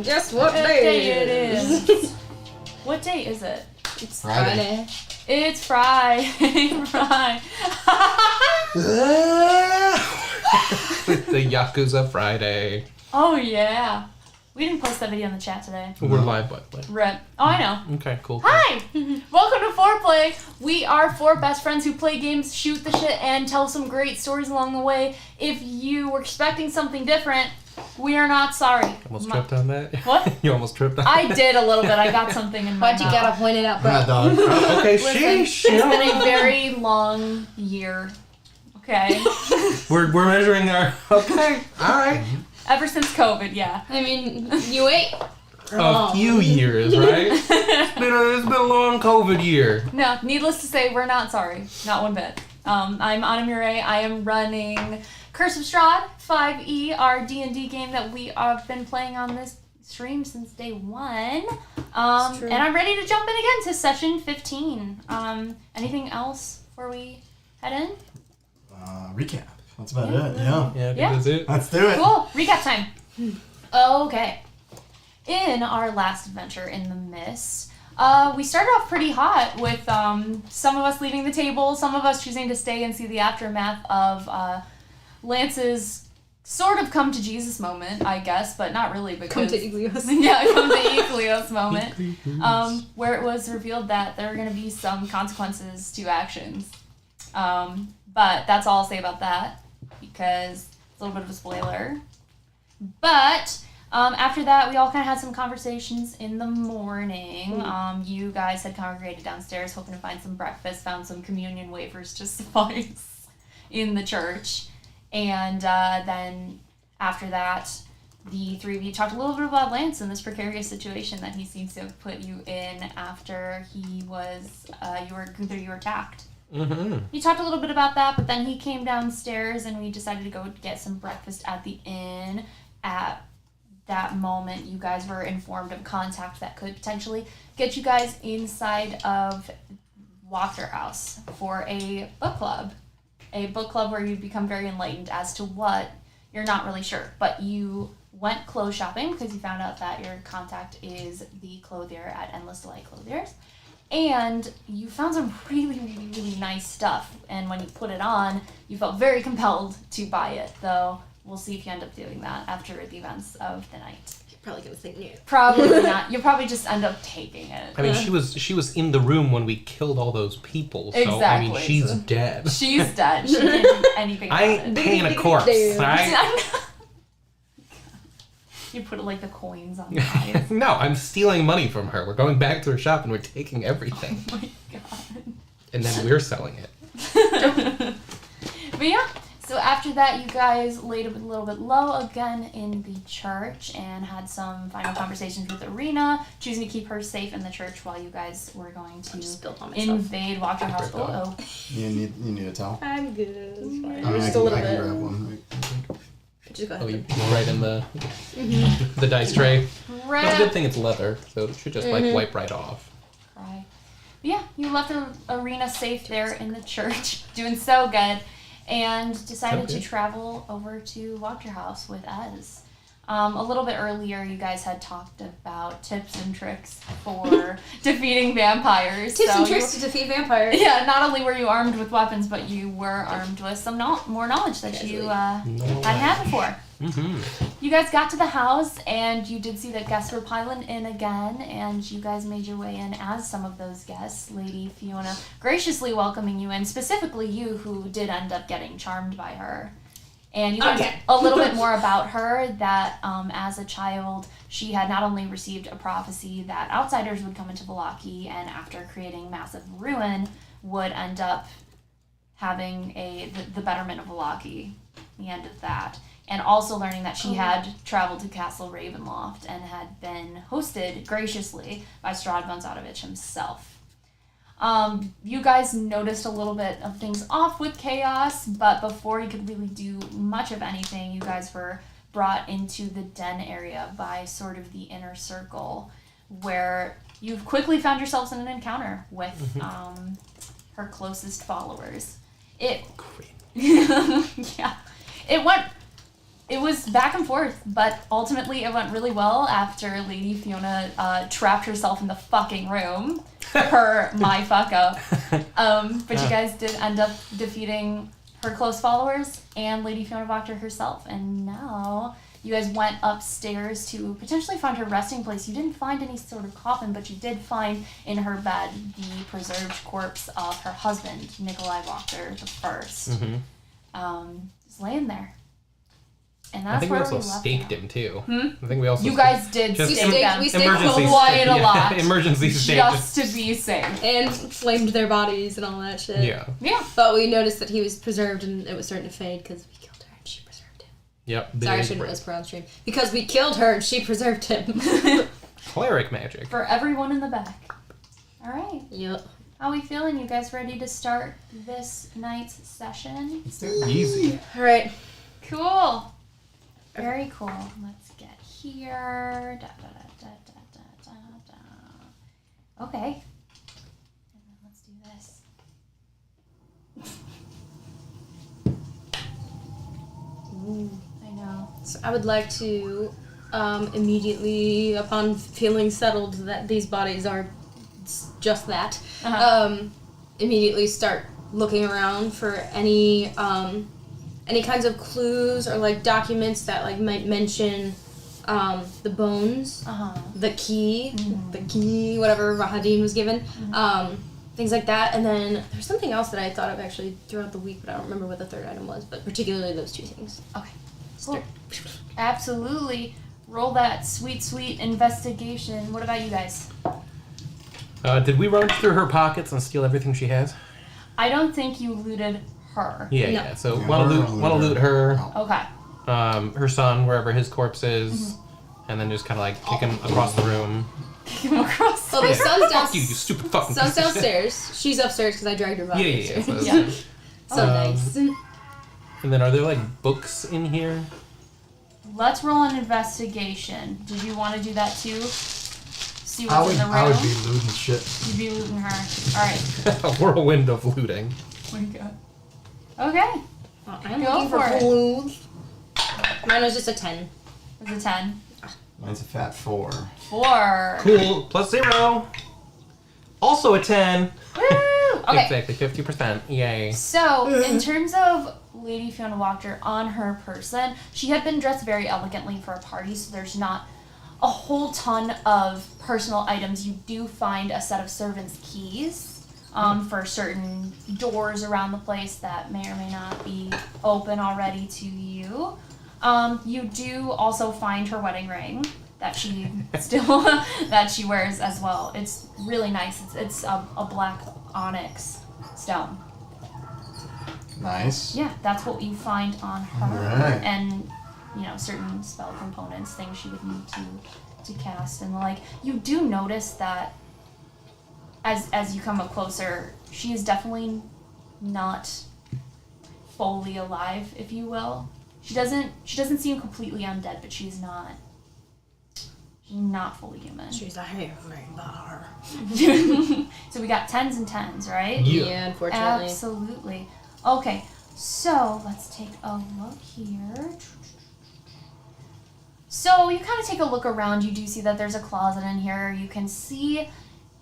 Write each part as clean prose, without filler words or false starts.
Guess what day it is? What day is it? It's Friday. It's Friday. With the Yakuza Friday. Oh, yeah. We didn't post that video in the chat today. We're live, by the way. Right. Oh, I know. Okay, cool. Hi! Welcome to FourPlay. We are four best friends who play games, shoot the shit, and tell some great stories along the way. If you were expecting something different, we are not sorry. Almost tripped on that? What? You almost tripped on I did a little bit. I got something in my Why'd you mouth. gotta point it out, bro? Yeah, dog. Okay, Listen, sheesh. it's been a very long year. Okay? We're measuring our... Okay, alright. Ever since COVID, yeah. I mean, you ate. A few years, right? It's been a long COVID year. No, needless to say, we're not sorry. Not one bit. I'm Anna Murray. I am running Curse of Strahd 5e, our D&D game that we have been playing on this stream since day one. And I'm ready to jump in again to session 15. Anything else before we head in? Recap. That's about it. Yeah. Yeah, that's it. Let's do it. Cool. Recap time. Okay. In our last adventure in the Mist, we started off pretty hot with some of us leaving the table, some of us choosing to stay and see the aftermath of Lance's sort of come to Jesus moment, I guess, but not really because... Come to Iglios. Yeah, come to Iglios moment, where it was revealed that there are going to be some consequences to actions. But that's all I'll say about that, because it's a little bit of a spoiler. But after that, we all kind of had some conversations in the morning. You guys had congregated downstairs, hoping to find some breakfast, found some communion wafers to suffice in the church. And then after that, the three of you talked a little bit about Lance and this precarious situation that he seems to have put you in after he was, you were attacked. Mm-hmm. He talked a little bit about that, but then he came downstairs and we decided to go get some breakfast at the inn. At that moment, you guys were informed of contact that could potentially get you guys inside of Waterhouse for a book club. A book club where you become very enlightened as to what, you're not really sure. But you went clothes shopping because you found out that your contact is the clothier at Endless Delight Clothiers. And you found some really, really, really nice stuff. And when you put it on, you felt very compelled to buy it. Though, we'll see if you end up doing that after the events of the night. You're probably gonna think new. Probably not. You'll probably just end up taking it. I mean, she was in the room when we killed all those people, so Exactly. I mean, she's dead. She's dead. She can't do anything I about ain't it. paying a corpse, right? You put like the coins on the eyes. No, I'm stealing money from her. We're going back to her shop and we're taking everything. Oh my god. And then we're selling it. But yeah, so after that, you guys laid a little bit low again in the church and had some final conversations with Arena, choosing to keep her safe in the church while you guys were going to invade Waterhouse. Oh, You need a towel? I'm good. It's fine. I mean, Just a little I can bit. grab one. Just go Oh, ahead. you right in the dice tray. right. Well, the good thing it's leather, so it should just like wipe right off. Right. But yeah, you left the Arena safe there in the church, doing so good, and decided to travel over to Waterhouse with Ez. A little bit earlier, you guys had talked about tips and tricks for defeating vampires. Tips so and tricks to defeat vampires. Yeah, not only were you armed with weapons, but you were armed with some more knowledge that you hadn't had before. Mm-hmm. You guys got to the house, and you did see that guests were piling in again, and you guys made your way in as some of those guests. Lady Fiona graciously welcoming you in, specifically you who did end up getting charmed by her. And you learned a little bit more about her, that as a child, she had not only received a prophecy that outsiders would come into Vallaki, and after creating massive ruin, would end up having the betterment of Vallaki, the end of that. And also learning that she had traveled to Castle Ravenloft and had been hosted graciously by Strahd Gonzadovich himself. You guys noticed a little bit of things off with Chaos, but before you could really do much of anything, you guys were brought into the den area by sort of the inner circle, where you've quickly found yourselves in an encounter with her closest followers. Yeah. It went It was back and forth, but ultimately it went really well after Lady Fiona trapped herself in the fucking room. Per my fuck up. But you guys did end up defeating her close followers and Lady Fiona Voctor herself. And now you guys went upstairs to potentially find her resting place. You didn't find any sort of coffin, but you did find in her bed the preserved corpse of her husband, Nikolai Voctor the First. Just laying there. And that's I think we where also left staked it. him too. I think we also You guys did just stake them we staked emergency quite a yeah, lot. emergency stake. Just to be safe. And flamed their bodies and all that shit. Yeah. Yeah. But we noticed that he was preserved and it was starting to fade because we killed her and she preserved him. Yep. Sorry, I shouldn't whisper on stream. Because we killed her and she preserved him. Cleric magic. For everyone in the back. All right. Yep. How we feeling? You guys ready to start this night's session? Let's do it. Easy. Alright. Cool. Very cool. Let's get here. Da, da, da, da, da, da, da. Okay. And then let's do this. I know. So I would like to immediately, upon feeling settled that these bodies are just that, immediately start looking around for any kinds of clues or like documents that like might mention the bones, the key, whatever Rahadin was given, things like that. And then there's something else that I thought of actually throughout the week, but I don't remember what the third item was. But particularly those two things. Okay. Cool. Absolutely. Roll that sweet investigation. What about you guys? Did we rummage through her pockets and steal everything she has? I don't think you looted her. Yeah, No. yeah. So Yeah, want to loot her. Okay. Her son, wherever his corpse is, and then just kind of like kick him across the room. Kick him across. Well, the son's Fuck you, you stupid fucking Son's piece of shit. downstairs. She's upstairs because I dragged her body Yeah. upstairs. So, Yeah. So nice. And then are there like books in here? Let's roll an investigation. Did you want to do that too? See I what's would, in the room? I would be looting shit. You'd be looting her. Alright. A whirlwind of looting. Oh my god. Okay. I'm Go looking for for it. clues. Mine was just a 10. It's a 10. Mine's a fat 4. 4. Cool. Plus 0. Also a 10. Woo! Okay. Exactly. 50%. Yay. So, in terms of Lady Fiona Voctor on her person, she had been dressed very elegantly for a party, so there's not a whole ton of personal items. You do find a set of servants' keys for certain doors around the place that may or may not be open already to you. You do also find her wedding ring that she still that she wears as well. It's really nice. It's a black onyx stone. Nice. Yeah, that's what you find on her, Alright. and certain spell components, things she would need to cast, and like you do notice that as you come up closer, she is definitely not fully alive, if you will. She doesn't seem completely undead, but she's not fully human. She's a human bar. So we got 10s and 10s, right? Yeah, unfortunately. Absolutely. Okay, so let's take a look here. So you kind of take a look around. You do see that there's a closet in here. You can see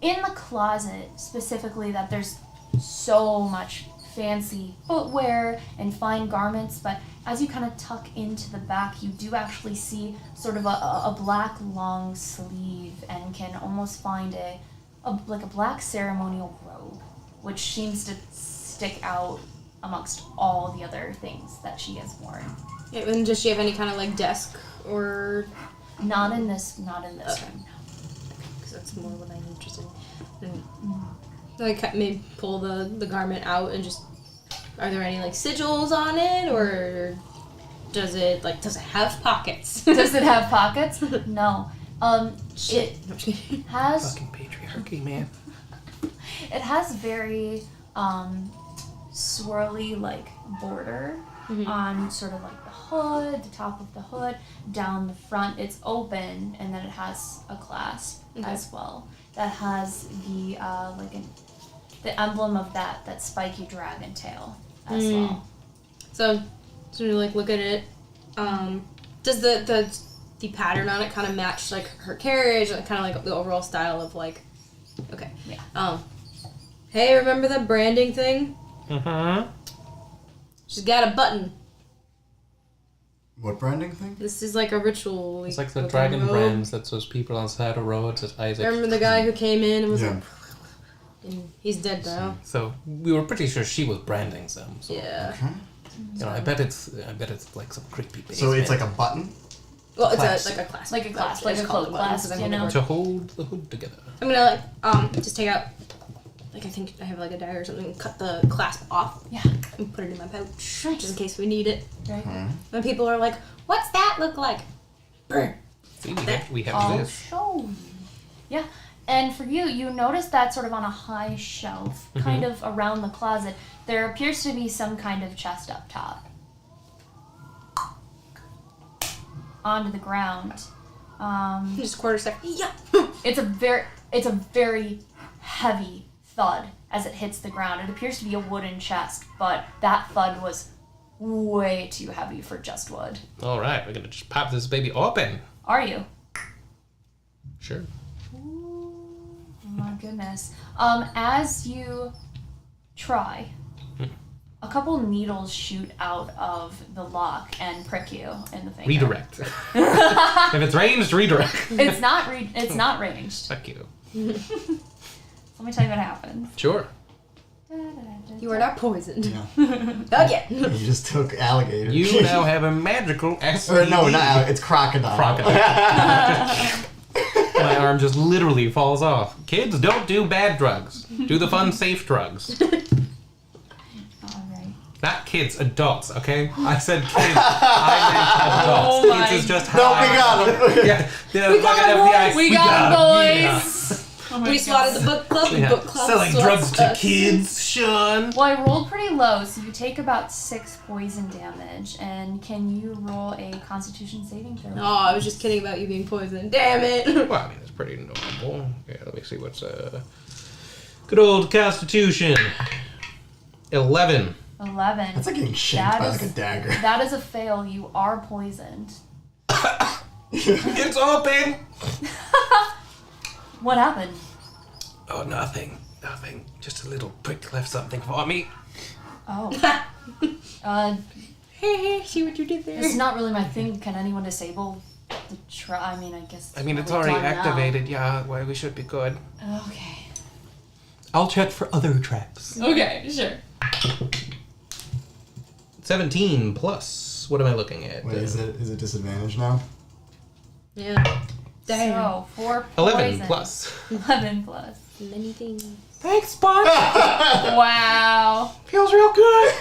in the closet specifically that there's so much fancy footwear and fine garments, but as you kind of tuck into the back, you do actually see sort of a black long sleeve and can almost find a black ceremonial robe, which seems to stick out amongst all the other things that she has worn. Yeah, and does she have any kind of like desk or? Not in this room. Because that's more what I'm interested in. Like maybe pull the garment out and just. Are there any like sigils on it, or does it have pockets? Does it have pockets? No. Shit. It has Fucking patriarchy, man. it has very swirly like border on sort of like the hood, the top of the hood, down the front. It's open, and then it has a clasp as well that has the the emblem of that spiky dragon tail as well. So you like look at it, Does the pattern on it kind of match like her carriage, and kind of like the overall style of like? Okay. Yeah. Hey, remember the branding thing? Mm-hmm. She's got a button. What branding thing? This is like a ritual. It's like the dragon brands that those people on the side of roads at Isaac. Remember the guy who came in and was like, and he's dead now. So we were pretty sure she was branding them. So, Yeah. Okay. you know, I bet it's like some creepy basement. So it's like a button? Well, it's Clasp. like a clasp. Like a clasp, like It's a called cloak a button, clasp, because I you think it know? works. to hold the hood together. I'm gonna just take out, like I think I have like a dagger or something, and cut the clasp off. Yeah. And put it in my pouch, Nice. just in case we need it. Right. When people are like, "What's that look like?" Brr. See, we have I'll this. show you. Yeah. And for you, you notice that sort of on a high shelf, kind of around the closet, there appears to be some kind of chest up top. Onto the ground. Just quarter step. Yeah. It's a very heavy thud as it hits the ground. It appears to be a wooden chest, but that thud was way too heavy for just wood. All right, we're gonna just pop this baby open. Are you? Sure. Oh my goodness. As you try, a couple needles shoot out of the lock and prick you in the finger. Redirect. If it's ranged, redirect. It's not ranged. Fuck you. Let me tell you what happens. Sure. You are not poisoned. Yeah. Again. You just took alligator. You now have a magical STD. Or no, not alligator. It's crocodile. Crocodile. My arm just literally falls off. Kids, don't do bad drugs. Do the fun, safe drugs. Alright. Not kids, adults, okay? I said kids. I meant adults. Oh my kids is just No, how we got him. Yeah, We got him, boys. We got him, boys! Oh my We swatted God. the book club. The Yeah. book club Selling swats drugs to us. kids, Sean. Well, I rolled pretty low, so you take about 6 poison damage. And can you roll a Constitution saving throw? Oh, I was just kidding about you being poisoned. Damn it. Well, I mean, it's pretty normal. Yeah, let me see what's good old Constitution. 11. 11. That's like getting shanked That by is- like a dagger. That is a fail. You are poisoned. It's open. What happened? Oh, nothing. Nothing. Just a little prick left something for me. Oh. See what you did there? It's not really my thing. Can anyone disable the try? I mean, I guess. I mean, it's probably already done now. activated. Yeah, well, we should be good. Okay. I'll check for other traps. Okay, sure. 17 plus. What am I looking at? Wait, is it disadvantage now? Yeah. Damn. So, 4 11 poison. plus. 11 plus. Many things. Thanks, bud. Wow. Feels real good.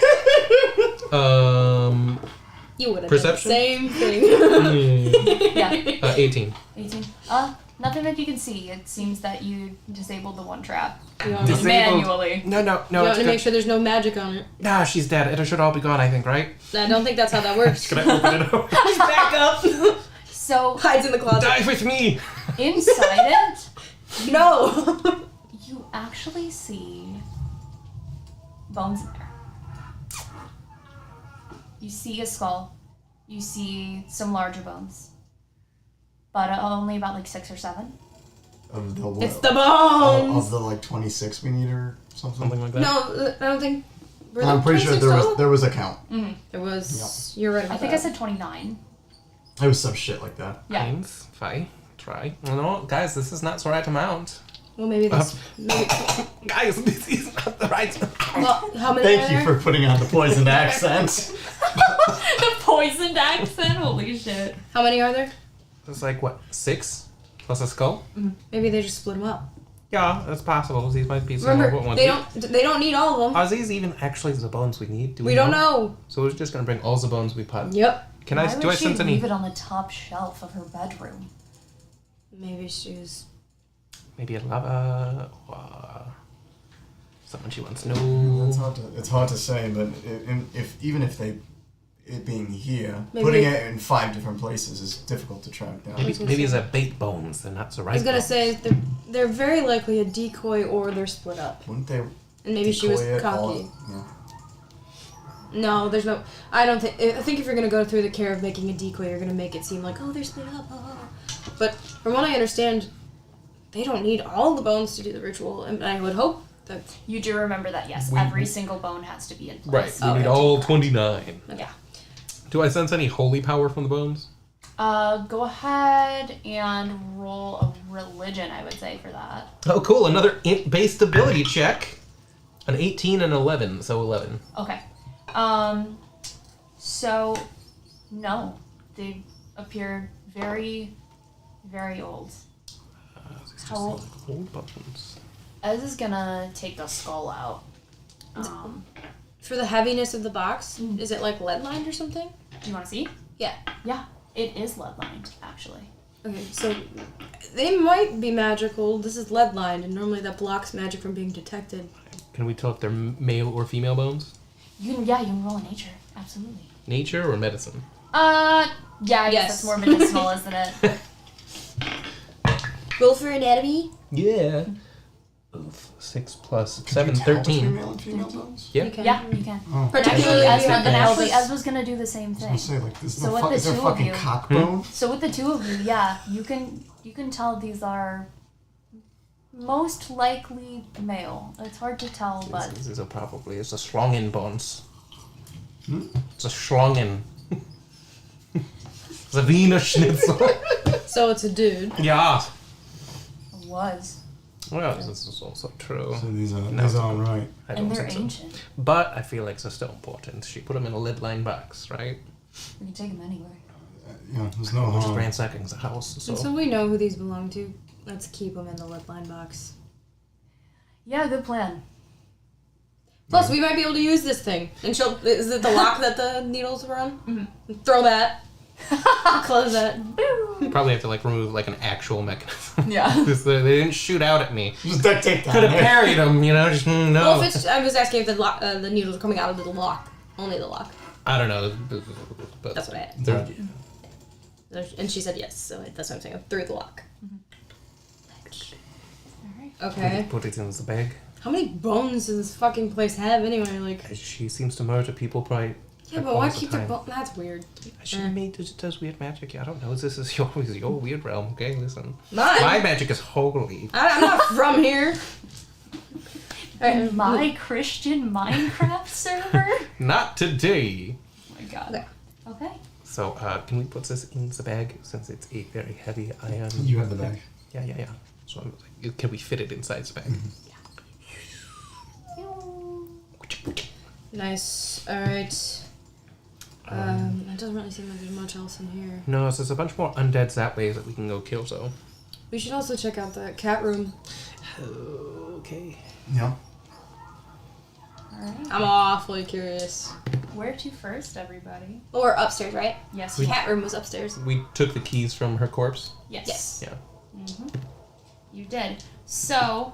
You would have Perception? done the same thing. Yeah. 18. 18. Nothing that you can see. It seems that you disabled the one trap. You want Disabled. Manually. No, you it's want to good. make sure there's no magic on it. Nah, she's dead. It should all be gone, I think, right? I don't think that's how that works. Can I open it up? Just back up. So, Hides in the closet. Die with me. inside it, No. you actually see bones in there. You see a skull. You see some larger bones. But only about like 6 or 7. Of the what? It's the bones. Of the like 26 we need or something. Something like that. No, I don't think. Were I'm there pretty sure 26 there was a count. There was. You're right. I About think that. I said 29. It was some shit like that. Yeah. Means, fi, try. No, guys, this is not the right amount. Well, maybe this. Maybe, Guys, this is not the right amount. well, how many? Thank are you there? for putting on the poisoned accent. The poisoned accent? Holy shit. How many are there? It's like, what, 6? Plus a skull? Maybe they just split them up. Yeah, that's possible. These might be some Remember, more ones. they don't need all of them. Are these even actually the bones we need? Do We don't know. So we're just gonna bring all the bones we put. Yep. Can Why I? would Do I she sense any? leave it on the top shelf of her bedroom? Maybe she was. Maybe a lava or someone she wants to know. It's hard to say, but even if it being here, Maybe putting they- it in 5 different places is difficult to track down. Maybe it's a bait bones. They're not the right. I was gonna bones. say they're very likely a decoy or they're split up, Wouldn't they? and maybe she was decoy it all- cocky. Yeah. No, there's no... I think if you're going to go through the care of making a decoy, you're going to make it seem like, oh, they're split up. Oh. But from what I understand, they don't need all the bones to do the ritual. And I would hope that... You do remember that, yes. Every single bone has to be in place. Right, we need all 29. Yeah. Do I sense any holy power from the bones? Go ahead and roll a religion, I would say, for that. Oh, cool. Another int-based ability check. An 18 and 11, so 11. Okay. So, no. They appear very, very old. How old bones? Ez is gonna take the skull out. For the heaviness of the box, is it like lead lined or something? Do you want to see? Yeah. Yeah, it is lead lined, actually. Okay, so they might be magical. This is lead lined, and normally that blocks magic from being detected. Can we tell if they're male or female bones? You can roll a nature, absolutely. Nature or medicine? Yeah, I guess Yes. that's more medicinal, isn't it? Roll for anatomy? Yeah. Oof. 6 plus 7, Can you tell 13. Female and female bones? Yeah. You can. Yeah, you can. Oh. Particularly Actually, Ez was gonna do the same I was thing. gonna say, like, this So with the is there two of fucking you- cock bone? So with the two of you, yeah, you can tell these are most likely male. It's hard to tell, but These are probably it's a Schlangen bones. It's a Schlangen. It's a Wiener Schnitzel. So it's a dude. Yeah. it was. Well, this is also true. So these are right. I And don't they're think so. ancient. But I feel like they're still important. She put them in a lid-lined box, right? We can take them anywhere. Yeah, there's no We're just harm. ransacking the house, so... Until we know who these belong to, let's keep them in the lead line box. Yeah, good plan. Plus, we might be able to use this thing. And is it the lock that the needles were on? Mm-hmm. Throw that. Close that. Probably have to remove an actual mechanism. Yeah. Because they didn't shoot out at me. Just duct tape that. Could have parried them, just no. Well, if I was asking if the needles are coming out of the lock. Only the lock. I don't know, but That's what I asked. they're- And she said yes, so that's what I'm saying. Through the lock. Alright. Okay. Put it in the bag. How many bones does this fucking place have anyway? She seems to murder people probably. Yeah, but why all the keep their time. bones? That's weird. She does weird magic. I don't know. This is your weird realm. Okay, listen. Mine? My magic is holy. I'm not from here. My Christian Minecraft server? Not today. Oh my god. Okay. Okay. So, can we put this in the bag since it's a very heavy iron? You have the bag. Yeah. So, I'm can we fit it inside the bag? Nice. Alright. It doesn't really seem like there's much else in here. No, so there's a bunch more undeads that way that we can go kill, so. We should also check out the cat room. Okay. Yeah. Alright. I'm awfully curious. Where to first, everybody? Well, we're upstairs, right? Yes. The cat room was upstairs. We took the keys from her corpse. Yes. Yes. Yeah. You did. So,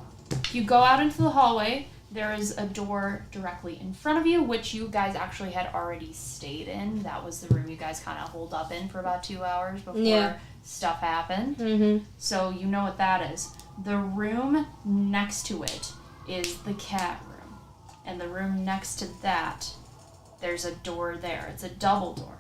you go out into the hallway. There is a door directly in front of you, which you guys actually had already stayed in. That was the room you guys kind of holed up in for about 2 hours before stuff happened. Mm-hmm. So you know what that is. The room next to it is the cat room. And the room next to that, there's a door there. It's a double door.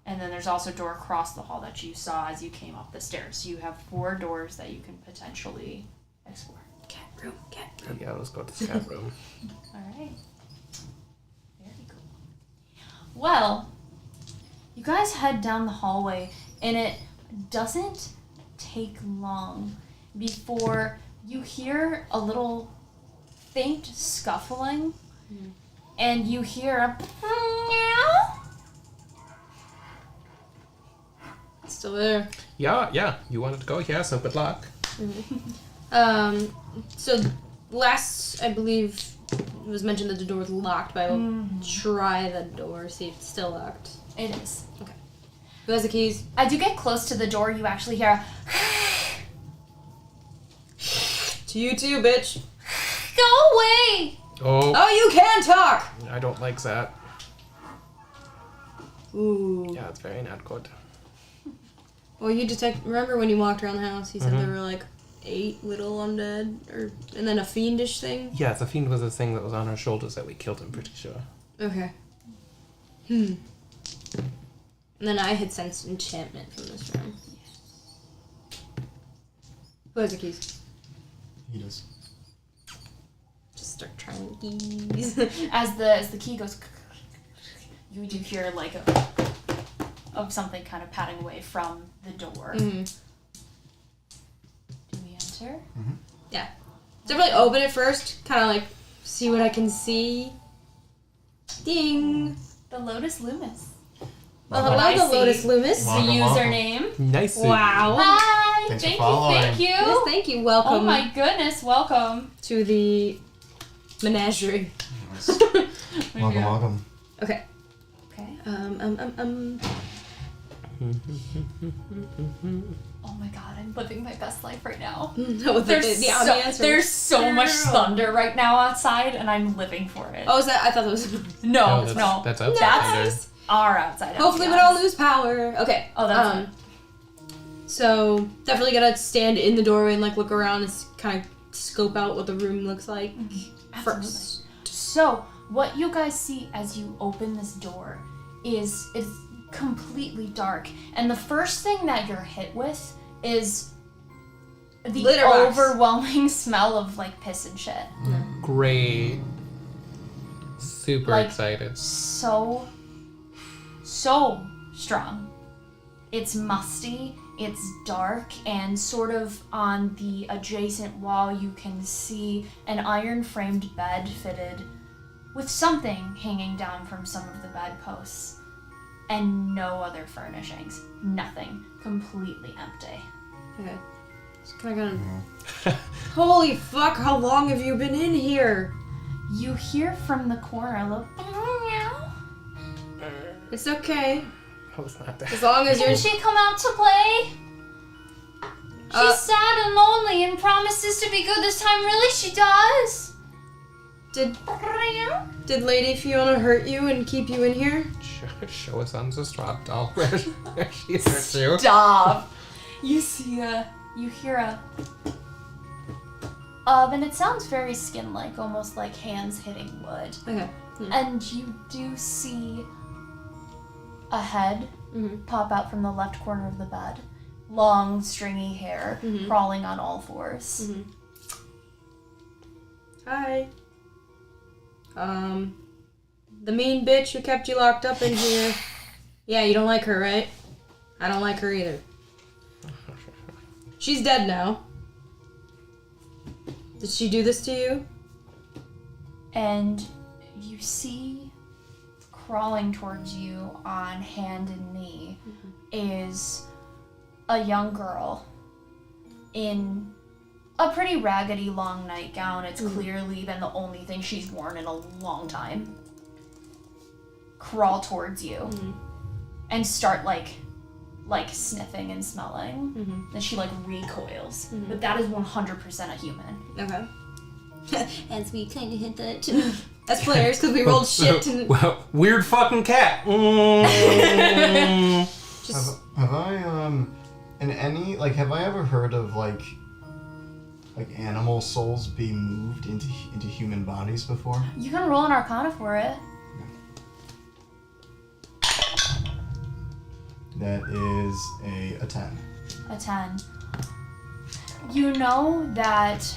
And then there's also a door across the hall that you saw as you came up the stairs. So you have 4 doors that you can potentially explore. Cat room. Yeah, let's go to the cat room. Alright. Very cool. Well, you guys head down the hallway, and it doesn't take long before you hear a little faint scuffling, and you hear a meow. It's still there. Yeah. You wanted to go? Yeah, so good luck. So last, I believe, it was mentioned that the door was locked, but I will try the door, see if it's still locked. It is. Okay. Who has the keys? As you get close to the door, you actually hear To you too, bitch. go away! Oh, Oh, you can talk! I don't like that. Ooh. Yeah, it's very not good. Well, you remember when you walked around the house, you said there were 8 little undead, and then a fiendish thing? Yeah, the fiend was a thing that was on our shoulders that we killed, I'm pretty sure. Okay. And then I had sense enchantment from this room. Who has the keys? He does. Just start trying keys. As the key goes, you do hear like of something kind of padding away from the door. Mm-hmm. Do we enter? Mm-hmm. Yeah. Definitely open it first. Kind of like see what I can see. Ding. The Lotus Loomis. Well, What I hello, the see. Lotus Loomis. The Welcome, welcome. username. Nice. Wow. Hi. Thanks for Thank you. following. Thank you. Yes, thank you. Welcome Oh my goodness. Welcome. to the menagerie. Welcome, welcome. Okay. Okay. Oh my god, I'm living my best life right now. No, There's so much thunder right now outside, and I'm living for it. Oh, is that? I thought that was. No, No, no. that's outside. That's our outside. Hopefully, we ambiance. don't lose power. Okay. Oh, that's So definitely gotta stand in the doorway and like look around and kind of scope out what the room looks like first. So, what you guys see as you open this door is it's completely dark, and the first thing that you're hit with is the Litter box. overwhelming smell of like piss and shit. Great. Super Like- excited. So strong. It's musty, it's dark, and sort of on the adjacent wall you can see an iron-framed bed fitted with something hanging down from some of the bedposts. And no other furnishings. Nothing. Completely empty. Okay. Just kind of gonna. Holy fuck! How long have you been in here? You hear from the corner a little meow. It's okay. I was not there. As long as you're. Can she come out to play? She's sad and lonely and promises to be good this time. Really, she does. Did Lady Fiona hurt you and keep you in here? Show us on the Strahd doll where she hurt you. Stop. You see you hear a and it sounds very skin-like, almost like hands hitting wood. Okay. And you do see a head pop out from the left corner of the bed. Long, stringy hair, crawling on all fours. Hi. The mean bitch who kept you locked up in here. Yeah, you don't like her, right? I don't like her either. She's dead now. Did she do this to you? And you see crawling towards you on hand and knee is a young girl in a pretty raggedy long nightgown. It's clearly been the only thing she's worn in a long time. Crawl towards you and start like sniffing and smelling. Then she like recoils. But that is 100% a human. Okay. As we kind of hit that as players because we rolled shit and Well, weird fucking cat. just Have I in any have I ever heard of like animal souls being moved into human bodies before? You can roll an arcana for it. That is a 10. A 10. You know that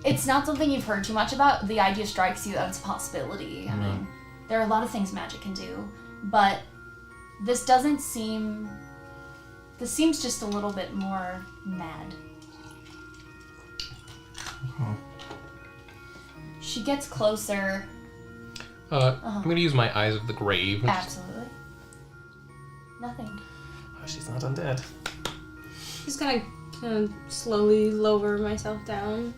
it's not something you've heard too much about. The idea strikes you that it's a possibility. I mean, there are a lot of things magic can do, but this doesn't seem... This seems just a little bit more mad. Huh. She gets closer. I'm gonna use my eyes of the grave. Absolutely. Nothing. Oh, she's not undead. just kind of slowly lower myself down.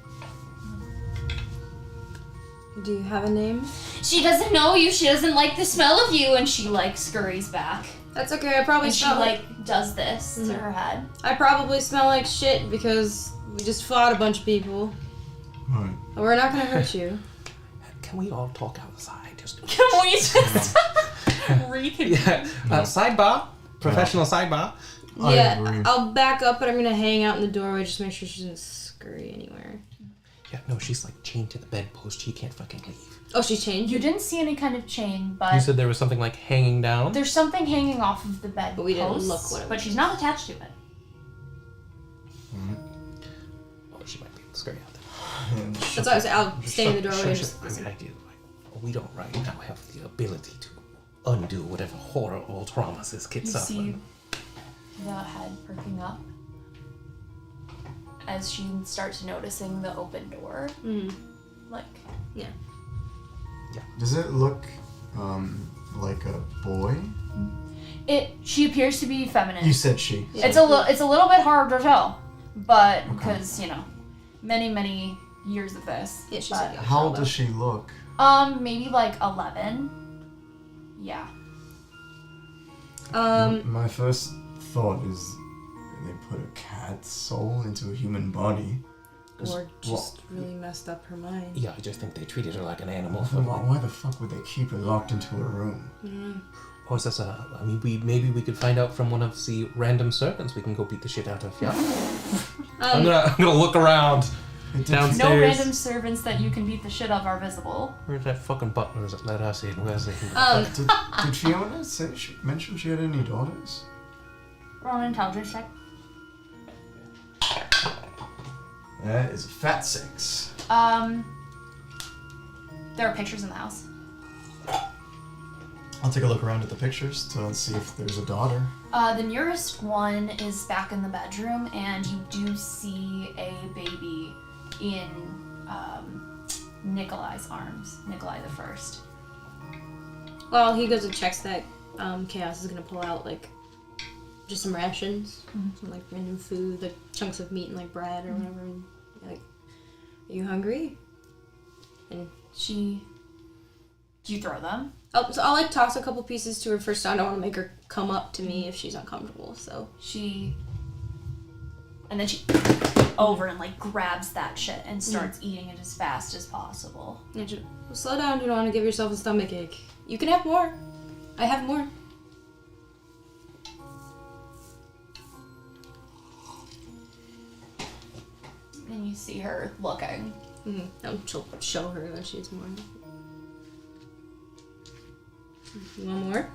Do you have a name? She doesn't know you. She doesn't like the smell of you, and she like scurries back. That's okay. I probably And she smell like does this to her head. I probably smell like shit because we just fought a bunch of people. Alright. But we're not gonna hurt you. Can we all talk outside? Just Can we just reconvene? yeah. Sidebar. Professional sidebar. I agree. I'll back up, but I'm gonna hang out in the doorway just to make sure she doesn't scurry anywhere. Yeah, no, she's like chained to the bedpost. She can't fucking leave. Oh, she's chained? You didn't see any kind of chain, but... You said there was something like hanging down? There's something hanging off of the bed But we didn't posts, look what it but was. she's not attached to it. Oh, she might be able to scurry out there. That's why I was I'll stay in the doorway and just I listen. mean, I do. Like, we don't right now have the ability to undo whatever horror or traumas this kid You suffered. see the head perking up as she starts noticing the open door. Like, Yeah. Does it look like a boy? she appears to be feminine. You said she. Yeah. It's a little bit hard to tell, but because many years of this. Yeah, she's but, a young How girl, old does she look? maybe like 11. Yeah. My first thought is they put a cat's soul into a human body. Or just really messed up her mind. Yeah, I just think they treated her like an animal. Why the fuck would they keep her locked into a room? Or is this I mean, maybe we could find out from one of the random servants we can go beat the shit out of. Yeah. I'm gonna look around downstairs. No random servants that you can beat the shit of are visible. Where's that fucking butler that let us in? Where's he? Did Fiona mention she had any daughters? Roll an intelligence check. That is a fat 6. There are pictures in the house. I'll take a look around at the pictures to see if there's a daughter. The nearest one is back in the bedroom, and you do see a baby in Nikolai's arms. Nikolai the First. Well, he goes and checks that Chaos is gonna pull out like just some rations, some like random food, like chunks of meat and like bread or whatever. And like, are you hungry? And Do you throw them? oh, so I'll like toss a couple pieces to her first. I don't want to make her come up to me if she's uncomfortable. So And then she over and like grabs that shit and starts eating it as fast as possible. yeah, just, well, slow down. You don't want to give yourself a stomach ache. You can have more. I have more. And you see her looking. She'll show her that she has more. You want more?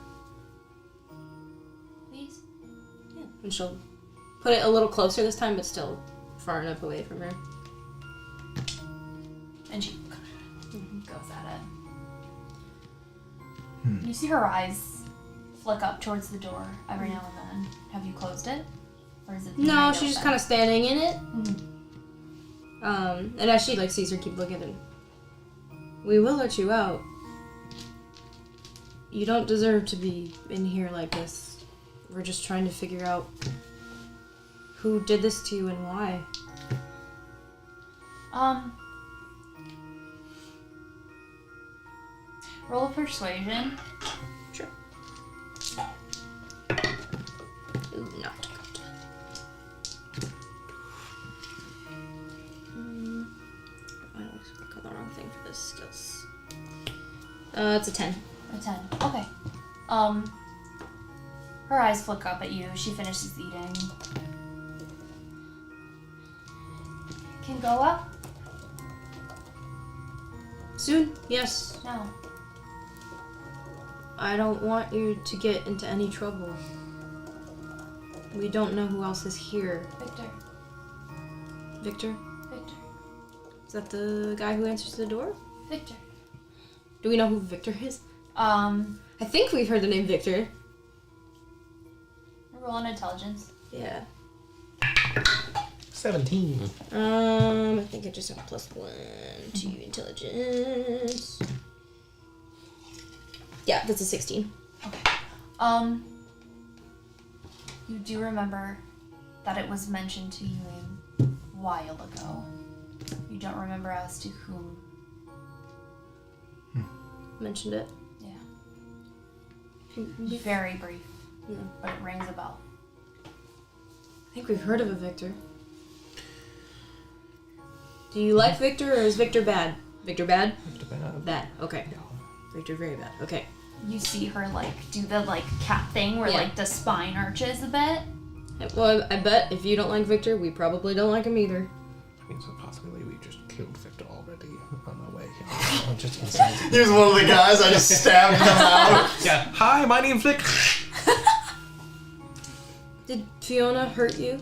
Please? Yeah. And she'll put it a little closer this time, but still far enough away from her. And she goes at it. You see her eyes flick up towards the door every now and then. Have you closed it? Or is it No, she's just open? kind of standing in it. And as she like sees her keep looking at him, we will let you out. You don't deserve to be in here like this. We're just trying to figure out who did this to you and why. Roll a persuasion. Sure. Ooh, not good. I always click on the wrong thing for this skills. It's a 10. A 10. Okay. Her eyes flick up at you. She finishes eating. Can go up? Soon? Yes. No. I don't want you to get into any trouble. We don't know who else is here. Victor. Victor? Victor. Is that the guy who answers the door? Victor. Do we know who Victor is? I think we've heard the name Victor. Roll an intelligence. Yeah. 17. I think I just have +1 to intelligence. Yeah, that's a 16. Okay. You do remember that it was mentioned to you a while ago. You don't remember as to whom. Mentioned it. Yeah. Very brief. Yeah. But it rings a bell. I think we've heard of a Victor. Do you like Victor or is Victor bad? Victor bad? Bad. Okay. Victor very bad. Okay. You see her like do the like cat thing where Yeah. like the spine arches a bit. Well, I bet if you don't like Victor, we probably don't like him either. I mean, so possibly we just killed Victor already on my way here. I'm just inside. He was one of the guys. I just stabbed him out. Yeah. Hi, my name's Vic. Did Fiona hurt you?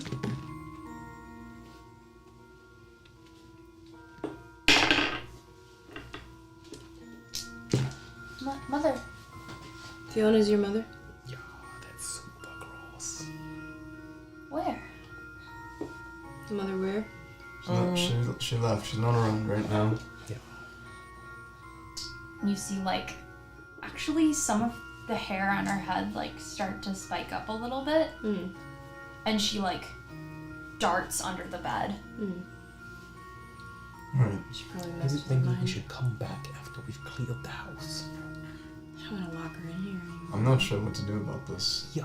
Mother. Fiona's your mother? Yeah, that's super gross. Where? The mother where? She left. She's not around right now. Yeah. You see, like, actually some of the hair on her head, like, start to spike up a little bit. Mm. And she, like, darts under the bed. Mm. Alright. She probably Maybe, messed with maybe we mine. should come back after we've cleared the house. I don't want to lock her in here anymore. I'm not sure what to do about this. Yeah,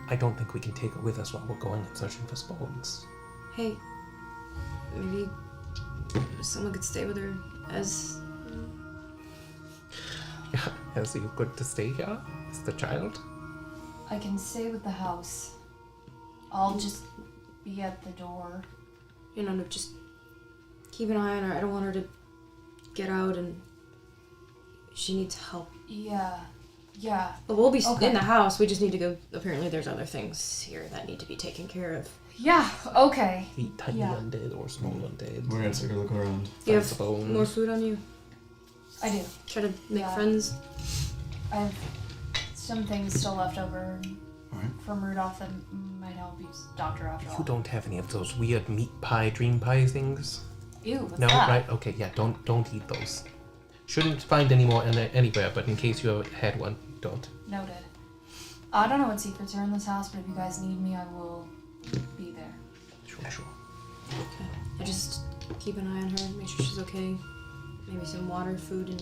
I don't think we can take her with us while we're going and searching for spawns. Hey, maybe someone could stay with her as... Yeah, is you good to stay here? Is the child? I can stay with the house. I'll just be at the door. You know, just keep an eye on her. I don't want her to get out and she needs help. Yeah. But we'll be Okay. in the house. We just need to go. Apparently, there's other things here that need to be taken care of. Yeah, okay. Eat tiny Yeah. undead or small undead. We're gonna take a look around. You Find have the bones. more food on you? I do. Try to make Yeah. friends? I have some things still left over Alright. from Rudolph that might help you, Doctor, after all. You don't have any of those weird meat pie, dream pie things? Ew, what's No, that? right? Okay, yeah, don't eat those. Shouldn't find any more anywhere, but in case you ever had one, don't. Noted. I don't know what secrets are in this house, but if you guys need me, I will be there. Sure. Okay. I just keep an eye on her, make sure she's okay. Maybe some water, food, and...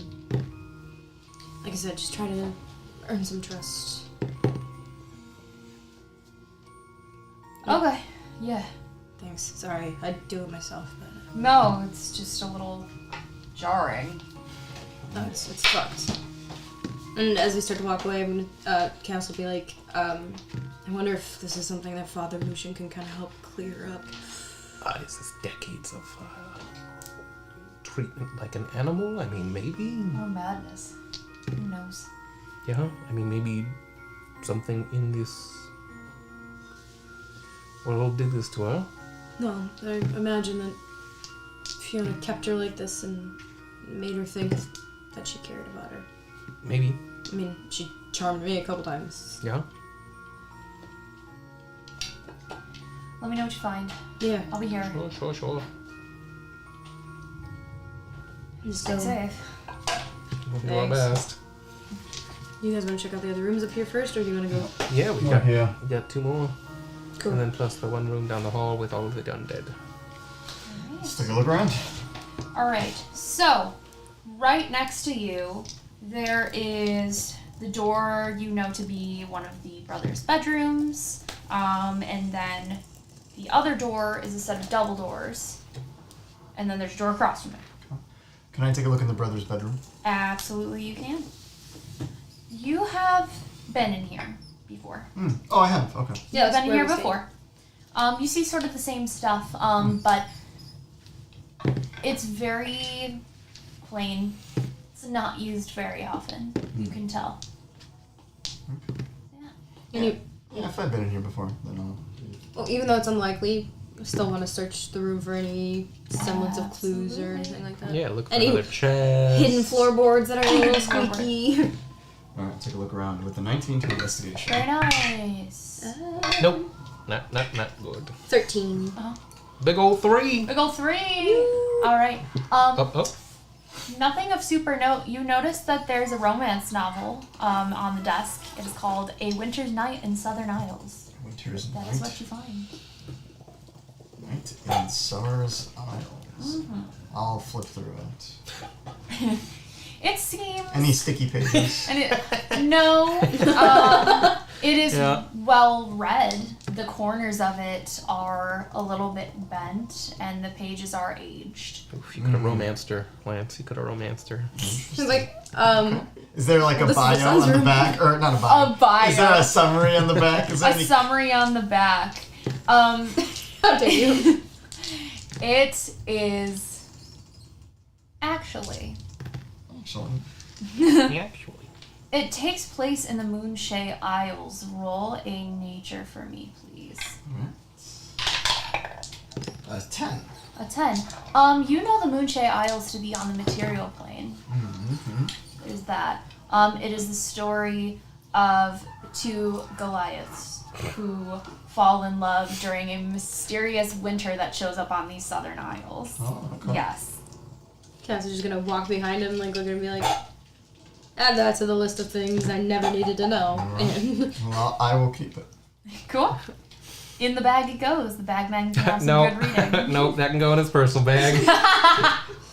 Like I said, just try to earn some trust. Okay, yeah. Thanks. Sorry, I'd do it myself, but... No, it's just a little jarring. No, it's fucked. And as we start to walk away, I'm gonna, Cass will be like, I wonder if this is something that Father Lucian can kind of help clear up. Is this decades of treatment like an animal? I mean, maybe. Or madness. Who knows? Yeah, I mean, maybe something in this world did this to her. No, I imagine that Fiona kept her like this and made her think that she cared about her. Maybe. I mean, she charmed me a couple times. Yeah. Let me know what you find. Yeah. I'll be here. Sure. Stay safe. We'll do our Thanks. best. You guys want to check out the other rooms up here first, or do you want to go? Yeah, we Yeah. got two more. Cool. And then plus the one room down the hall with all of the undead. Let's take a look around. Alright, so right next to you there is the door you know to be one of the brothers' bedrooms. And then the other door is a set of double doors. And then there's a door across from it. Can I take a look in the brother's bedroom? Absolutely you can. You have been in here before. Oh, I have. Okay. Yeah, You've that's been where here we stayed. before. You see sort of the same stuff, but it's very plain. It's not used very often. You can tell. And you, Yeah, if I've been in here before, then I'll... well, even though it's unlikely, I still want to search the room for any semblance of clues or Absolutely. anything like that. Yeah, look for Any another chest. hidden floorboards that are a little squeaky. Alright, take a look around with a 19 to investigation. Very nice. Nope. Not good. 13. Big old 3. Big ol' 3. All right. Up. Nothing of super note. You notice that there's a romance novel on the desk. It is called A Winter's Night in Southern Isles. Winter's That Night. is what you find. Night in Sars Isles. I'll flip through it. It seems. Any sticky pages? And it is Yeah. well read. The corners of it are a little bit bent, and the pages are aged. Oof, you could have romanced her, Lance. You could have romanced her. It's like, Is there like a This is bio the son's on the room. back? Or not a bio. A bio. Is there a summary on the back? Is there A any... summary on the back. how dare you? It is Actually, Actually. it takes place in the Moonshay Isles. Roll a nature for me, please. 10. A 10. You know the Moonshay Isles to be on the material plane. Mm-hmm. There's that. It is the story of two Goliaths who fall in love during a mysterious winter that shows up on these southern isles. Oh, okay. Yes. Cass is just gonna walk behind him, like, looking and be like, add that to the list of things I never needed to know. Right. Well, I will keep it. Cool. In the bag it goes. The bag man can have some good reading. Nope, that can go in his personal bag.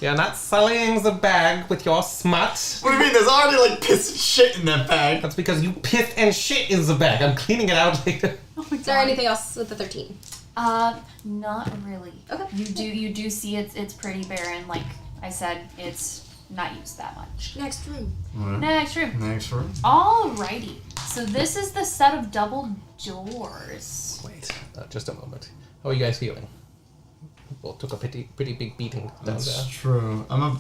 You're not sullying the bag with your smut. What do you mean? There's already like piss and shit in that bag. That's because you pissed and shit in the bag. I'm cleaning it out later. Oh my Is there anything else with the 13? Not really. Okay. You do see it's pretty barren. Like I said, it's not used that much. Next room. Right. Next room. Next room. Alrighty. So this is the set of double doors. Wait, just a moment. How are you guys feeling? Well, took a pretty big beating down That's there. true. I'm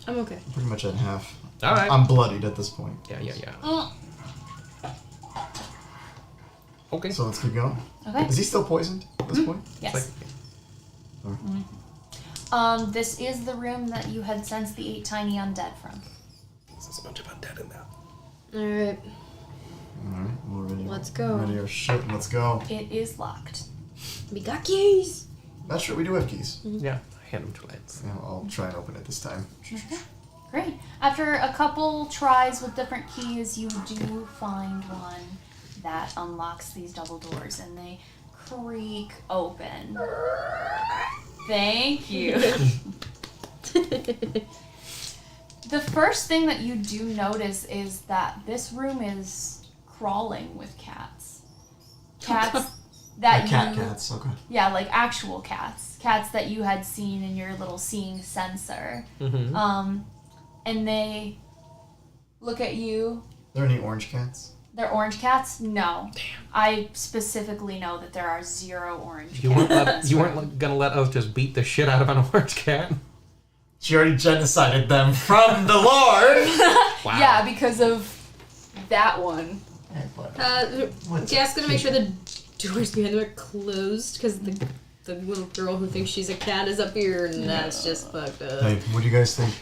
okay. pretty much at half. All right. I'm bloodied at this point. Yeah. Okay. So let's keep going. Okay. Is he still poisoned at this point? Yes. This is the room that you had sensed the 8 tiny undead from. There's a bunch of undead in there. Alright. Alright, we're ready. Let's go. Ready our shit and let's go. It is locked. We got keys. That's true, we do have keys. Yeah, I hand them to Lance. Yeah, I'll try and open it this time. Great. After a couple tries with different keys, you do find one that unlocks these double doors, and they creak open. Thank you. The first thing that you do notice is that this room is crawling with cats. Cats that Cats, okay. Yeah, like actual cats. Cats that you had seen in your little seeing sensor. Mm-hmm. And they look at you. Are there any orange cats? They're orange cats? No. Damn. I specifically know that there are 0 orange You cats. weren't gonna let us just beat the shit out of an orange cat? She already genocided them from the Lord! Wow. Yeah, because of that one. Jess gonna make sure the doors behind her are closed, because the little girl who thinks she's a cat is up here, and that's just fucked up. Hey, what do you guys think?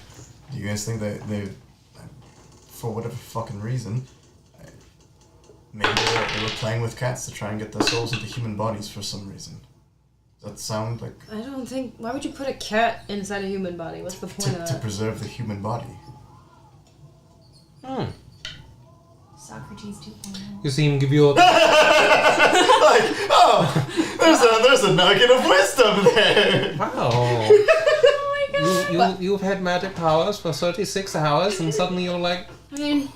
Do you guys think that they for whatever fucking reason, maybe they were playing with cats to try and get their souls into human bodies for some reason? Does that sound like... I don't think... Why would you put a cat inside a human body? What's the point of To that? preserve the human body. Socrates 2.0. You see him give you a... Like, oh, there's a nugget of wisdom there. Wow. Oh my god. You've had magic powers for 36 hours, and suddenly you're like... I mean,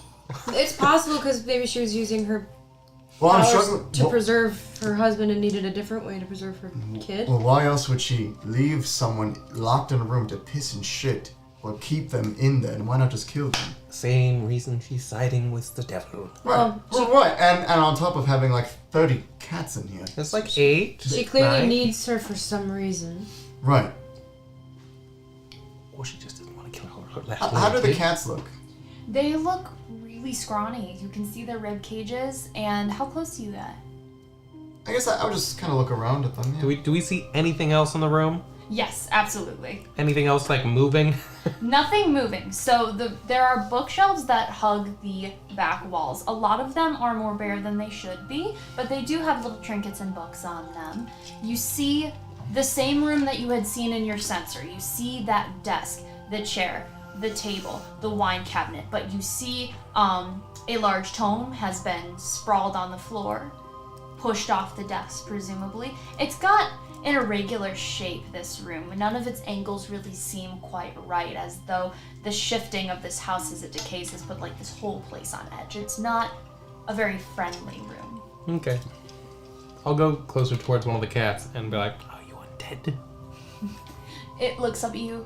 it's possible because maybe she was using her Well, I'm powers struggling to preserve her husband and needed a different way to preserve her kid. Well, why else would she leave someone locked in a room to piss and shit, or keep them in there? And why not just kill them? Same reason she's siding with the devil. Well, Right. And on top of having like 30 cats in here. There's like 8. she clearly 9. needs her for some reason. Right. Or she just doesn't want to kill her last How do little the kid. cats look? They look really scrawny. You can see their rib cages. And how close do you get? I guess I would just kind of look around at them. Yeah. Do we see anything else in the room? Yes, absolutely. Anything else like moving? Nothing moving. So there are bookshelves that hug the back walls. A lot of them are more bare than they should be, but they do have little trinkets and books on them. You see the same room that you had seen in your sensor. You see that desk, the chair, the table, the wine cabinet, but you see a large tome has been sprawled on the floor, pushed off the desk, presumably. It's got an irregular shape, this room. None of its angles really seem quite right, as though the shifting of this house as it decays has put like this whole place on edge. It's not a very friendly room. Okay. I'll go closer towards one of the cats and be like, are you undead? It looks up at you,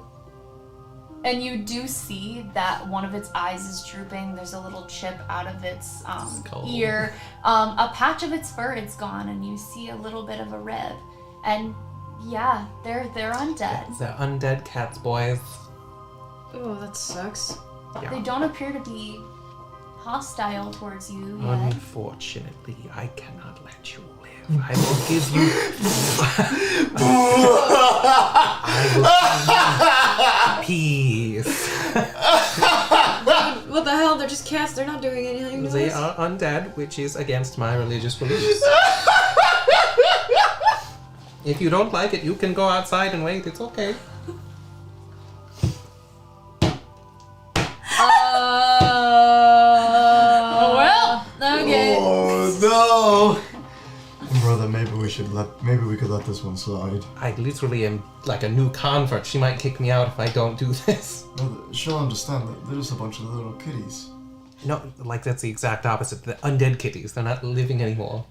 and you do see that one of its eyes is drooping. There's a little chip out of its Skull. ear. A patch of its fur is gone, and you see a little bit of a rib. And yeah, they're undead. They're undead cats, boys. Oh, that sucks. Yeah. They don't appear to be hostile towards you yet. Unfortunately, I cannot let you live. I will give you. I will give you peace. What the hell? They're just cats. They're not doing anything to They us. are undead, which is against my religious beliefs. If you don't like it, you can go outside and wait. It's okay. Well, okay. Oh no! Brother, maybe we could let this one slide. I literally am like a new convert. She might kick me out if I don't do this. Brother, she'll understand that they're just a bunch of little kitties. No, like that's the exact opposite. The undead kitties. They're not living anymore.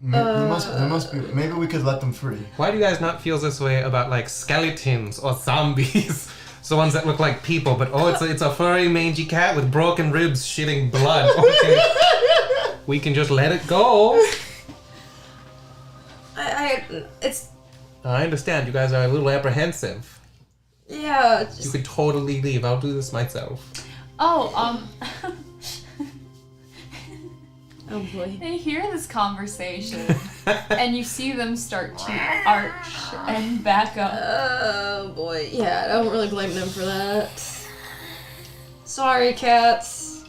There must be. Maybe we could let them free. Why do you guys not feel this way about like skeletons or zombies? The ones that look like people, but it's a furry mangy cat with broken ribs shitting blood. Okay. We can just let it go. I understand you guys are a little apprehensive. Yeah. You could totally leave. I'll do this myself. Oh, Oh boy. they hear this conversation, and you see them start to arch and back up. Oh boy. Yeah, I don't really blame them for that. Sorry, cats.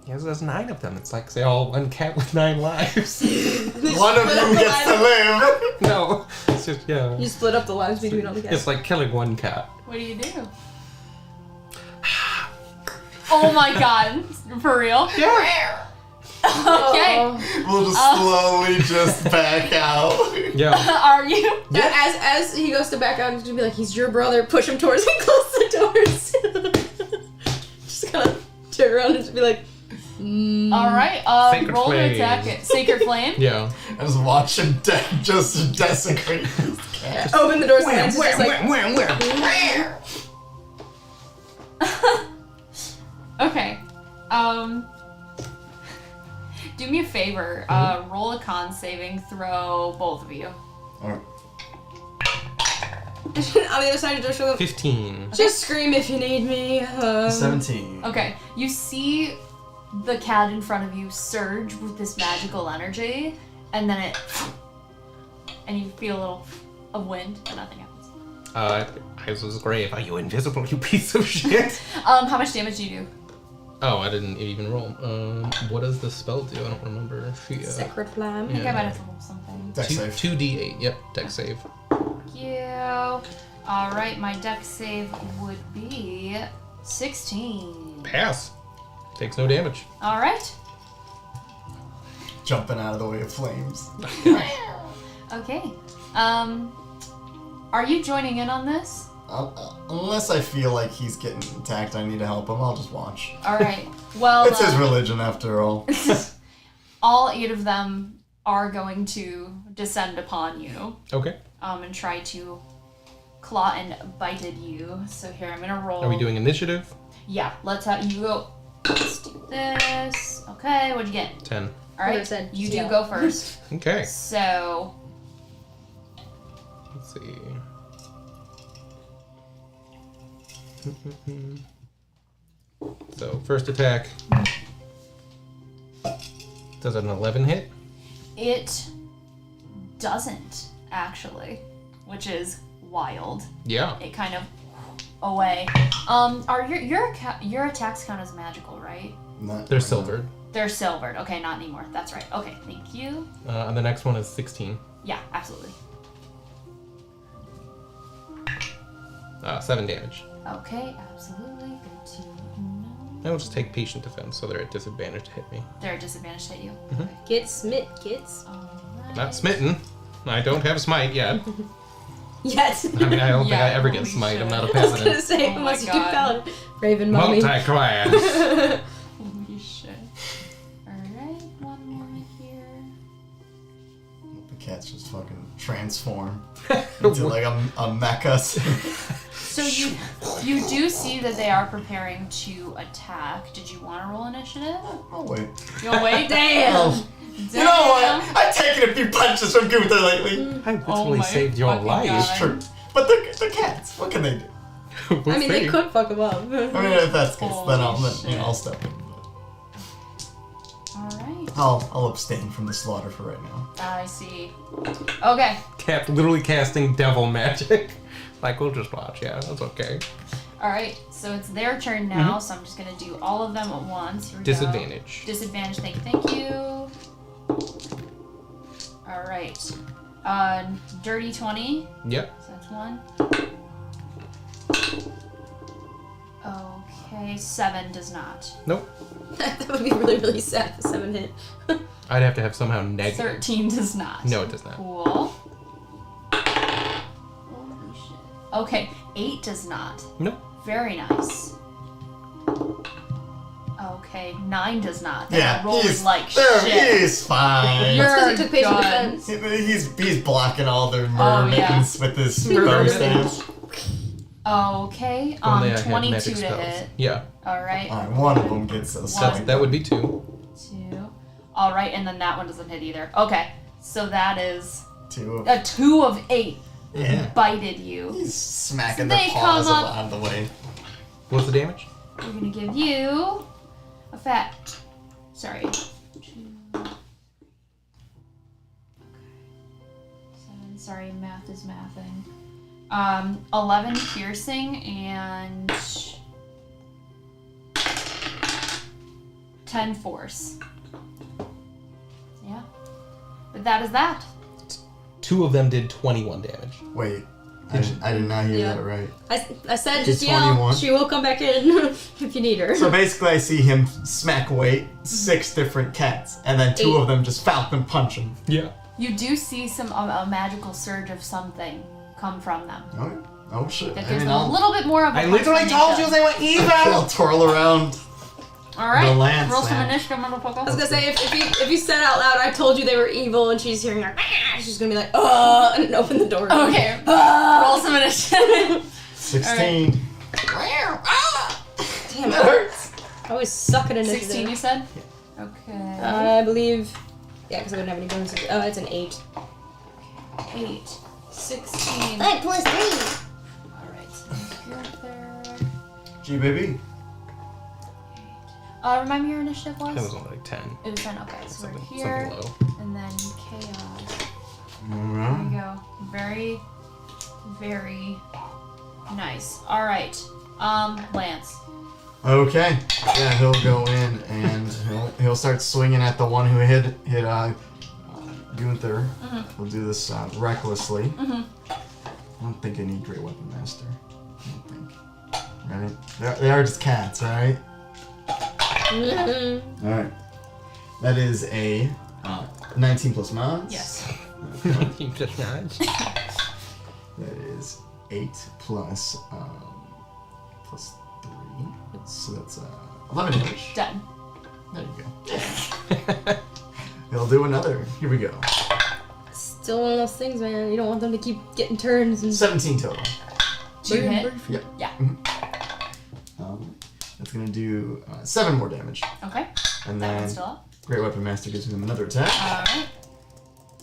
Yes, there's 9 of them. It's like they all one cat with 9 lives. One of you gets to live. No, it's just yeah. You split up the lives between all the cats. It's like killing one cat. What do you do? Oh my god, for real? Yeah. Okay. We'll just slowly just back out. Yeah. Are you? As he goes to back out, he's gonna be like, "He's your brother." Push him towards and close the doors. Just kind of turn around and just be like, All right. Sacred Roll to flame. attack it. Sacred flame. Yeah. I just watch him just desecrate this cat. Open the doors and it's just like, Okay. Do me a favor. Roll a con saving throw, both of you. Alright. on the other side of the door, she'll go, 15. just scream if you need me. 17. Okay. You see the cat in front of you surge with this magical energy, and then and you feel a little of wind, and nothing happens. Eyes was grave. Are you invisible, you piece of shit? How much damage do you do? Oh, I didn't even roll. What does the spell do? I don't remember. Sacred flame. I think I might have to roll something. Dex save. 2d8. Yep, dex save. Thank you. Alright, my dex save would be 16. Pass. Takes no damage. Alright. Jumping out of the way of flames. Okay. Are you joining in on this? Unless I feel like he's getting attacked, I need to help him, I'll just watch. Alright. Well, It's his religion after all. all 8 of them are going to descend upon you. Okay. And try to claw and bite at you. So here, I'm gonna roll. Are we doing initiative? Yeah, let's have you go. Let's do this. Okay, what'd you get? 10. Alright, said you do yeah. go first. Okay. So, Let's see. So, first attack. Does an 11 hit? it doesn't, actually, which is wild. Yeah. It kind of away. Are your attacks count as magical, right? Not They're right silvered. They're silvered. Okay, not anymore. That's right. Okay, thank you. And the next one is 16. Yeah, absolutely. 7 damage. Okay, absolutely. Good to know. I will just take patient defense, so they're at disadvantage to hit me. They're disadvantaged to hit you. Get smit, kids. Alright. Not smitten. I don't have smite yet. Yes. I mean, I don't think I Yeah, ever get holy smite. I'm shit. not a I was gonna paladin. say, Oh my unless you do God. paladin. Raven mommy. Multi-class. Holy shit. Alright, one more here. The cats just fucking transform into like a mecha. So you do see that they are preparing to attack. Did you want to roll initiative? Oh wait. You want to wait? Damn. You know what? I take it if you punch unconscious from Gunther lately. I literally saved your fucking life. God. True. But they're cats. What can they do? We'll I mean, they see. could fuck him up. I mean, if that's the case, then Holy I'll shit. step in. Alright. I'll abstain from the slaughter for right now. I see. Okay. Cat literally casting devil magic. Like, we'll just watch. Yeah, that's okay. Alright, so it's their turn now, so I'm just gonna do all of them at once. Here we go. Disadvantage. Disadvantage, thank you. Alright. Dirty 20. Yep. So that's 1. Okay, 7 does not. Nope. That would be really, really sad if a 7 hit. I'd have to have somehow negative. 13 does not. No, it does not. Cool. Holy shit. Okay, 8 does not. Nope. Very nice. Okay, 9 does not. Yeah, They're rolling he's like there. shit. He's fine. You're Because he took patient done. defense. He's blocking all their murder Oh, yeah. mittens with his Murder thumb mittens. staff. Okay, Only I had 22 magic to spells. hit. Yeah. Alright. Alright, one of them gets us. That would be 2. 2. Alright, and then that one doesn't hit either. Okay, so that is 2 of. a 2 of 8 Yeah. bited you. He's smacking So their they paws come up- out of the way. What's the damage? We're gonna give you a fat. Sorry. 2. 7. Sorry, math is mathing. 11 piercing and 10 force. Yeah. But that is that. 2 of them did 21 damage. Wait, I did not hear Yeah. that right. I said Did just yell. 21? She will come back in if you need her. So basically, I see him smack away 6 different cats, and then 2 8. of them just falcon punch him. Yeah. You do see some a magical surge of something come from them. Oh shit! That I gives mean, them a little bit more of a I literally told you they were evil! I'll twirl around. Alright, the lance, roll some man. initiative, motherfucker. I was gonna say, if you said out loud, I told you they were evil, and she's hearing her, she's gonna be like, and open the door. Okay, roll some initiative. 16. Damn, That hurts. I always suck at initiative. 16, you said? Okay. I believe, yeah, because I wouldn't have any bonuses. Oh, it's an 8. 8, 16. 5 plus 3. Alright, so you're there. G baby. Remind me your initiative was? That was only like 10. It was 10, okay, so we're Something here. low. And then chaos. There Alright. you go. Very, very nice. Alright. Lance. Okay. Yeah, he'll go in and he'll start swinging at the one who hit Gunther. We'll do this recklessly. I don't think I need Great Weapon Master. I don't think. Right? They are just cats, right? Alright. That is a 19 plus mods. Yes. You just nudge. That is 8 plus 3. So that's 11 damage. Done. There you go. He'll do another. Here we go. Still one of those things, man. You don't want them to keep getting turns and 17 total. 2 hit. Yep. Yeah. That's gonna do 7 more damage. Okay. And That then one's still up. Great Weapon Master gives him another attack. Alright.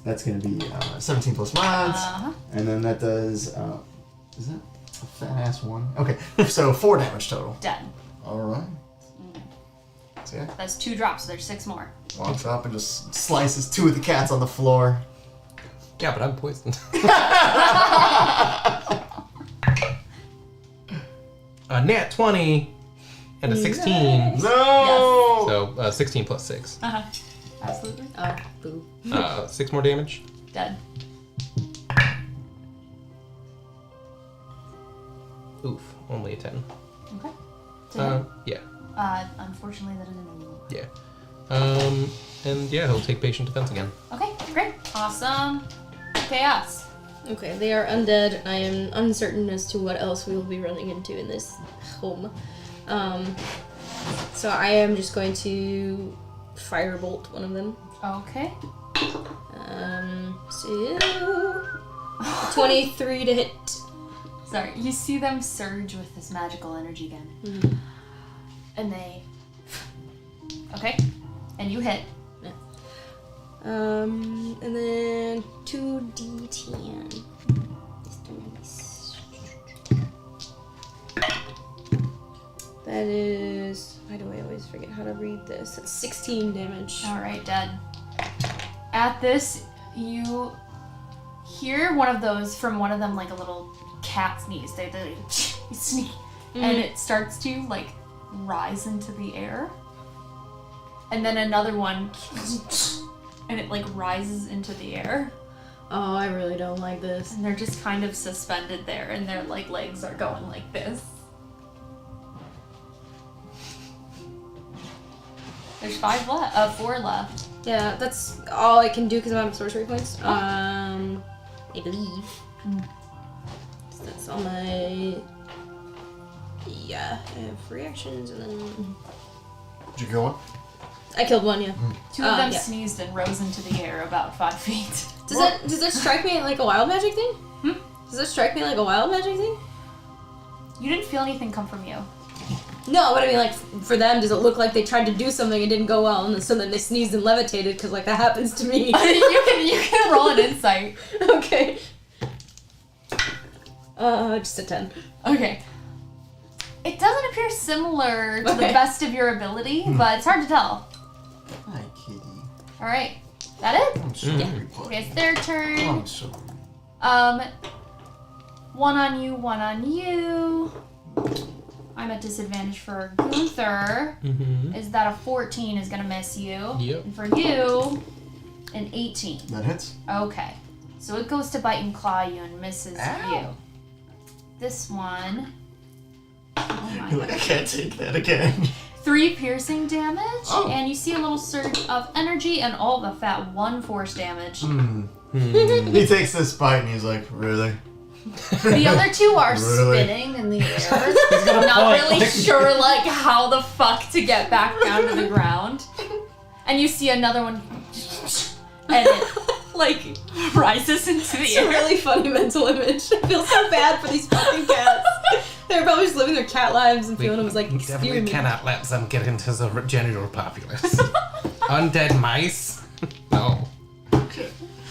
That's gonna be 17 plus mods. Uh-huh. And then that does, is that a fat ass 1? Okay, so 4 damage total. Done. Alright. So yeah, That's 2 drops, so there's 6 more. walks up and just slices 2 of the cats on the floor. Yeah, but I'm poisoned. A nat 20 and a 16. No! So 16 plus 6. Uh-huh. Absolutely. oh, boo. 6 more damage. Done. Oof, only a 10. Okay. To Yeah, hit. Unfortunately, that isn't a move. yeah. And yeah, he'll take patient defense again. Okay, great. Awesome. Chaos. Okay, they are undead. I am uncertain as to what else we will be running into in this home. So I am just going to firebolt one of them. Okay. So 23 to hit. Sorry, you see them surge with this magical energy again. And they... Okay. And you hit. And then That is... Why do I always forget how to read this? That's 16 damage. Alright, dead. At this, you hear one of them, like a little cat sneeze. They sneak. And it starts to, like, rise into the air. And then another one, and it, like, rises into the air. Oh, I really don't like this. And they're just kind of suspended there, and their, like, legs are going like this. There's 4 left. Yeah, that's all I can do because I'm out of sorcery points. I believe. So that's all my... Yeah, I have reactions and then... Did you kill one? I killed one, yeah. 2 of them yeah. sneezed and rose into the air about 5 feet. Does that strike me like a wild magic thing? Does that strike me like a wild magic thing? You didn't feel anything come from you. No, but I mean, like, for them, does it look like they tried to do something and didn't go well, and so then they sneezed and levitated? Because, like, that happens to me. you can roll an insight. Okay. Just a 10. Okay. It doesn't appear similar to the Okay. best of your ability, but it's hard to tell. Hi, kitty. Alright. That it? I'm sorry, buddy. Okay, it's their turn. I'm sorry. One on you, one on you. I'm at disadvantage for Gunther. Is that a 14 is gonna miss you? Yep. And for you, an 18. That hits. Okay. So it goes to bite and claw you and misses Ow. you. This one. Oh my You're like, I can't take that again. 3 piercing damage, Oh. and you see a little surge of energy and all of that 1 force damage. He takes this bite and he's like, really? The other 2 are Really? spinning in the air. I'm not really sure like how the fuck to get back down to the ground. And you see another one and it like rises into the It's a air. really funny mental image. I feel so bad for these fucking cats. They're probably just living their cat lives and Fiona was like, we excuse definitely me. cannot let them get into the general populace. Undead mice? No.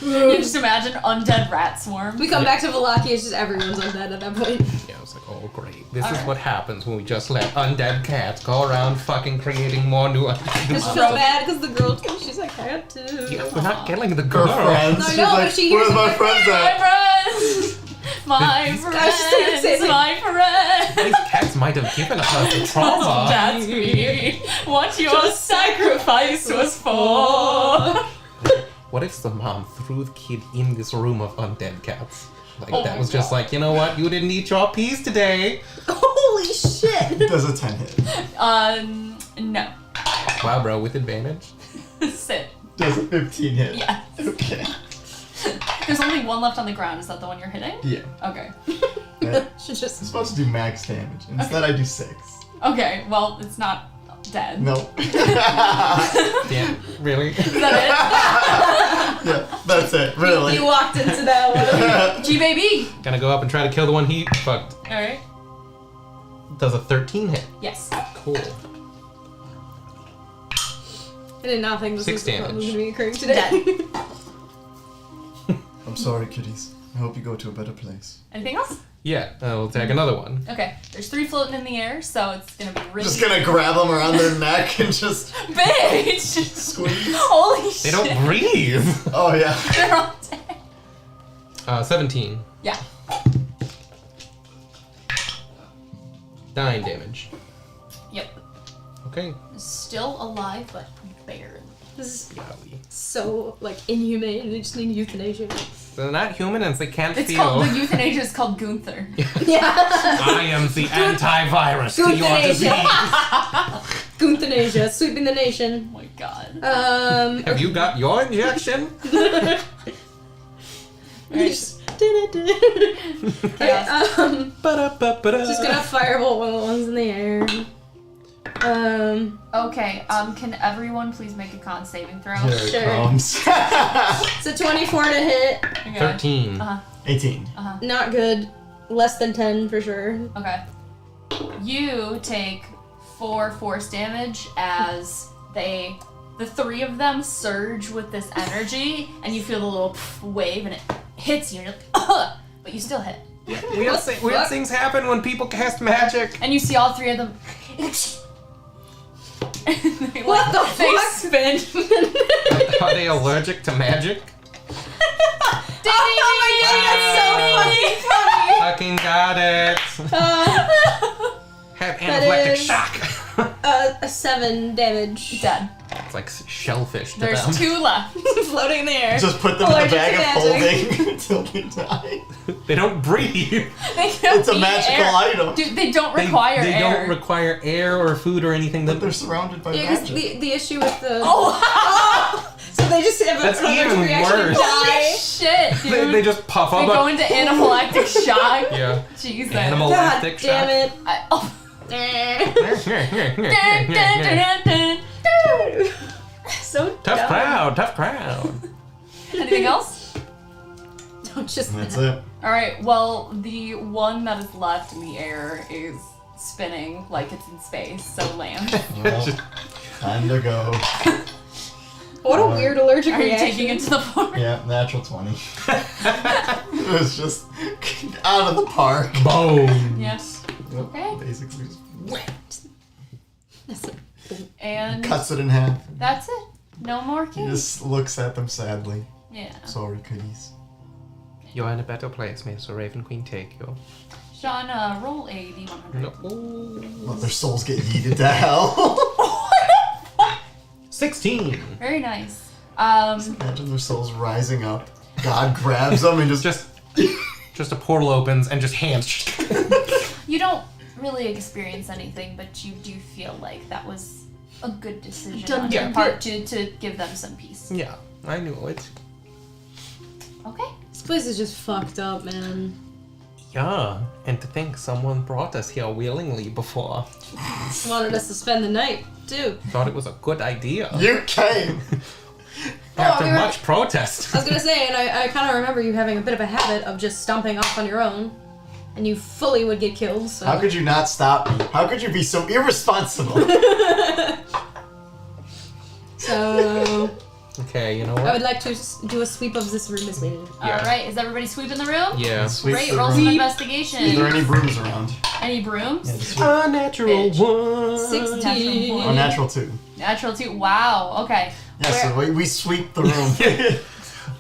You just imagine undead rat swarm. We come back to Valaki, it's just everyone's undead at that point. Yeah, I was like, oh great. This is Alright. what happens when we just let undead cats go around fucking creating more new I just undead. feel bad because the girl thinks she's like, I had to. Yeah, we're not killing the Her girl. friends. No, I She's know, but like, she hears where's it my like, friends My at? friends! My was just gonna say friends! My friends! These cats might have given us the trauma. That's me. What your sacrifice was for. What if the mom threw the kid in this room of undead cats? Like, Oh that my was just God. like, you know what? You didn't eat your piece today. Holy shit! Does a 10 hit? No. Wow, bro, with advantage. Sit. Does a 15 hit? Yeah. Okay. There's only 1 left on the ground. Is that the one you're hitting? Yeah. Okay. Should I'm just. supposed to do max damage. Instead, I do 6. Okay, well, it's not dead. Nope. Yeah, really? Is that Yeah, that's it. Really. You walked into that one. it? G-Baby! Gonna go up and try to kill the one he fucked. Alright. Does a 13 hit? Yes. Cool. I did not think this 6 was what was damage. going to be occurring today. I'm sorry, kitties. I hope you go to a better place. Anything else? Yeah, we'll take another one. Okay. There's 3 floating in the air, so it's gonna be really Just gonna grab them around their neck and just bitch! squeeze. Holy shit! They don't breathe! Oh, yeah. They're all dead. 17. Yeah. 9 damage. Yep. Okay. Still alive, but barely. This is Golly. so, like, inhumane. They just need euthanasia. They're not human and they can't It's feel. called, the euthanasia is called Gunther. Yeah. I am the antivirus to your Euthanasia. disease. Euthanasia, sweeping the nation. Oh my god. Have you got your injection? Just Chaos. just gonna firebolt one of the ones in the air. Okay, can everyone please make a con saving throw? Here it Sure. comes. It's a 24 to hit. Okay. 13. 18. Not good. Less than 10 for sure. Okay. You take 4 force damage as the 3 of them surge with this energy, and you feel the little wave, and it hits you, and you're like, ugh! But you still hit. Weird things happen when people cast magic. And you see all 3 of them. What the They fuck? spin. Are they allergic to magic? Oh my god, that's so fucking Fucking got it. funny! Have That anaphylactic is- shock. A 7 damage. Dead. It's like shellfish to There's them. 2 left. Floating in the air. Just put them in Allergic the bag to of magic. holding until they die. They don't breathe. They don't It's a need magical air. item. Dude, they don't require they air. don't require air or food or anything. But That they're surrounded by Yeah, because magic. the issue with the... Oh, So they just have That's an allergic even reaction and worse. holy die. shit, dude. they just puff They up. go into anaphylactic shock. Yeah. Jesus. Animal God lactic damn shock. it. Oh. Eh. Dun, dun, dun, dun, dun. So Tough dumb. crowd, tough crowd. Anything else? Don't just... That's it. Alright, well, the one that is left in the air is spinning like it's in space, so land. Well, time to go. What a weird allergic Are you reaction. taking it to the floor? Yeah, natural 20. It was just out of the park. Boom. Yes. Yep, Okay. basically just And cuts it in half. that's it. No more He keys. just looks at them sadly. Yeah. Sorry, goodies. You're in a better place, may so Raven Queen take you. Sean, roll a d100. No. Let their souls get yeeted to hell. 16. Very nice. Imagine their souls rising up. God grabs them and Just a portal opens and just hands. You don't really experience anything, but you do feel like that was a good decision Done on your good. part to give them some peace. Yeah, I knew it. Okay. This place is just fucked up, man. Yeah, and to think someone brought us here willingly before. Wanted us to spend the night, too. Thought it was a good idea. You came! After we were- much protest. I was gonna say, and I kind of remember you having a bit of a habit of just stomping off on your own, and you fully would get killed, so... How could you not stop me? How could you be so irresponsible? So... Okay, you know I would what? like to do a sweep of this room as well. Yeah. Alright, is everybody sweeping the room? Yeah. Sweep Great, the roll room. some Is investigation. there any brooms around? Any brooms? Yeah, just sweep. A natural Bitch. one. 16. Oh, natural 2. Natural 2. Wow, okay. Yeah, so we sweep the room.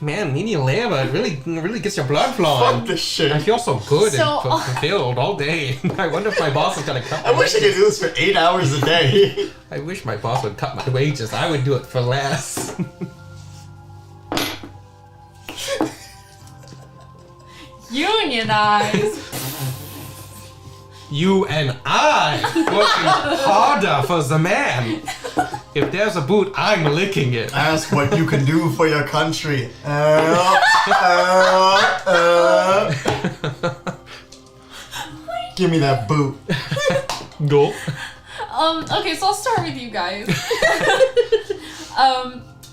Man, medium labor, it really gets your blood flowing. Fuck this shit. I feel so good So- and fulfilled all day. I wonder if my boss is gonna cut my I wish I could do this for 8 hours a day. I wish my boss would cut my wages. I would do it for less. Unionize. You and I working harder for the man. If there's a boot, I'm licking it. Ask what you can do for your country. Give me that boot. Go. Okay, so I'll start with you guys.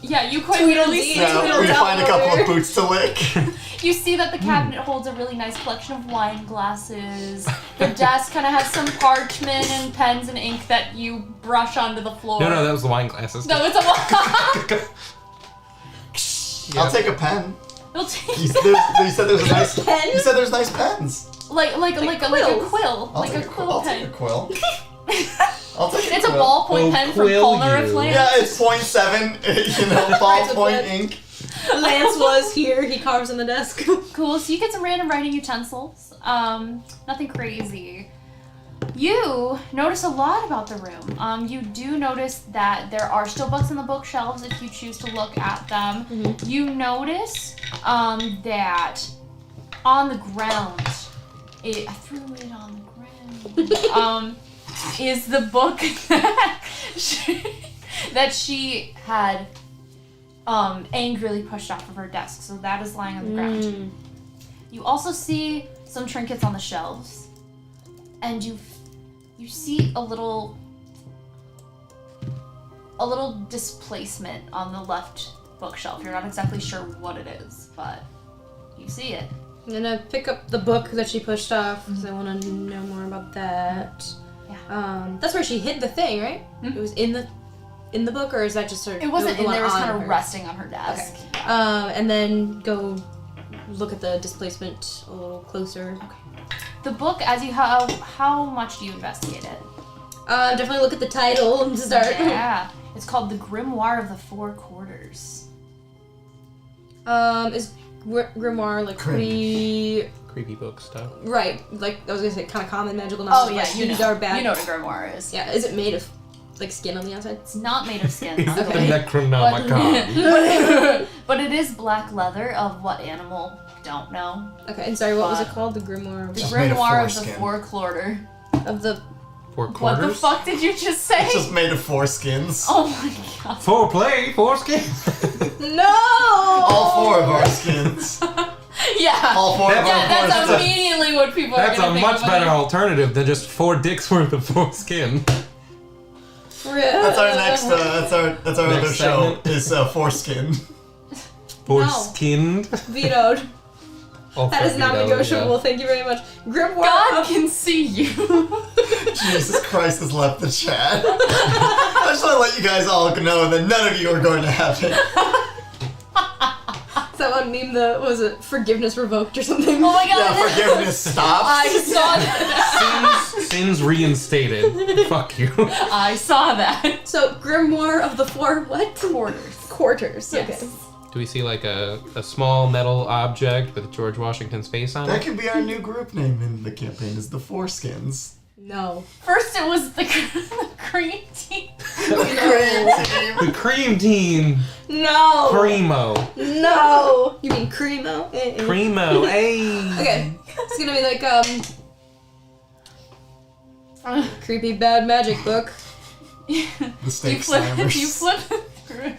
Yeah, you quite literally see Now we find a couple of boots to lick. You see that the cabinet holds a really nice collection of wine glasses. The desk kind of has some parchment and pens and ink that you brush onto the floor. No, that was the wine glasses. No, it's a I'll take a pen. You'll take You said there's a nice Pen? You said there's nice pens. like a quill, I'll like take a quill I'll take a pen. quill. I'll take It's a quill. ballpoint Oh, pen from quill Polnareff you. Land. Yeah, it's 0.7. Ballpoint pen. ink. Lance was here, he carves in the desk. Cool. So you get some random writing utensils. Nothing crazy. You notice a lot about the room. You do notice that there are still books in the bookshelves if you choose to look at them. You notice that on the ground, I threw it on the ground. Is the book that she had angrily pushed off of her desk. So that is lying on the ground. You also see some trinkets on the shelves, and you see a little displacement on the left bookshelf. You're not exactly sure what it is, but you see it. I'm gonna pick up the book that she pushed off because I want to know more about that. Yeah. That's where she hid the thing, right? It was in the book, or is that just sort of? It wasn't the in one there. It was on kind of her? resting on her desk. Okay. And then go look at the displacement a little closer. The book, as you how much do you investigate it? Definitely look at the title and start. Yeah. It's called The Grimoire of the Four Quarters. Is grimoire like pretty... Creepy book stuff. Right, like I was gonna say, kind of common magical knowledge. Oh yeah, like, you these know. are bad. You know what a grimoire is. Yeah, is it made of like skin on the outside? It's not made of skin. Is it the okay? Necronomicon? But it is black leather of what animal? Don't know. Okay, and sorry, what was it called? The grimoire The It's made of Grimoire of the foreskin. Four Quarter. of the... Four What quarters? the fuck did you just say? It's just made of foreskins. Oh my god. FourPlay, foreskin. No! All 4 of our skins. Yeah. All 4 of That's- our Yeah, that's That's a- immediately what people That's are a gonna think much about better it. alternative than just 4 dicks worth of foreskin. That's our next. That's our Next other show. segment. Is foreskin. Foreskinned. Vetoed. Oh, That is not Vito, negotiable. yeah. Thank you very much. Grimoire God of... can see you. Jesus Christ has left the chat. I just want to let you guys all know that none of you are going to have it. Is that one meme, what was it? Forgiveness revoked or something? Oh my god. Yeah, forgiveness stops. I saw that. Sins reinstated. Fuck you. I saw that. So, Grimoire of the Four what? Quarters. Quarters. Yes. Okay. Do we see like a small metal object with George Washington's face on That it? could be our new group name in the campaign. Is the Foreskins. No. First it was the cream team. The cream team. No! Primo. No! You mean Cremo? Primo. Hey. Okay. It's gonna be like, creepy bad magic book. The You Steak flip Slammers. you flip it through.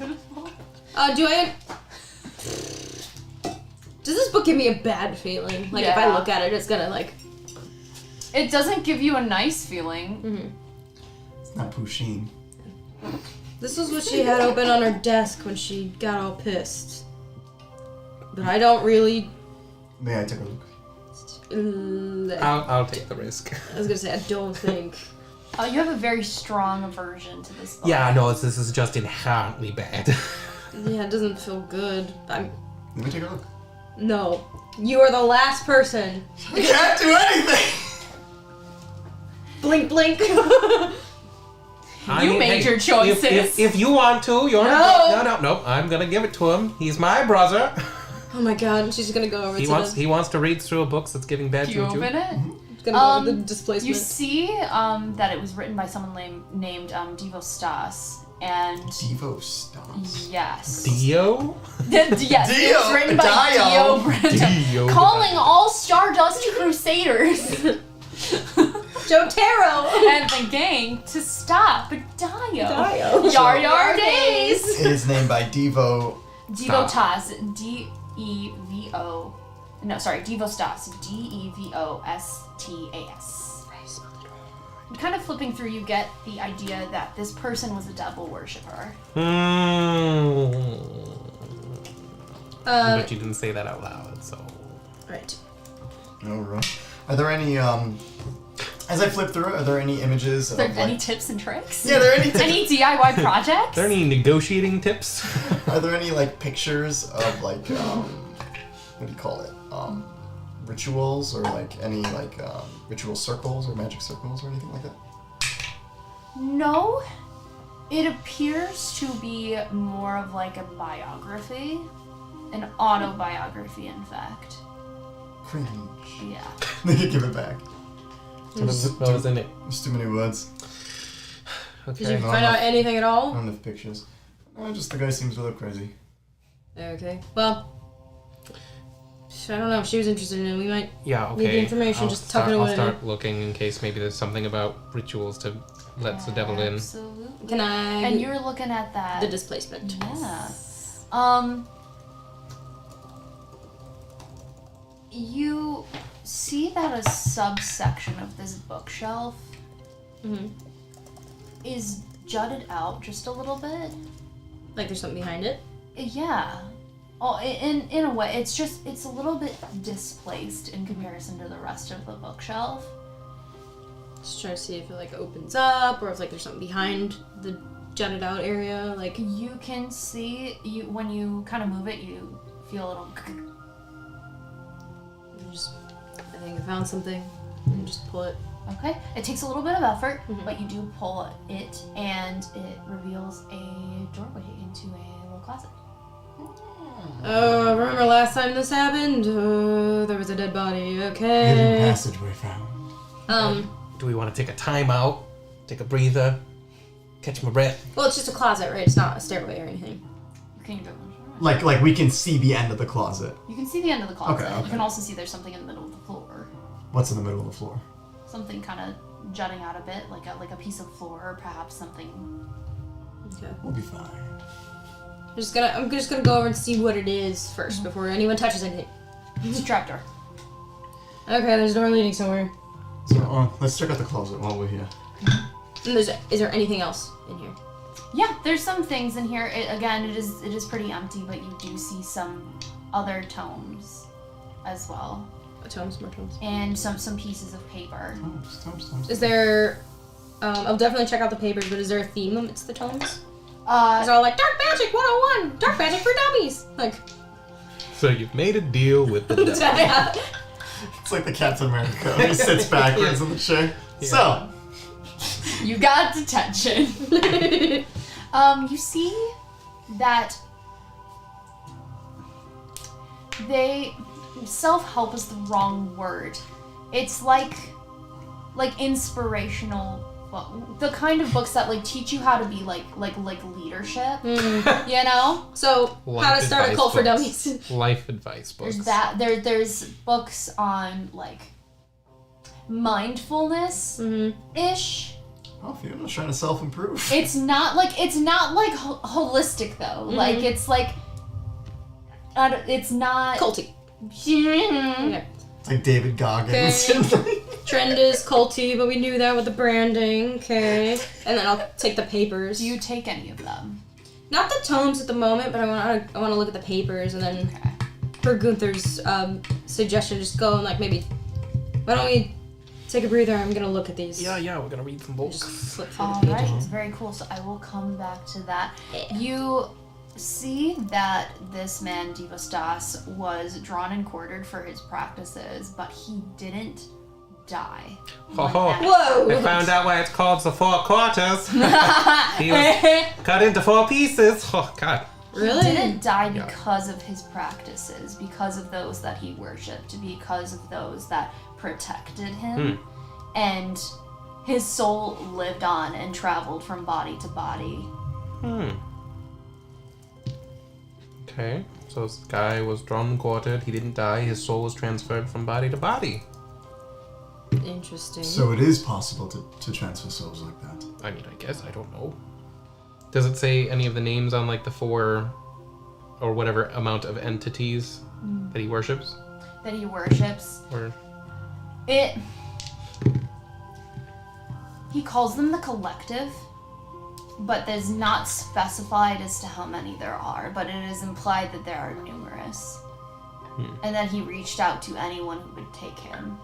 Do I... Does this book give me a bad feeling? Like, if I Yeah. look at it, it's gonna, like... It doesn't give you a nice feeling. It's not Pusheen. This was what she had open on her desk when she got all pissed. But I don't really... May I take a look? I'll take the risk. I was gonna say, I don't think... You have a very strong aversion to this book. Yeah, no, this is just inherently bad. Yeah, it doesn't feel good. Let me take a look. No. You are the last person. I can't do anything! Blink, blink. You made your choices. If you want to, you're No. no. I'm gonna give it to him. He's my brother. Oh my god, she's gonna go over He to wants to read through a book that's giving bad Do you juju. open it? She's gonna go over the displacement. You see that it was written by someone named Divo Stas. And Devo stops. yes. Dio? Yes, it was Dio. written by Dio. Dio Brando. Dio. Calling all Stardust Crusaders Jotaro! and the gang to stop Dio. Dio. Yar Yar Days. It is named by Devo. Devo Stas. D-E-V-O. No, sorry, Devo Stas. D-E-V-O-S-T-A-S. And kind of flipping through, you get the idea that this person was a devil worshipper. But you didn't say that out loud, so. Right. Alright. Are there any, as I flip through it, are there any images Are there of, any like... tips and tricks? Yeah, are there any Any DIY projects? Are there any negotiating tips? Are there any, like, pictures of, like, what do you call it? Rituals or, like, any, like, ritual circles or magic circles or anything like that? No. It appears to be more of like a biography. An autobiography, in fact. Cringe. Yeah. They could give it back. What was in it? There's too many words. Did you Okay. No, find no. out anything at I all? don't have pictures. Just the guy seems a little crazy. Okay. Well, I don't know if she was interested in it. We might... Yeah, okay. Need the information, just tuck it away. I'll start looking in case maybe there's something about rituals to let the devil in. Absolutely. Can I... And you're looking at that. The displacement. Yeah. You see that a subsection of this bookshelf Mm-hmm. is jutted out just a little bit. Like there's something behind it? Yeah. Oh, in a way, it's a little bit displaced in comparison to the rest of the bookshelf. Just trying to see if it like opens up or if like there's something behind the jutted out area. Like You can see when you kind of move it, you feel a little. I think I found something. and just pull it. Okay. It takes a little bit of effort, but you do pull it, and it reveals a doorway into a little closet. Remember last time this happened? There was a dead body. Hidden Okay. passageway found. Do we want to take a time out? Take a breather? Catch my breath? Well, it's just a closet, right? It's not a stairway or anything. Can you go? Like we can see the end of the closet. You can see the end of the closet. Okay. You can also see there's something in the middle of the floor. What's in the middle of the floor? Something kind of jutting out a bit, like a piece of floor, or perhaps something. Okay. We'll be fine. I'm just gonna go over and see what it is first before anyone touches anything. It's a trapdoor. Okay, there's a door leading somewhere. So let's check out the closet while we're here. And is there anything else in here? Yeah, there's some things in here. It is pretty empty, but you do see some other tomes as well, More tomes. and some pieces of paper. Tomes. Is there? I'll definitely check out the papers, but is there a theme amidst the tomes? It's Uh, all like Dark Magic 101, Dark Magic for Dummies. Like, So you've made a deal with the devil. It's like the Captain America. He sits backwards in the chair. Yeah. So, you got detention. You see that self-help is the wrong word. It's like inspirational book, the kind of books that like teach you how to be like leadership. You know? So, how to start a cult for books. dummies. Life advice books. There's that. There's books on like mindfulness ish. oh, Fiona's trying to self-improve. It's not like holistic though. Like it's like it's not Culty. Mhm. Okay. It's like David Goggins. Okay. Trend is culty, but we knew that with the branding. Okay. And then I'll take the papers. Do you take any of them? Not the tomes at the moment, but I want to look at the papers, and then Okay. per Gunther's suggestion, just go and like maybe. Why don't we take a breather? I'm gonna look at these. Yeah, we're gonna read some books. Just flip through All the right. pages. Very cool. So I will come back to that. Yeah. You see that this man Divastas was drawn and quartered for his practices, but he didn't die. Ho ho. Whoa! I found out why it's called the Four Quarters. He was cut into 4 pieces. Oh, God. Really? He didn't die Yeah. because of his practices, because of those that he worshipped, because of those that protected him. And his soul lived on and traveled from body to body. Okay, so this guy was drawn and quartered. He didn't die. His soul was transferred from body to body. Interesting. So it is possible to transfer souls like that. I mean, I guess. I don't know. Does it say any of the names on like the 4 or whatever amount of entities that he worships? That he worships. Or He calls them the collective, but there's not specified as to how many there are, but it is implied that there are numerous. And that he reached out to anyone who would take him.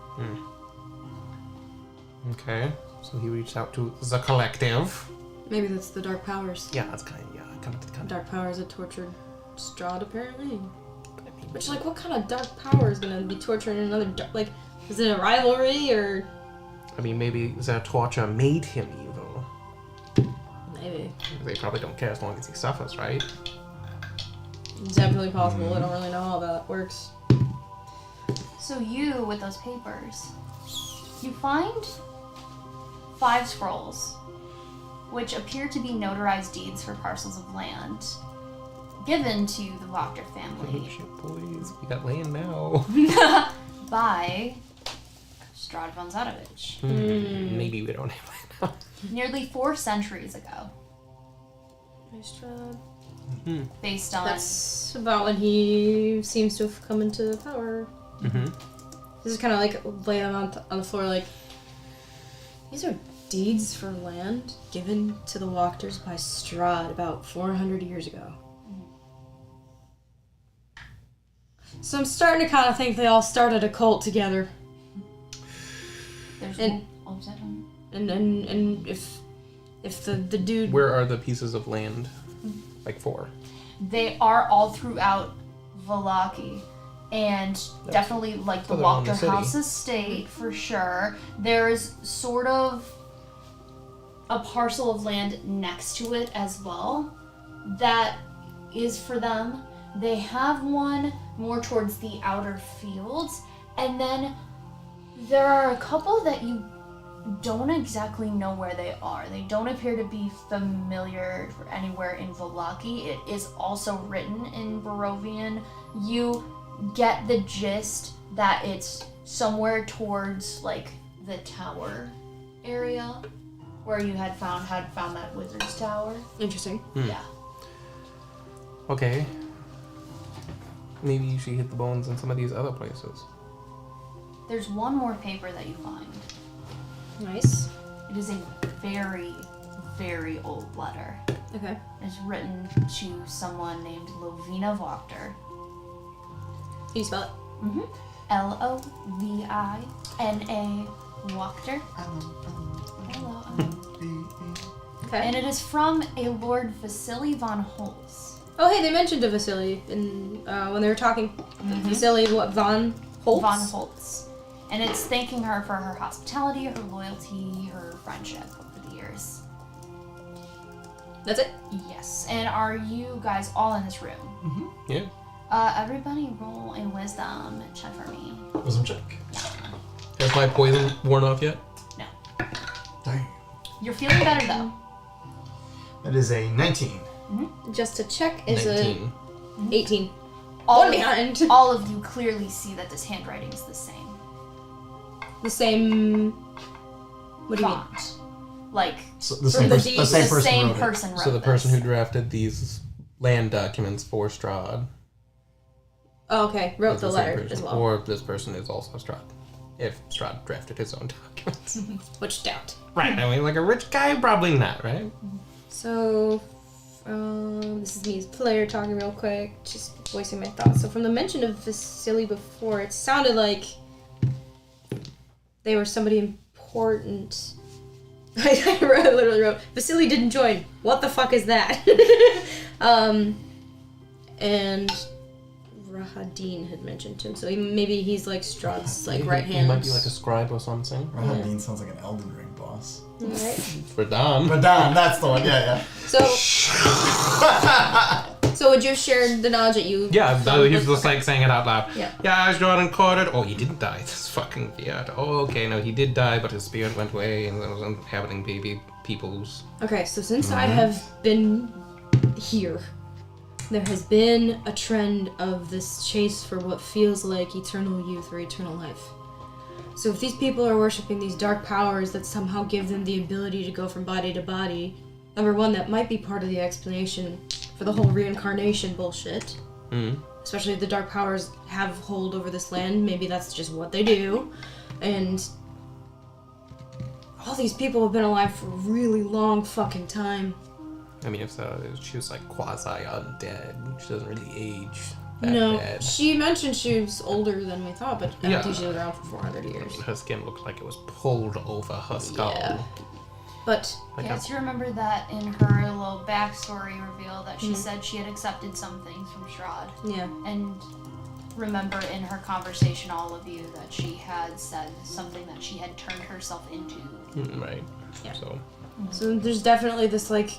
Okay, so he reached out to the collective. Maybe that's the dark powers. Yeah, that's kind of Dark powers that tortured Strahd, apparently. Which, like, what kind of dark power is gonna be torturing another like, is it a rivalry, or... I mean, maybe their torture made him evil. Maybe. They probably don't care as long as he suffers, right? It's definitely possible. I don't really know how that works. So you, with those papers, you find 5 scrolls, which appear to be notarized deeds for parcels of land, given to the Wachter Oh, family shit, boys. We got land now. by Strahd von Zadovich, Maybe we don't have land now. nearly 4 centuries ago, Strahd. based on... That's about when he seems to have come into power. This is kind of like lay them on the floor, like, these are deeds for land given to the Wachters by Strahd about 400 years ago. So I'm starting to kind of think they all started a cult together. There's And- oh, is that one? And if the dude... Where are the pieces of land? Like 4. They are all throughout Valaki, and definitely like the further on in Walker the city. House estate for sure. There's sort of a parcel of land next to it as well that is for them. They have one more towards the outer fields, and then there are a couple that you don't exactly know where they are. They don't appear to be familiar for anywhere in Vallaki. It is also written in Barovian. You get the gist that it's somewhere towards like the tower area where you had found that wizard's tower. Interesting. Yeah. Okay. Maybe you should hit the bones in some of these other places. There's one more paper that you find. Nice. It is a very, very old letter. Okay. It's written to someone named Lovina Wachter. Can you spell it? Mm-hmm. Lovina Wachter. Hello. Okay. And it is from a Lord Vasily von Holz. Oh, hey, they mentioned a Vasily in when they were talking. Vasily von Holtz? Von Holtz. And it's thanking her for her hospitality, her loyalty, her friendship over the years. That's it? Yes. And are you guys all in this room? Mm-hmm. Yeah. Everybody roll a wisdom check for me. Wisdom check. Has my poison worn off yet? No. Dang. You're feeling better though. That is a 19. Just to check is 19. a 18. All One of- behind. All of you clearly see that this handwriting is the same. The same. What do you mean? Font. Like, So the same, the person, deed- the same the person same wrote it. person wrote So the person this. who drafted these land documents for Strahd Oh, okay. Wrote is the same letter person. as well. Or this person is also Strahd. If Strahd drafted his own documents. Which doubt. Right, I mean, like a rich guy, probably not, right? So, this is me as player talking real quick, just voicing my thoughts. So, from the mention of Vasily before, it sounded like they were somebody important. I literally wrote, Vasily didn't join. What the fuck is that? And Rahadin had mentioned him, so maybe he's like Strahd's like right hand. He might be like a scribe or something. Rahadin sounds like an Elden Ring boss. Right. For Dom. Radan, that's the one, yeah. So would you have shared the knowledge that you? Yeah, found he was with- just like saying it out loud. Yeah. Yeah, I was Jordan quartered. Oh, he didn't die. This is fucking weird. Oh, okay, no, he did die, but his spirit went away and was inhabiting baby peoples. Okay, so since I have been here, there has been a trend of this chase for what feels like eternal youth or eternal life. So if these people are worshipping these dark powers that somehow give them the ability to go from body to body, number one, that might be part of the explanation for the whole reincarnation bullshit. Especially if the dark powers have hold over this land, maybe that's just what they do. And all these people have been alive for a really long fucking time. I mean, if so, she was like quasi-undead. She doesn't really age that No, bad. she mentioned she was older than we thought, but I Yeah. don't think she was around for 400 years. Her skin looked like it was pulled over her skull. Yeah. But Like Yes, you remember that in her little backstory reveal that she said she had accepted some things from Strahd. yeah, And remember in her conversation, all of you, that she had said something that she had turned herself into. Right. Yeah. So, so there's definitely this like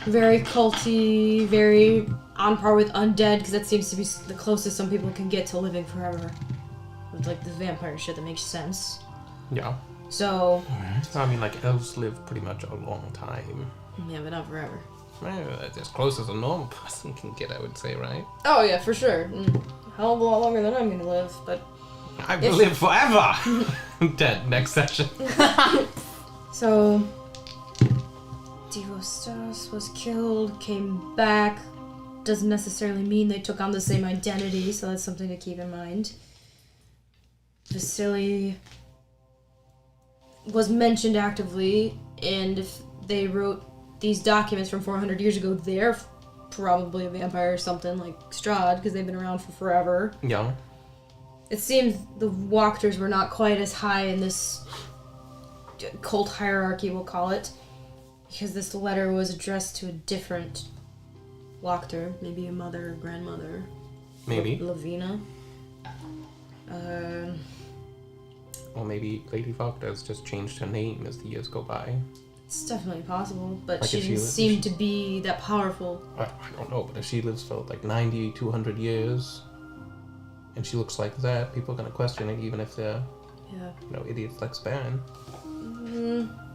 very culty, very on par with undead, because that seems to be the closest some people can get to living forever. With like the vampire shit that makes sense. yeah. So I mean, like, elves live pretty much a long time. yeah, but not forever. Well, that's as close as a normal person can get, I would say, right? Oh yeah, for sure. Hell of a lot longer than I'm gonna live, but I will live forever! Dead, next session. so Divostas was killed, came back. Doesn't necessarily mean they took on the same identity, so that's something to keep in mind. Vasily was mentioned actively, and if they wrote these documents from 400 years ago, they're probably a vampire or something like Strahd, because they've been around for forever. Yeah. It seems the Wachters were not quite as high in this cult hierarchy, we'll call it, because this letter was addressed to a different Wachter, maybe a mother or grandmother. Maybe. Lavina. Or maybe Lady Falkner's just changed her name as the years go by. It's definitely possible, but Like she if didn't she- seem to be that powerful. I don't know, but if she lives for like 90, 200 years, and she looks like that, people are gonna question it, even if they're, Yeah. idiots like Span.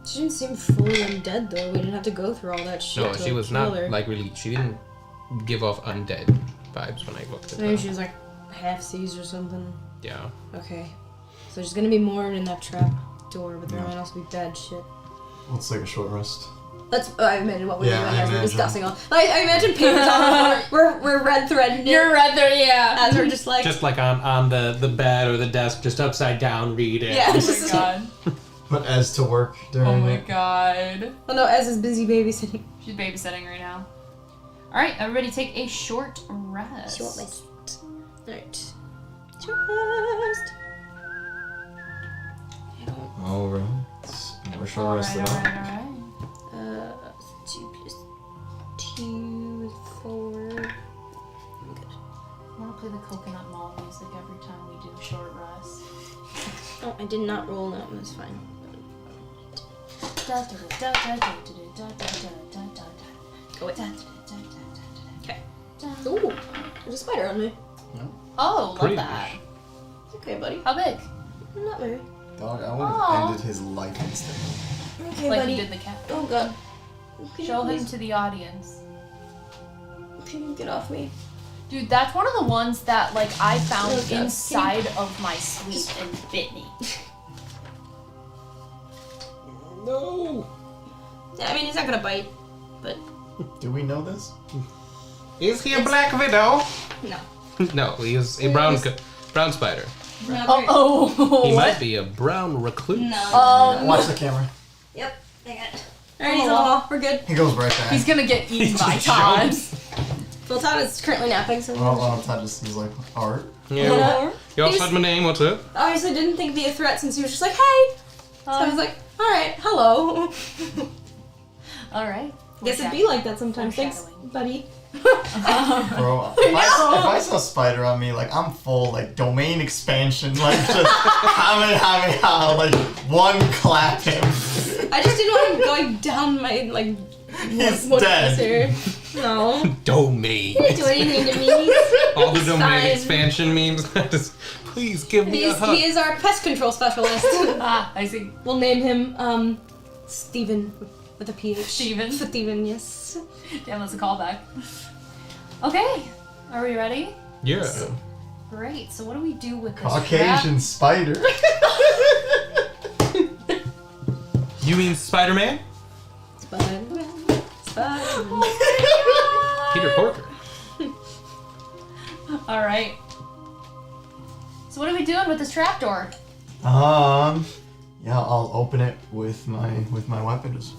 She didn't seem fully undead, though. We didn't have to go through all that shit No, to she was kill not, her. like, really, she didn't give off undead vibes when I looked at Maybe her. she was, like, half-seas or something. Yeah. Okay. So there's gonna be more in that trap door, but there might also be bad shit. Let's take a short rest. That's I imagine what we Yeah, were I doing as we're imagine. discussing all. Like, I imagine papers on we're red threading it. You're right there, yeah. As we're just like Just like on the bed or the desk, just upside down, reading. yeah. Oh my god. Put Ez to work during Oh my it. god. Oh no, Ez is busy babysitting. She's babysitting right now. Alright, everybody take a short rest. Short rest. Alright. Short rest. Alright. We're short rested up. Alright. 2 plus 2 is 4. I'm good. I want to play the Coconut Mall music every time we do a short rest. Oh, I did not roll that. That's fine. Go away. Okay. Ooh, there's a spider on me. Oh, love Pretty. that. Okay, buddy. How big? Not very. Dog, I would have Aw. ended his life instantly. Okay, Like buddy. you did the cat. Oh god. Can Show you him please- to the audience. Can you get off me? Dude, that's one of the ones that like I found Oh, God. inside of my sleep and bit me. No! Yeah, I mean, he's not gonna bite, but Do we know this? Is he a Black Widow? no. No, he is a brown spider. Oh, He might be a brown recluse. No. Watch the camera. Yep, I got it. Alright, he's on the wall. We're good. He goes right back. He's gonna get eaten by Todd. Well, Todd is currently napping, so Well, Todd just he's like, art. Yeah. You all said my name, what's up? obviously didn't think it'd be a threat since he was just like, hey. So I was like, alright, hello. Alright. Guess it'd be like that sometimes. Thanks, Foreshadowing. buddy. Bro, if I saw a spider on me, like, I'm full, like, domain expansion, like, just Kamehameha, like, one clap him. I just didn't want him going down my, like, He's what dead. here. No. Domain. He didn't do anything to me. All the domain Fine. expansion memes. Just, please give me a hug. He is our pest control specialist. Ah, I see. We'll name him, Steven with a PH. Steven. Steven, yes. Damn, that's a callback. Okay, are we ready? Yeah. Great. So what do we do with this Caucasian spider. You mean Spider-Man? Spider-Man. Spider-Man. Peter Porker. All right. So what are we doing with this trapdoor? Yeah, I'll open it with my weapon. Just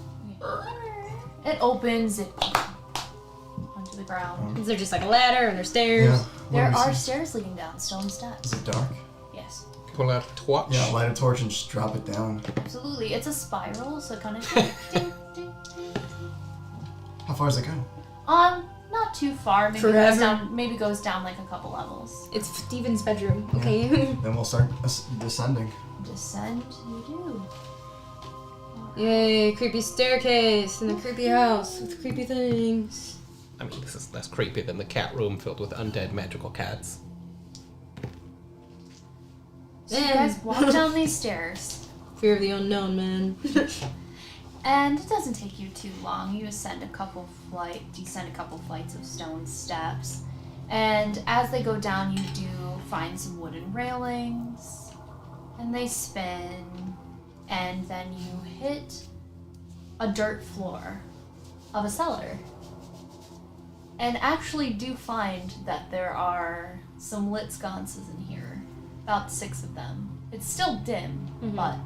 It opens it onto the ground. Is there just like a ladder or there's stairs? yeah. There What do we are see? stairs leading down stone steps. Is it dark? Yes, Pull out a torch. Yeah, light a torch and just drop it down. absolutely. It's a spiral, so kind of. How far does it go? Not too far. Maybe Forever. goes down. Maybe goes down like a couple levels. It's Steven's bedroom, okay? Then we'll start descending. Descend, you do. Yay, creepy staircase in a creepy house with creepy things. I mean, this is less creepy than the cat room filled with undead magical cats. So you guys walk down these stairs. Fear of the unknown, man. And it doesn't take you too long. You descend a couple flights of stone steps. And as they go down, you do find some wooden railings. And they spin. And then you hit a dirt floor of a cellar. And actually do find that there are some lit sconces in here. About 6 of them. It's still dim, but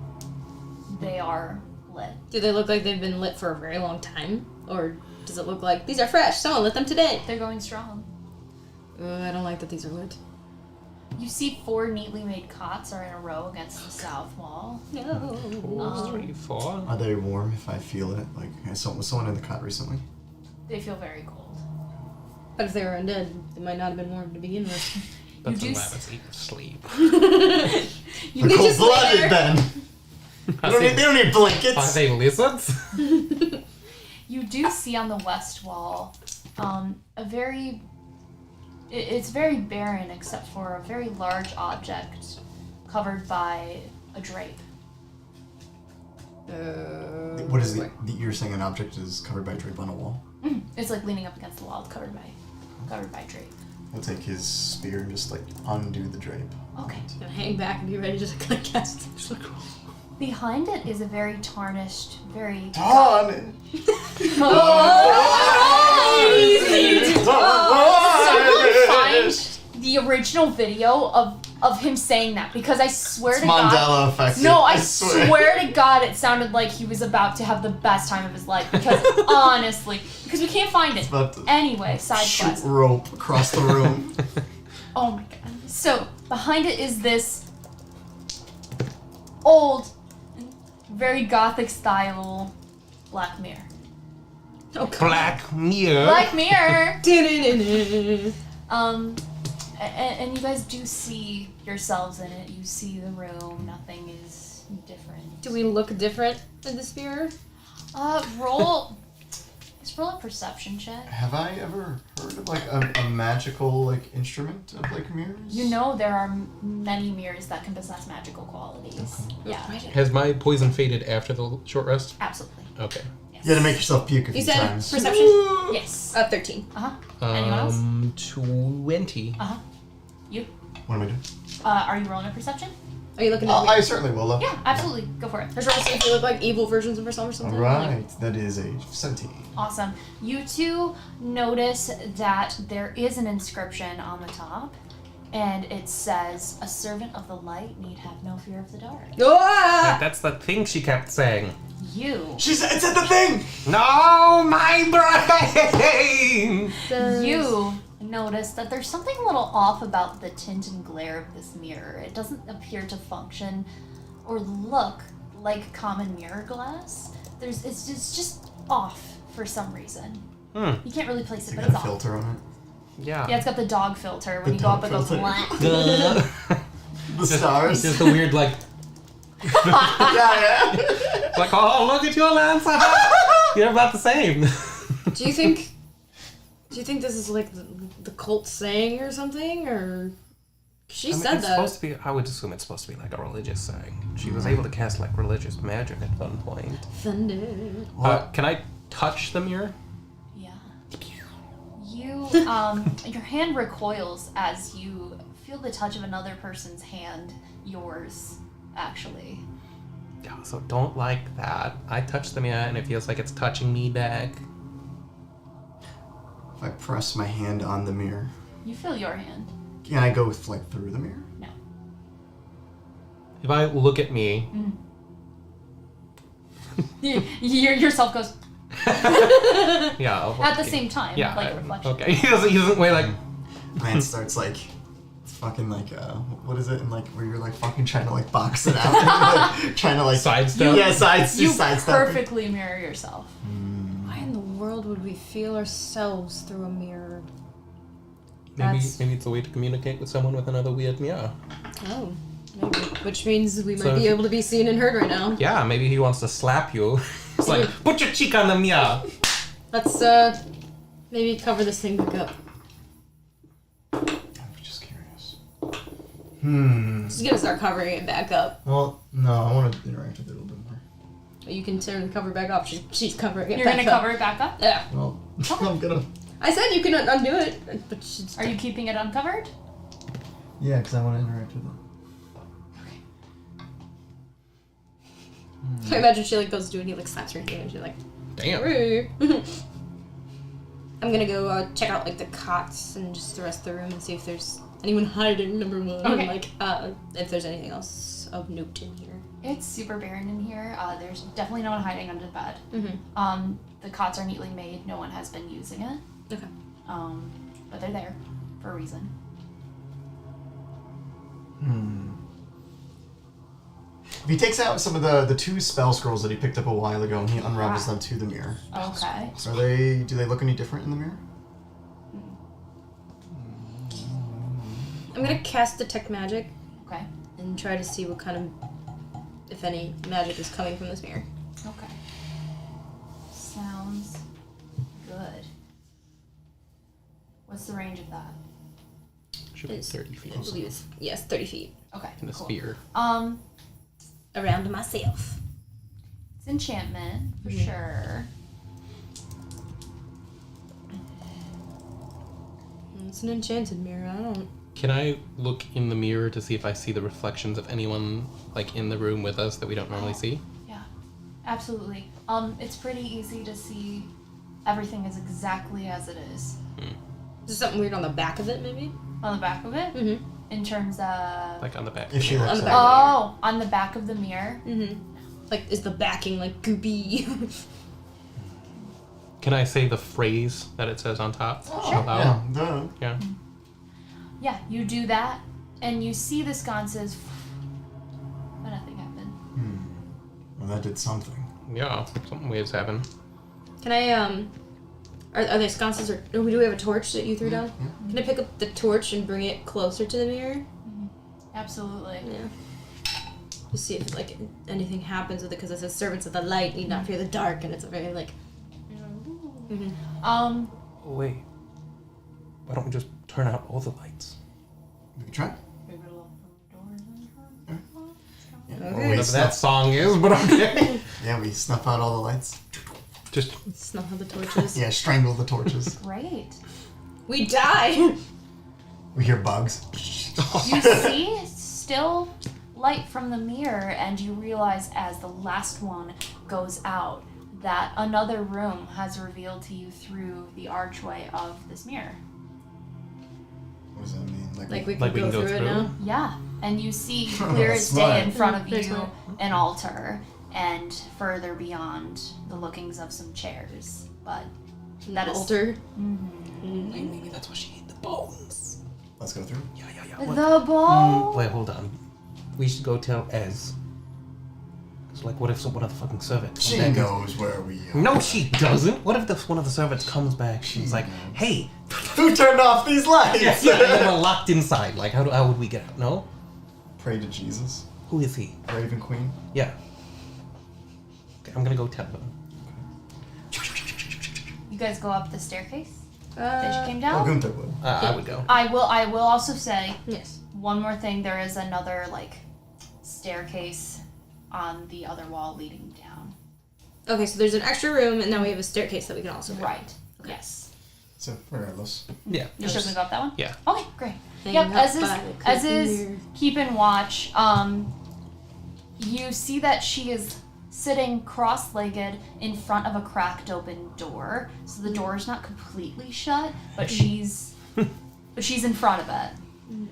they are lit. Do they look like they've been lit for a very long time? Or does it look like these are fresh? Someone lit them today. They're going strong. I don't like that these are lit. You see 4 neatly made cots are in a row against the south wall. No. 2, 3, 4. Are they warm if I feel it? Like, was someone in the cot recently? They feel very cold. But if they were undead, they might not have been warm to begin with. But do some rabbits eat sleep. You They're just cold-blooded lay then. They don't need blankets. Are they lizards? You do see on the west wall it's very barren except for a very large object covered by a drape. What is you're saying an object is covered by drape on a wall? It's like leaning up against the wall, covered by drape. I'll take his spear and just like undo the drape. Okay. Gonna hang back and be ready to like cast. Behind it is a very tarnished, very Tarnished. Someone find the original video of him saying that, because I swear to God. Mandela effect. No, I swear to God, it sounded like he was about to have the best time of his life. Because honestly, because we can't find it. Anyway, side Shoot quest. rope across the room. Oh my God. So behind it is this old, very gothic style black mirror. Oh, God. Black mirror. Black mirror. Dun-dun-dun-dun. And you guys do see yourselves in it. You see the room. Nothing is different. Do we look different in this mirror? Roll. Let's roll a perception check. Have I ever heard of like a magical like instrument of like mirrors? You know there are many mirrors that can possess magical qualities. Okay. Yeah, Has my poison faded after the short rest? absolutely. Okay. Yes. You had to make yourself puke a You few said times. perception? Yes. 13. Anyone else? 20. You? What am I doing? Are you rolling a perception? Are you looking at I certainly will. Yeah, absolutely. Go for it. Let's roll to see if we look like evil versions of ourselves or something. Alright, that is a 17. Awesome. You two notice that there is an inscription on the top, and it says, "A servant of the light need have no fear of the dark." Ah! That's the thing she kept saying. You. She said, it's at the thing! No, my brain! You notice that there's something a little off about the tint and glare of this mirror. It doesn't appear to function or look like common mirror glass. It's just off for some reason. You can't really place it, You but got it's a off. filter on it? Yeah. Yeah, it's got the dog filter. When The you go up, it dog goes filter. black. The stars? Just the weird, like, yeah. like, oh, look at your lance. You're about the same. Do you think this is like the cult saying or something? Or she said it's that. supposed to be, I would assume it's supposed to be like a religious saying. She was able to cast like religious magic at one point. Thunder. Can I touch the mirror? Yeah. You, your hand recoils as you feel the touch of another person's hand. Yours, actually. Yeah, so don't like that. I touch the mirror and it feels like it's touching me back. If I press my hand on the mirror, You feel your hand. can I go like through the mirror? No. If I look at me, Yourself goes yeah. at the same time, Yeah. like a reflection. Okay. He doesn't wait like. Man starts like fucking like what is it? And like where you're like fucking trying to like box it out, and, like, trying to like Sidestep? Yeah, You sidestep. perfectly mirror yourself. Why in the world would we feel ourselves through a mirror? Maybe That's- it's a way to communicate with someone with another weird mirror. Oh, maybe. Which means we might So be if- able to be seen and heard right now. Yeah, maybe he wants to slap you. It's like, put your cheek on the mirror. Let's maybe cover this thing back up. I'm just curious. Just gonna start covering it back up. Well, no, I want to interact with it a little bit more. You can turn the cover back off. She's covering it You're back gonna up. cover it back up? Yeah. Well, I'm gonna. I said you can undo it, but she's... Are you keeping it uncovered? Yeah, because I want to interact with it. I imagine she like goes to do it and he like slaps her hand and she's like, Damn. "Roo." I'm gonna go check out like the cots and just the rest of the room and see if there's anyone hiding, number one. Okay. And, like, if there's anything else of note in here. It's super barren in here. There's definitely no one hiding under the bed. Mm-hmm. The cots are neatly made. No one has been using it. Okay. But they're there for a reason. If he takes out some of the two spell scrolls that he picked up a while ago and he unravels them to the mirror, Okay. do they look any different in the mirror? I I'm gonna cast Detect Magic. Okay. And try to see what kind of, if any, magic is coming from this mirror. Okay. Sounds good. What's the range of that? Should be 30 feet. I believe it's, yes, 30 feet. Okay. In a sphere. Around myself. It's enchantment for sure. It's an enchanted mirror. I don't. Can I look in the mirror to see if I see the reflections of anyone like in the room with us that we don't normally see? Yeah, absolutely. It's pretty easy to see everything is exactly as it is. Is there something weird on the back of it, maybe? On the back of it? Mm-hmm. In terms of... Like on the back. If she looks On the at back. Oh, on the back of the mirror? Mm-hmm. Like, is the backing, like, goopy? Can I say the phrase that it says on top? Sure. Out loud? Yeah, duh. Yeah. Yeah, you do that, and you see the sconces, but nothing happened. Well, that did something. Yeah. Something weird's happened. Can I, are there sconces or do we have a torch that you threw down? Yeah. Can I pick up the torch and bring it closer to the mirror? Absolutely. Yeah. To see if, like, anything happens with it, because it says servants of the light need not fear the dark, and it's a very, like... Oh, wait. Why don't we just turn out all the lights? We can try. Yeah. Okay. Or we Whatever that snuff, song is, but okay. yeah, we snuff out all the lights. Just Snuff out the torches. Yeah, strangle the torches. Great. We die! We hear bugs. You see still light from the mirror, and you realize as the last one goes out that another room has revealed to you through the archway of this mirror. What does that mean? Like, we can, Like we go, can go through it through? now? Yeah, and you see clear as Smart. day in front of Very you smart. an altar, and further beyond the lookings of some chairs. But that is Altar. maybe that's what she ate, the bones. Let's go through. Yeah. the ball. Wait, hold on. We should go tell Ez. Cause like, what if one of the fucking servants She comes back? knows where we are. No, she doesn't. What if one of the servants comes back? She's like, knows. hey. Who turned off these lights? Yeah, and then we're locked inside. Like, how would we get out? No. Pray to Jesus. Who is he? Raven Queen. Yeah. Okay, I'm gonna go tell them. You guys go up the staircase that you came down. Oh, Gunther would. I would go. I will also say Yes. one more thing. There is another like staircase on the other wall leading down. Okay, so there's an extra room, and now we have a staircase that we can also go. Right. Yes. So, regardless. Yeah. You're still gonna go up that one? Yeah. Okay, great. Hang Yep, up as by is the creepy mirror. keeping watch, you see that she is sitting cross-legged in front of a cracked open door. So the door is not completely shut, but she's in front of it.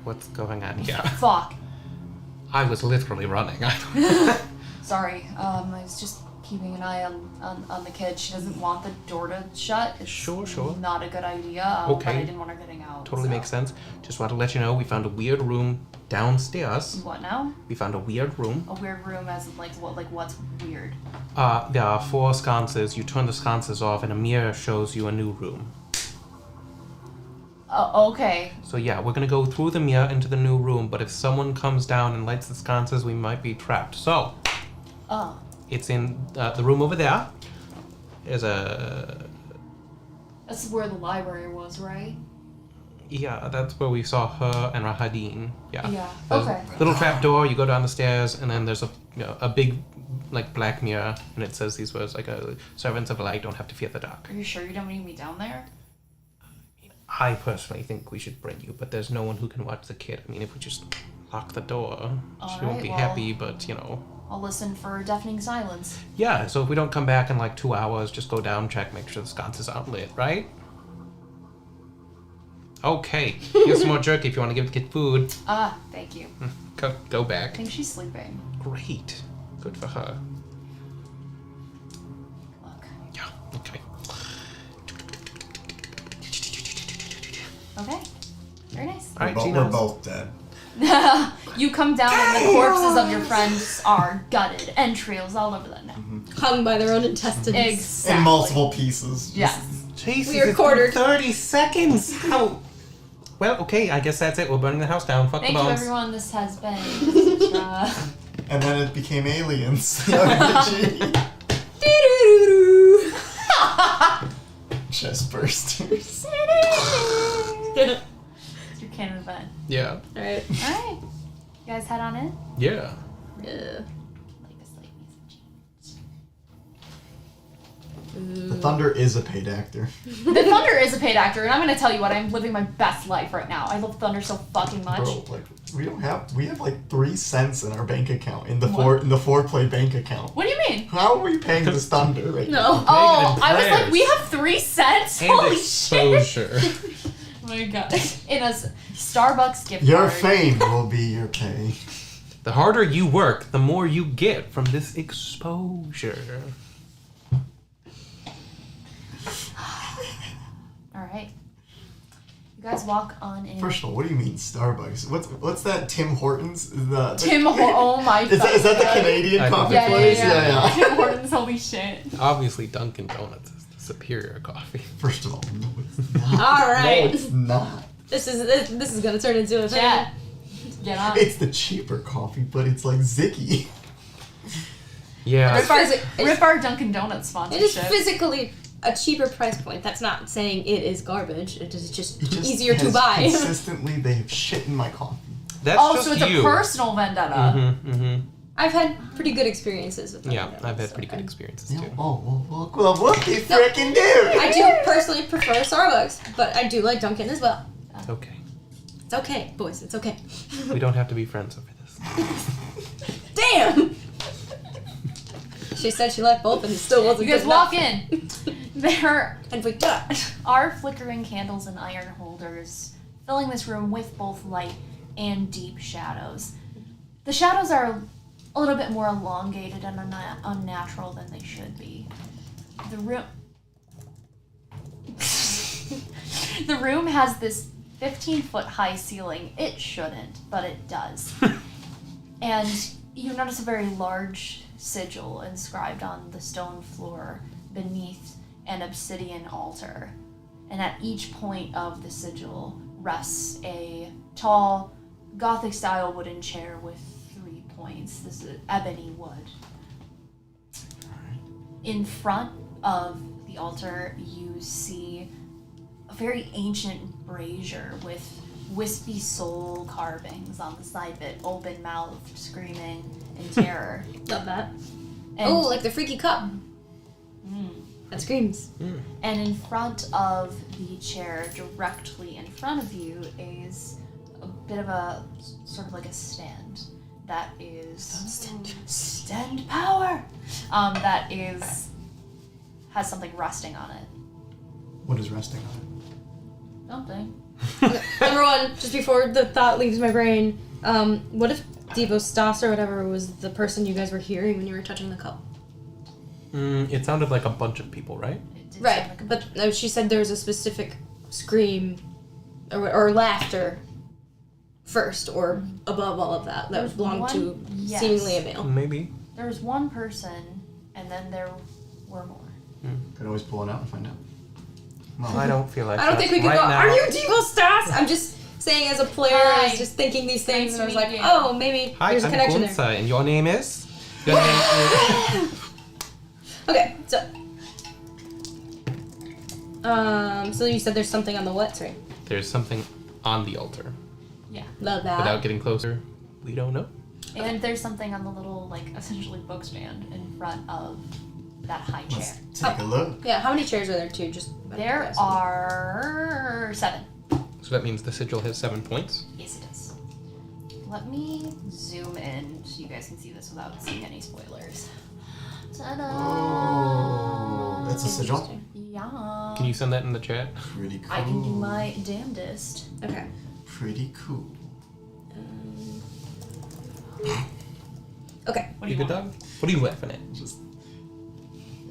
What's going on here? Fuck. I was literally running. Sorry, I was just keeping an eye on the kid. She doesn't want the door to shut. It's Sure. not a good idea. But Okay. I didn't want her getting out. Totally so. makes sense. Just want to let you know we found a weird room downstairs. What now? We found a weird room. A weird room as in like what? Like what's weird? There are 4 sconces. You turn the sconces off, and a mirror shows you a new room. Okay. So yeah, we're gonna go through the mirror into the new room. But if someone comes down and lights the sconces, we might be trapped. So Oh. it's in the room over there. There's a That's where the library was, right? yeah. That's where we saw her and Rahadin. Yeah. Yeah. There's Okay. a little trap door. You go down the stairs, and then there's a big like black mirror, and it says these words like servants of light don't have to fear the dark. Are you sure you don't need me down there? I personally think we should bring you, but there's no one who can watch the kid. I mean, if we just lock the door, she won't Alright, be well- happy, but you know. I'll listen for deafening silence. Yeah, so if we don't come back in like 2 hours, just go down, check, make sure the sconces aren't lit, right? Okay, here's some more jerky if you want to give the kid food. Thank you. Go I back. think she's sleeping. Great. Good for her. Look. Yeah, okay. Okay. Very nice. Alright, We're both dead. You come down and the corpses of your friends are gutted. Entrails all over them now. Hung by their own intestines. Exactly. In multiple pieces. Yes. Jesus, We are it's been quartered. 30 seconds. How? Well, okay, I guess that's it. We're burning the house down. Fuck Thank the you, bombs. everyone. This has been Strahd. And then it became aliens. RPG. Chest bursters. It's your canon event. Yeah. Alright. Alright. You guys head on in? Yeah. Yeah. Like a slight The Thunder is a paid actor. The Thunder is a paid actor, and I'm gonna tell you what, I'm living my best life right now. I love Thunder so fucking much. Bro, like we have like 3 cents in our bank account in the What? FourPlay bank account. What do you mean? How are we paying this Thunder right now? No. Oh, in I was like, prayers. we have 3 cents? And Holy shit! exposure. Oh my god. In a Starbucks gift Your card. fame will be your pay. The harder you work, the more you get from this exposure. Alright. You guys walk on in. First of all, what do you mean Starbucks? What's that? Tim Hortons? Oh my god. Is that the Canadian I coffee think place? Yeah. Tim Hortons, holy shit. Obviously, Dunkin' Donuts is the superior coffee. First of all, no, it's not. Alright. No, it's not. This is gonna turn into a thing. Chat. Get on. It's the cheaper coffee, but it's like Ziggy. Yeah. Rip our Dunkin' Donuts It sponsorship. is physically a cheaper price point. That's not saying it is garbage. It is just, It just easier to has buy. Consistently, they have shit in my coffee. That's Oh, just so it's you. a personal vendetta. Mm-hmm, mm-hmm. I've had pretty good experiences with Yeah, Dunkin' I've had Donuts, pretty so good I- experiences Yeah, too. well, whoopie frickin' do. I do personally prefer Starbucks, but I do like Dunkin' as well. It's okay. It's okay, boys. It's okay. We don't have to be friends over this. Damn! She said she liked both and it still wasn't You guys good walk enough. in. There And we got are flickering candles and iron holders, filling this room with both light and deep shadows. The shadows are a little bit more elongated and unnatural than they should be. The room The room has this 15-foot high ceiling. It shouldn't, but it does. And you notice a very large sigil inscribed on the stone floor beneath an obsidian altar. And at each point of the sigil rests a tall, Gothic-style wooden chair with 3 points. This is ebony wood. In front of the altar, you see a very ancient brazier with wispy soul carvings on the side of it, open-mouthed, screaming in terror. Love that. And, Oh, like the freaky cup. That screams. and in front of the chair, directly in front of you, is a bit of a sort of like a stand that is stand power. That has something resting on it. What is resting on Something. Number one, just before the thought leaves my brain, what if Divostas or whatever was the person you guys were hearing when you were touching the cup? It sounded like a bunch of people, right? It did Right, sound like a but no, she said there was a specific scream or laughter first or above all of that There's belonged one- to yes. seemingly a male. Maybe. There was one person, and then there were more. it? Could always pull it out and find out. I don't feel like I don't that think we could right go, now. are you Divostas? I'm just saying as a player, I Hi. was just thinking these things and I was Nice like, to meet you. oh, maybe Hi, there's a I'm connection there. Kunsa, and your name is? Your name is... Okay, so you said there's something on the what, sorry? There's something on the altar. Yeah. Love that. Without getting closer, we don't know. And there's something on the little, like, essentially book stand in front of that high chair. Let's take a look. Yeah, how many chairs are there too? Just There are 7. So that means the sigil has 7 points. Yes, it does. Let me zoom in so you guys can see this without seeing any spoilers. Ta-da! Oh, that's a sigil? Yeah. Can you send that in the chat? Pretty cool. I can do my damnedest. Okay. Pretty cool. Okay. What do You you good want? dog? What are you laughing at? Just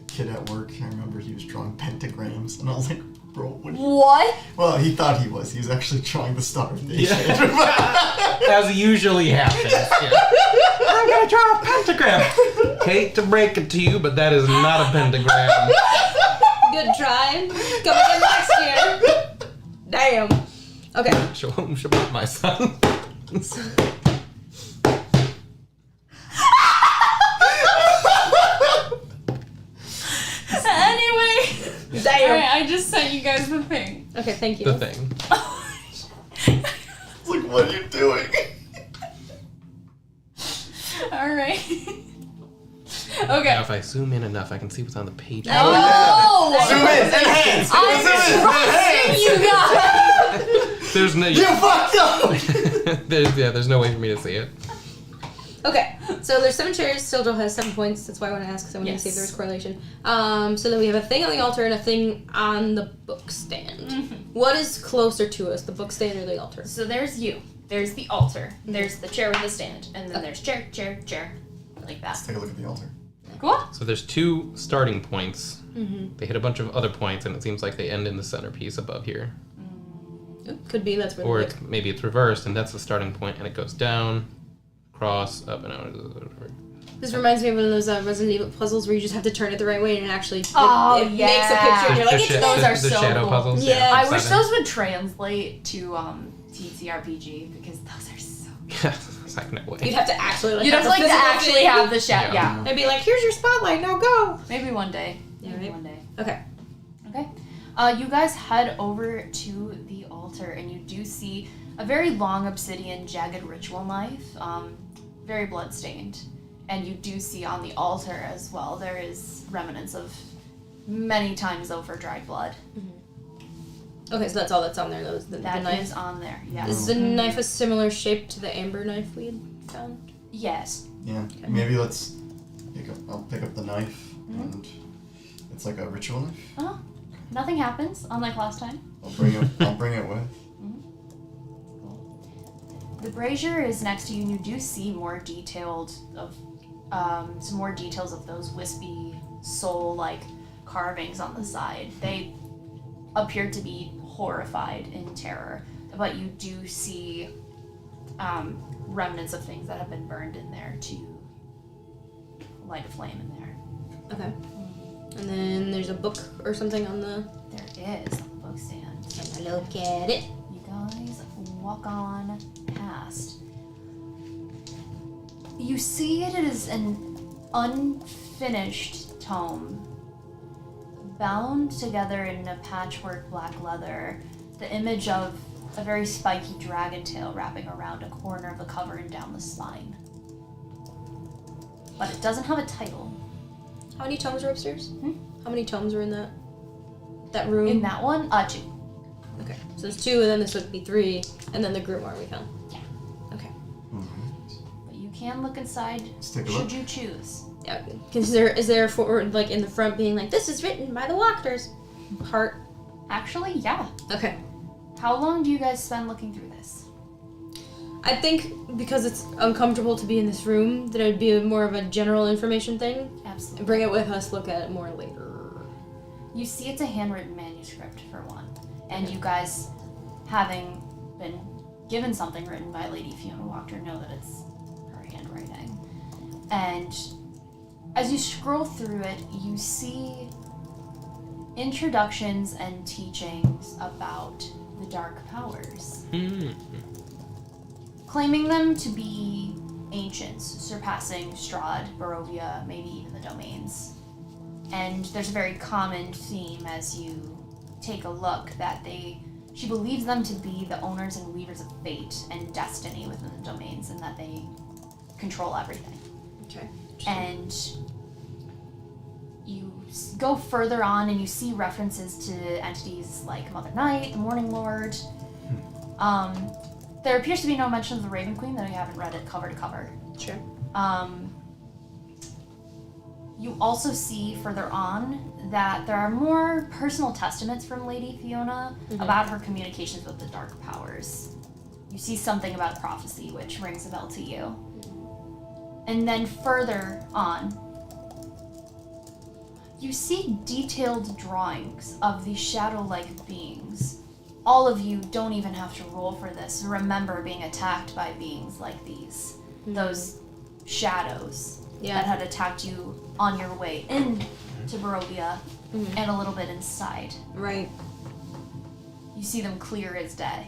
a kid at work, I remember he was drawing pentagrams, and I was like, bro, what are you... What? Well, he thought he was. He was actually drawing the Star of Nation. As usually happens. Yeah. I'm gonna draw a pentagram. Hate to break it to you, but that is not a pentagram. Good try. Come again next year. Damn. Okay. Shabbat, my son. Anyway. Damn. Alright, I just sent you guys the thing. Okay, thank you. The thing. It's like, what are you doing? Alright. Now, Okay. if I zoom in enough, I can see what's on the page. Oh! Zoom in! Enhance! I'm trusting you guys! There's no. You fucked up! There's no way for me to see it. Okay, so there's 7 chairs. Sildril has 7 points. That's why I want to ask, because I want to see if there's correlation. So then we have a thing on the altar and a thing on the book stand. What is closer to us, the book stand or the altar? So there's you. There's the altar. There's the chair with the stand. And then there's chair, chair, chair. Like that. Let's take a look at the altar. Cool. So there's 2 starting points. Mm-hmm. They hit a bunch of other points, and it seems like they end in the centerpiece above here. Could be, that's where Or the maybe it's reversed, and that's the starting point, and it goes down, across, up, and out. This reminds me of one of those Resident Evil puzzles where you just have to turn it the right way and it actually Oh, it makes a picture and you're like, it's those are the so shadow cool. puzzles. Yeah. I wish 7. those would translate to TTRPG because those are so Yeah, it's like no way. You'd have to actually like You'd have to the like to physical actually thing. have the shadow. Yeah. Yeah. And be like, here's your spotlight, now go. Maybe one day. Yeah, Maybe right. one day. Okay. Okay. You guys head over to the altar and you do see a very long obsidian jagged ritual knife, very bloodstained. And you do see on the altar as well, there is remnants of many times over dried blood. Okay, so that's all that's on there, though, the That knife. is on there, yes. Is the knife a similar shape to the amber knife we had found? Yes. Yeah, maybe let's I'll pick up the knife, and it's like a ritual knife. Oh, nothing happens, unlike last time. I'll bring it with. The brazier is next to you, and you do see more detailed of some more details of those wispy soul-like carvings on the side. They appear to be horrified in terror, but you do see remnants of things that have been burned in there to light a flame in there. Okay. And then there's a book or something on the... There is on the book stand. Can I look at it? You guys walk on past. You see it is an unfinished tome, bound together in a patchwork black leather, the image of a very spiky dragon tail wrapping around a corner of the cover and down the spine. But it doesn't have a title. How many tomes are upstairs? How many tomes are in that room? In that one, 2. Okay, so there's 2, and then this would be 3, and then the grimoire we found. Yeah. Okay. But you can look inside Let's take a should look. you choose. Yeah. Is there forward, like in the front, being like, this is written by the Walkers? Heart. Actually, yeah. Okay. How long do you guys spend looking through this? I think because it's uncomfortable to be in this room, that it would be more of a general information thing. Absolutely. Bring it with us, look at it more later. You see it's a handwritten manuscript, for one. And you guys, having been given something written by Lady Fiona Walker, know that it's her handwriting. And as you scroll through it, you see introductions and teachings about the dark powers, claiming them to be ancients, surpassing Strahd, Barovia, maybe even the domains. And there's a very common theme as you take a look that she believes them to be the owners and weavers of fate and destiny within the domains, and that they control everything. Okay. And you go further on and you see references to entities like Mother Night, the Morning Lord. There appears to be no mention of the Raven Queen, though you haven't read it cover to cover. Sure. You also see further on that there are more personal testaments from Lady Fiona about her communications with the dark powers. You see something about prophecy, which rings a bell to you. And then further on, you see detailed drawings of these shadow-like beings. All of you don't even have to roll for this. Remember being attacked by beings like these. Those shadows that had attacked you on your way in to Barovia and a little bit inside. Right. You see them clear as day.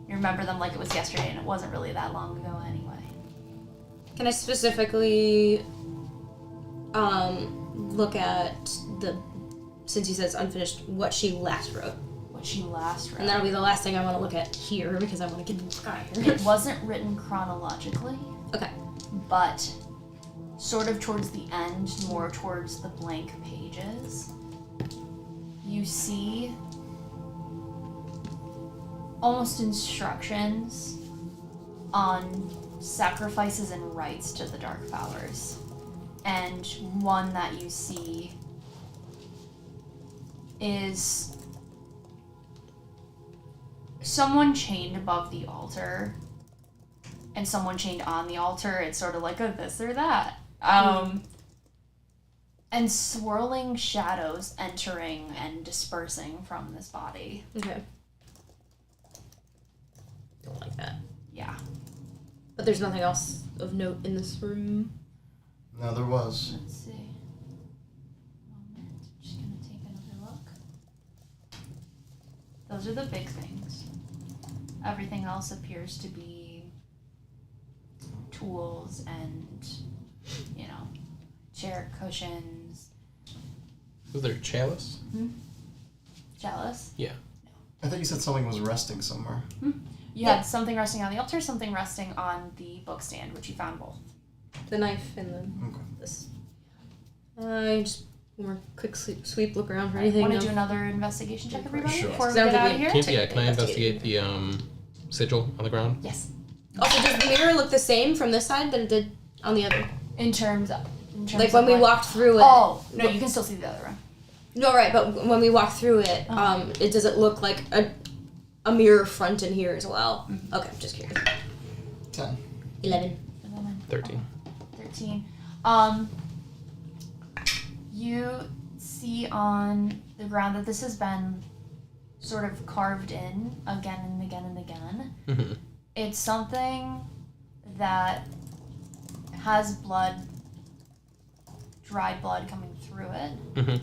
You remember them like it was yesterday, and it wasn't really that long ago anyway. Can I specifically look at since you said it's unfinished, what she last wrote? What she last wrote. And that'll be the last thing I want to look at here because I want to get out of here. It wasn't written chronologically. Okay. But sort of towards the end, more towards the blank pages, you see almost instructions on sacrifices and rites to the Dark Powers. And one that you see is someone chained above the altar and someone chained on the altar. It's sort of like a this or that. And swirling shadows entering and dispersing from this body. Okay. Don't like that. Yeah. But there's nothing else of note in this room. No, there was. Let's see. Moment. I'm just gonna take another look. Those are the big things. Everything else appears to be tools and, chair cushions. Was there a chalice? Chalice. Yeah. I thought you said something was resting somewhere. You had something resting on the altar, something resting on the book stand, which you found both. The knife and this. I just more quick sweep, look around for anything. Want to do another investigation check, everybody, Sure. before we get out of here? Can I investigate the sigil on the ground? Yes. Also, does the mirror look the same from this side than it did on the other? In terms Like when we what? walked through it. Oh, no, you can still see the other one. No, right, but when we walked through it, does it look like a mirror front in here as well? Okay, I'm just curious. 10. 11. 13. 13. You see on the ground that this has been sort of carved in again and again and again. Mm-hmm. It's something that has blood, dried blood coming through it, Mm-hmm.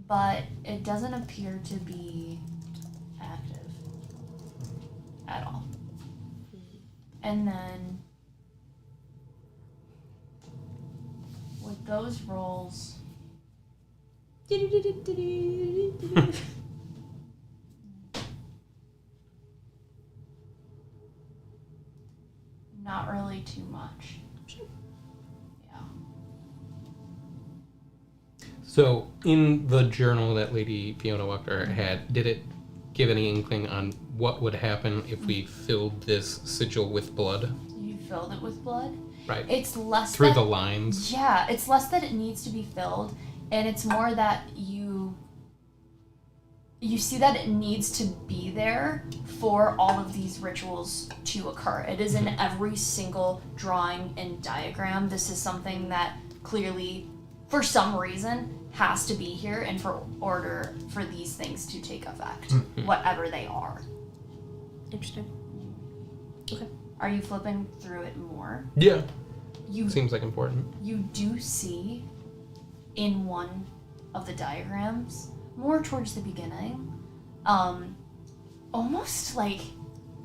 but it doesn't appear to be active at all. And then with those rolls, not really too much. Yeah. So, in the journal that Lady Fiona Walker had, did it give any inkling on what would happen if we filled this sigil with blood? You filled it with blood? Right. It's less Through that, the lines? Yeah, it's less that it needs to be filled, and it's more that you see that it needs to be there for all of these rituals to occur. It is in every single drawing and diagram. This is something that clearly, for some reason, has to be here in order for these things to take effect, whatever they are. Interesting. Okay. Are you flipping through it more? Yeah. You Seems like important. You do see in one of the diagrams, more towards the beginning, almost like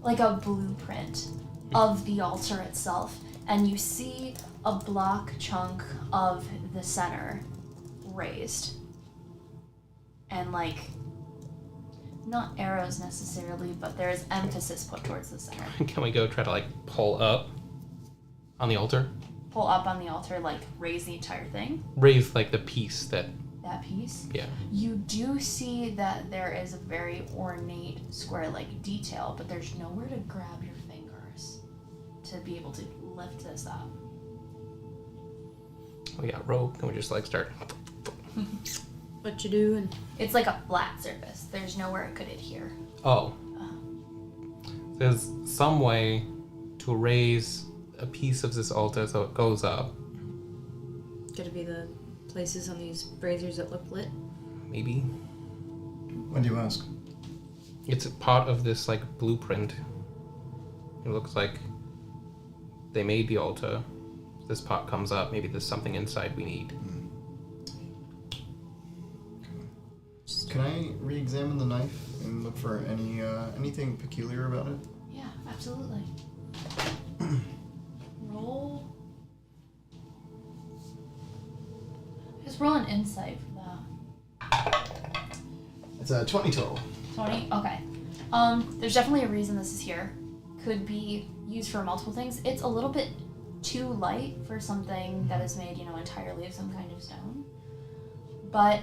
a blueprint of the altar itself, and you see a block chunk of the center raised, and not arrows necessarily, but there is emphasis put towards the center. Can we go try to pull up on the altar? Pull up on the altar, raise the entire thing. Raise the piece that Piece. Yeah. You do see that there is a very ornate square-like detail, but there's nowhere to grab your fingers to be able to lift this up. We got rope. Can we just start? What you do and It's like a flat surface. There's nowhere it could adhere. Oh. There's some way to raise a piece of this altar so it goes up. gotta be the places on these braziers that look lit. Maybe. When do you ask? It's a part of this blueprint. It looks like they made the altar. This pot comes up. Maybe there's something inside we need. Can I re-examine the knife and look for anything peculiar about it? Yeah. Absolutely. Roll. Just roll an insight for that. It's a 20 total. 20? Okay. There's definitely a reason this is here. Could be used for multiple things. It's a little bit too light for something that is made, entirely of some kind of stone. But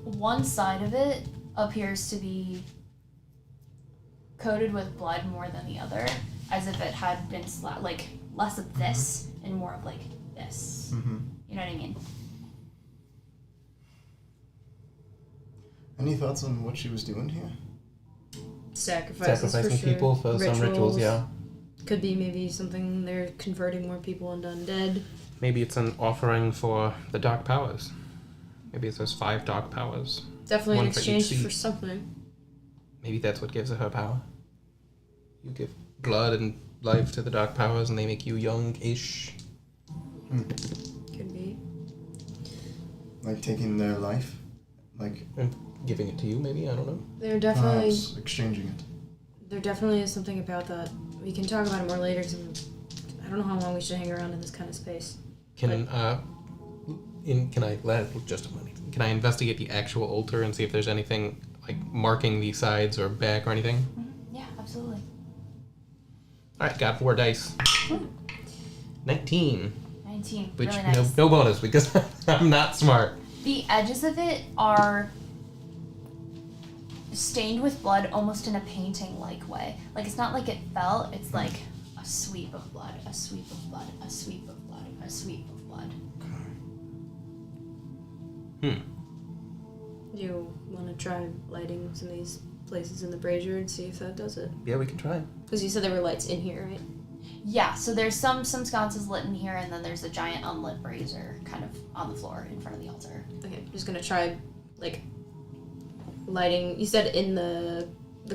one side of it appears to be coated with blood more than the other, as if it had been less of this and more of this. Mm-hmm. You know what I mean? Any thoughts on what she was doing here? Sacrificing for people for some rituals, yeah. Could be maybe something they're converting more people into undead. Maybe it's an offering for the dark powers. Maybe it's those 5 dark powers. Definitely One in for each exchange seed. for something. Maybe that's what gives her power. You give blood and life to the dark powers and they make you young-ish. Could be. Like taking their life? And giving it to you, maybe? I don't know. They're definitely... exchanging it. There definitely is something about that. We can talk about it more later, because I don't know how long we should hang around in this kind of space. Can I just a minute? Can I investigate the actual altar and see if there's anything marking the sides or back or anything? Mm-hmm. Yeah, absolutely. All right, got 4 dice. 19. 19. Which Really nice. no bonus because I'm not smart. The edges of it are stained with blood almost in a painting-like way. It's not like it fell, it's like a sweep of blood, a sweep of blood, a sweep of blood, a sweep of blood. You want to try lighting some of these places in the brazier and see if that does it? Yeah, we can try. Because you said there were lights in here, right? Yeah, so there's some sconces lit in here, and then there's a giant unlit brazier kind of on the floor in front of the altar. Okay, I'm just gonna try, lighting. You said in the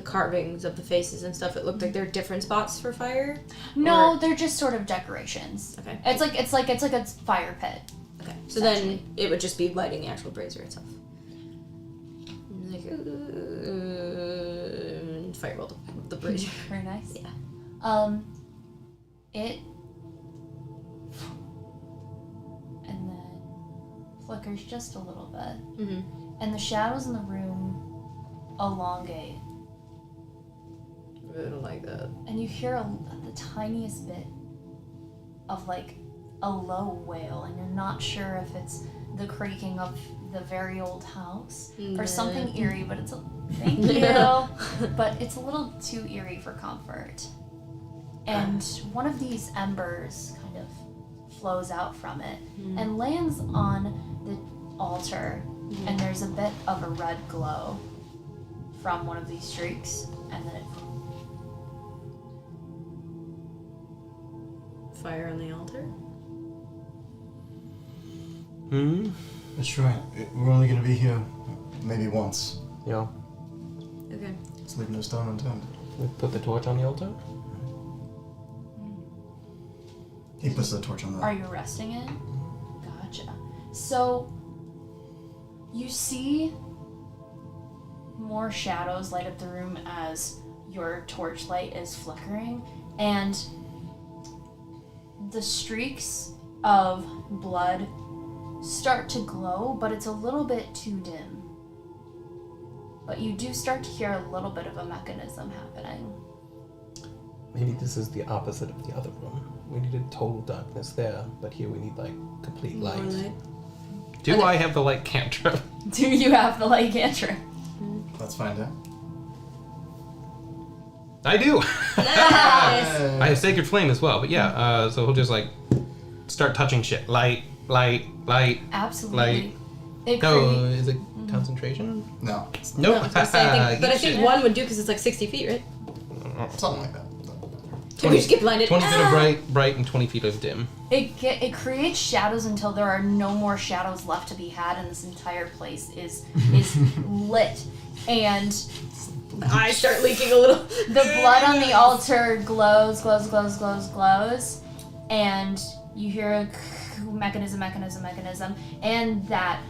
carvings of the faces and stuff, it looked like there are different spots for fire? No, they're just sort of decorations. Okay. It's like a fire pit. Okay, so then it would just be lighting the actual brazier itself. Fireball the brazier. Very nice. Yeah. It and then flickers just a little bit, and the shadows in the room elongate, I don't like that. and you hear the tiniest bit of a low wail, and you're not sure if it's the creaking of the very old house or something eerie, but it's thank you, but it's a little too eerie for comfort. And one of these embers kind of flows out from it and lands on the altar, and there's a bit of a red glow from one of these streaks, and then it... Fire on the altar? Let's try it. We're only going to be here maybe once. Yeah. Okay. Let's leave no stone unturned. We put the torch on the altar? He puts the torch on the... Are you resting it? Gotcha. So, you see more shadows light up the room as your torchlight is flickering, and the streaks of blood start to glow, but it's a little bit too dim. But you do start to hear a little bit of a mechanism happening. Maybe this is the opposite of the other room. We needed total darkness there, but here we need complete light. More light. Do I have the light cantrip? Do you have the light cantrip? Let's find out. I do! Nice! I have Sacred Flame as well, but yeah, so he'll just start touching shit. Light. Absolutely. Light. It No, creates... is it concentration? No. Nope. I was gonna say, but I think Eat one would do because it's 60 feet, right? Something like that. We just get blinded. 20 feet of bright and 20 feet of dim. It creates shadows until there are no more shadows left to be had, and this entire place is lit. And I start leaking a little. the blood on the altar glows, and you hear a mechanism, and that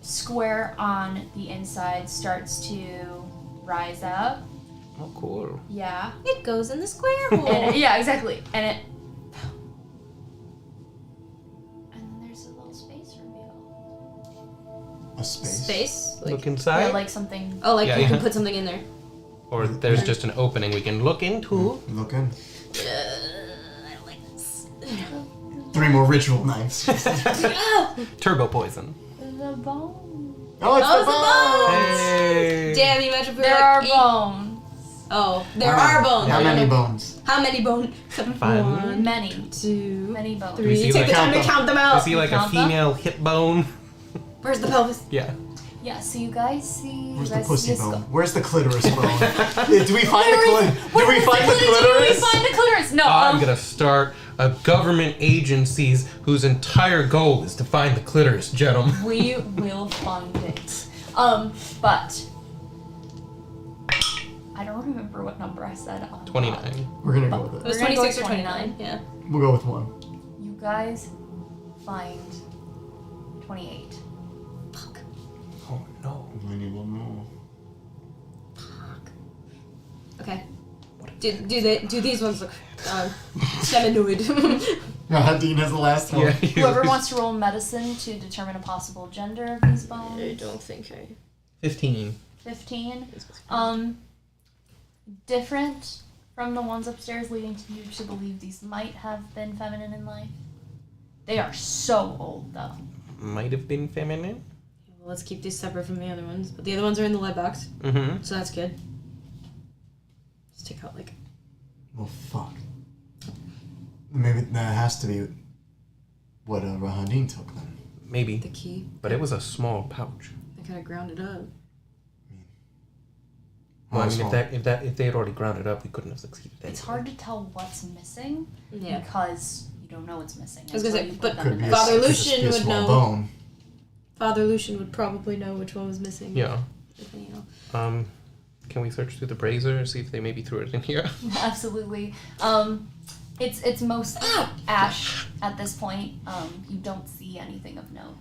square on the inside starts to rise up, Oh, cool. Yeah. It goes in the square hole. Yeah, exactly. And then there's a little space reveal. A space. Space? Like, Look inside. Yeah, like something. oh, like Yeah, you can yeah. put something in there. Or there's just an opening we can look into. Look in. I don't like this. 3 more ritual knives. Turbo poison. The bone. Oh, it's Oh, the it's the bones! Hey. Damn, you imagine if we were There like are 8. bones. Oh, there are bones. How I don't many know. bones? How many bones? Fun. 1, Many. 2, Many bones. 3. see, Take like, the time to count them. count them I out. see like a Count them? female hip bone. Where's the pelvis? Yeah. Yeah, so you guys see. Where's you the guys pussy see a bone? skull. Where's the clitoris bone? Do we find the clitoris? Do we find the Did we clitoris? find the clitoris? No. I'm gonna start a government agencies whose entire goal is to find the clitoris, gentlemen. We will find it. But I don't remember what number I said. 29. We're gonna go It with it. was We're gonna go 26 or with 29. 29. Yeah. We'll go with 1. You guys find 28. Fuck. Oh no. We need 1 more. Fuck. Okay. Do these ones look feminoid? Dean has the last one. Yeah. Whoever wants to roll medicine to determine a possible gender of these bones. I don't think I. 15. 15. Different from the ones upstairs, leading you to believe these might have been feminine in life. They are so old, though. Might have been feminine. Well, let's keep these separate from the other ones. But the other ones are in the lead box, Mm-hmm. so that's good. Let's take out like. Well, fuck. Maybe that has to be what Rahadin took then. Maybe. The key. But it was a small pouch. I kind of ground it up. Well, I mean, small. if they had already ground it up, we couldn't have succeeded. It's anyway. hard to tell what's missing Yeah. because you don't know what's missing. I was gonna until say, you but put them Could in be there. Father could Lucian just be a would small know. bone. Father Lucian would probably know which one was missing. Yeah. If you know. Can we search through the brazier and see if they maybe threw it in here? Absolutely. It's mostly ash at this point. You don't see anything of note.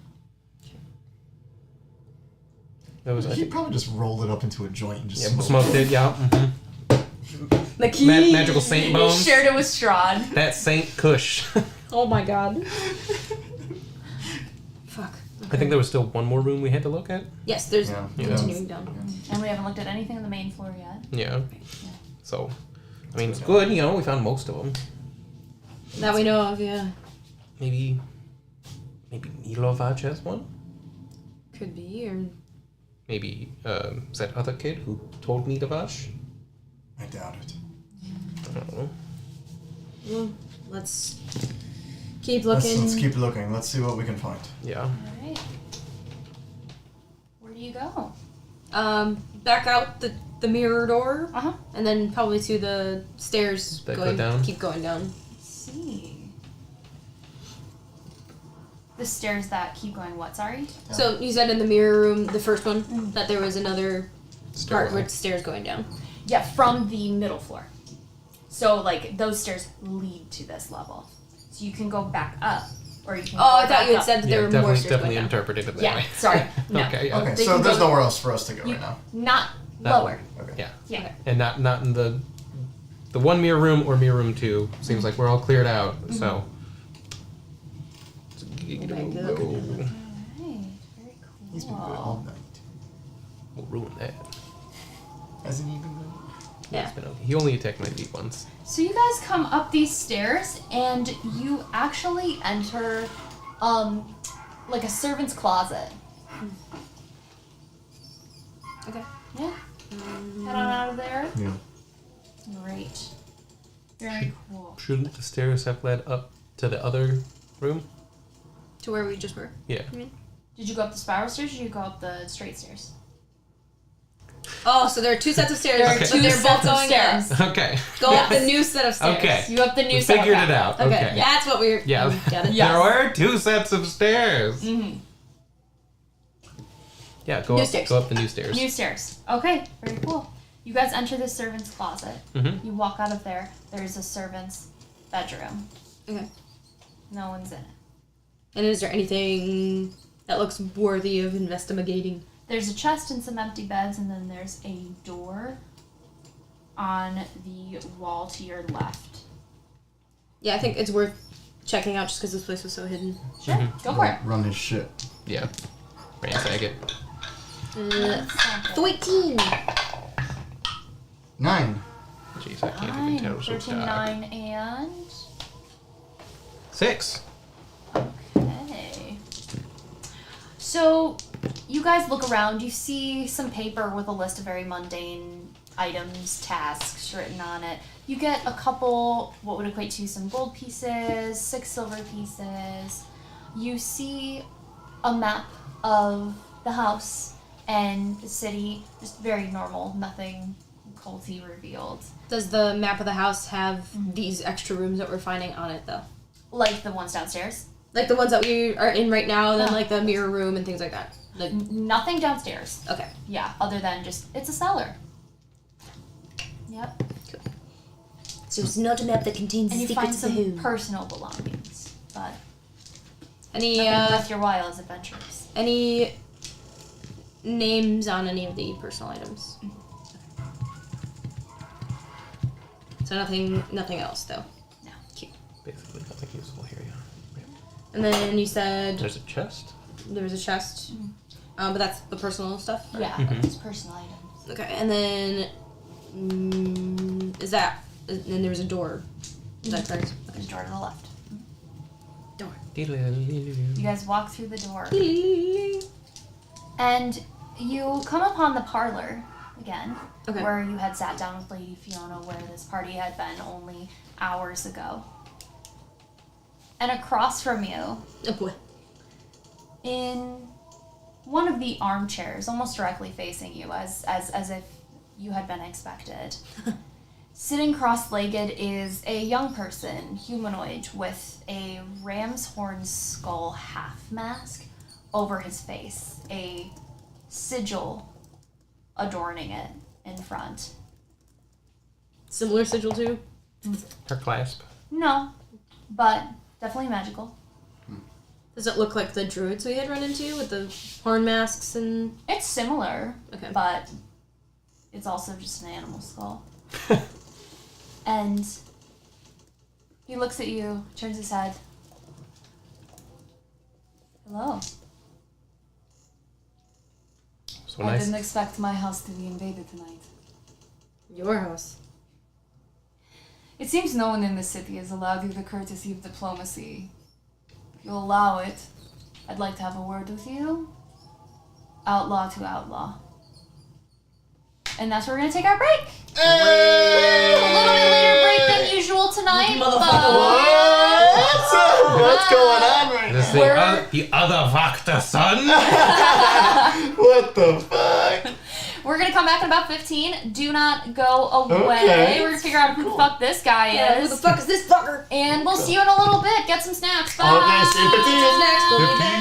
That was, I He think, probably just rolled it up into a joint and just yeah, smoked it. Yeah. The key. Magical saint bones. Shared it with Strahd. That Saint Kush. Oh my god. Fuck. I think there was still one more room we had to look at. Yes, there's Yeah. continuing down. And we haven't looked at anything on the main floor yet. Yeah. So, I mean, it's good. You know, we found most of them. That we know of, yeah. Maybe Milovac has one. Could be, or Maybe is that other kid who told me Davash? I doubt it. I don't know. well, let's keep Let's looking. keep looking. Let's see what we can find. Yeah. Alright. Where do you go? Back out the mirror door, Uh-huh. and then probably to the stairs. Back go down? Keep going down. Let's see. The stairs that keep going what, sorry? So you said in the mirror room, the first one, that there was another part Stairwell. where stairs going down. Yeah, from the middle floor. So, like, those stairs lead to this level. So you can go back up, or you can Oh, I go thought back you had up. said that Yeah, there were more definitely, stairs definitely going down. interpreted it that Yeah, way. sorry. No. Okay, yeah. Okay, They so can there's go- nowhere else for us to go You- right now. Not That lower. Okay. Yeah. Yeah. Okay. And not in the one mirror room or mirror room 2. Seems like we're all cleared out. So. Back up. Alright, very He's been cool. good all night. We'll ruin that. Hasn't he been good? Yeah. It's been okay. He only attacked my feet once. So you guys come up these stairs and you actually enter like a servant's closet. Okay. Yeah. Head on out of there. Yeah. Great. Very cool. Shouldn't the stairs have led up to the other room? To where we just were. Yeah. Did you go up the spiral stairs or did you go up the straight stairs? Oh, so there are 2 sets of stairs. There are Okay. two They're sets both of going stairs. up. Okay. Go up Yes. the new set of stairs. Okay. You go up the new We set of figured it path. out. Okay. Okay. That's what we're. Yeah. Got it. Yeah. There were 2 sets of stairs. Mm-hmm. Yeah, go New up. stairs. Go up the new stairs. New stairs. Okay, very cool. You guys enter the servant's closet. Mm-hmm. You walk out of there. There's a servant's bedroom. Okay. No one's in it. And is there anything that looks worthy of investigating? There's a chest and some empty beds, and then there's a door on the wall to your left. Yeah, I think it's worth checking out just because this place was so hidden. Sure, go for it. Run his shit. Yeah. Ransack it. 13. 9. Jeez, I can't even tell. So 13, 9, and... 6. Okay. So, you guys look around. You see some paper with a list of very mundane items, tasks written on it. You get a couple, what would equate to some gold pieces, 6 silver pieces. You see a map of the house and the city, just very normal, nothing culty revealed. Does the map of the house have these extra rooms that we're finding on it, though? Like the ones downstairs? Like the ones that we are in right now, and then like the mirror room and things like that? Like, Nothing downstairs. okay. Yeah, other than just, it's a cellar. Yep. So it's not a map that contains And you secrets find of the some who. personal belongings, but Any, nothing worth your while as adventurers. any names on any of the personal items? So nothing else, though? No. Cute. Basically nothing useful here, yeah. And then you said There's a chest. there was a chest, but that's the personal stuff? or- Yeah, it's personal items. Okay, and then and there was a door. Is that correct? There's a door to the left. Door. You guys walk through the door, and you come upon the parlor again, Okay. where you had sat down with Lady Fiona, where this party had been only hours ago. And across from you, Oh boy. in one of the armchairs, almost directly facing you, as if you had been expected, sitting cross-legged is a young person, humanoid, with a ram's horn skull half mask over his face, a sigil adorning it in front. Similar sigil too? Her clasp. No, but definitely magical. Does it look like the druids we had run into with the horn masks and... It's similar, Okay. but it's also just an animal skull. And he looks at you, turns his head. Hello. So I nice. didn't expect my house to be invaded tonight. Your house. It seems no one in the city has allowed you the courtesy of diplomacy. If you'll allow it, I'd like to have a word with you. Outlaw to outlaw. And that's where we're gonna take our break. A little bit later break than usual tonight, but What's going on right This now? the other Vactor son. What the fuck? we're gonna come back in about 15. Do not go away. Okay. We're gonna figure out who the fuck this guy Who is. the fuck is this fucker? And we'll see you in a little bit. Get some snacks. Bye. Okay, see you in 15. Next, we'll be back.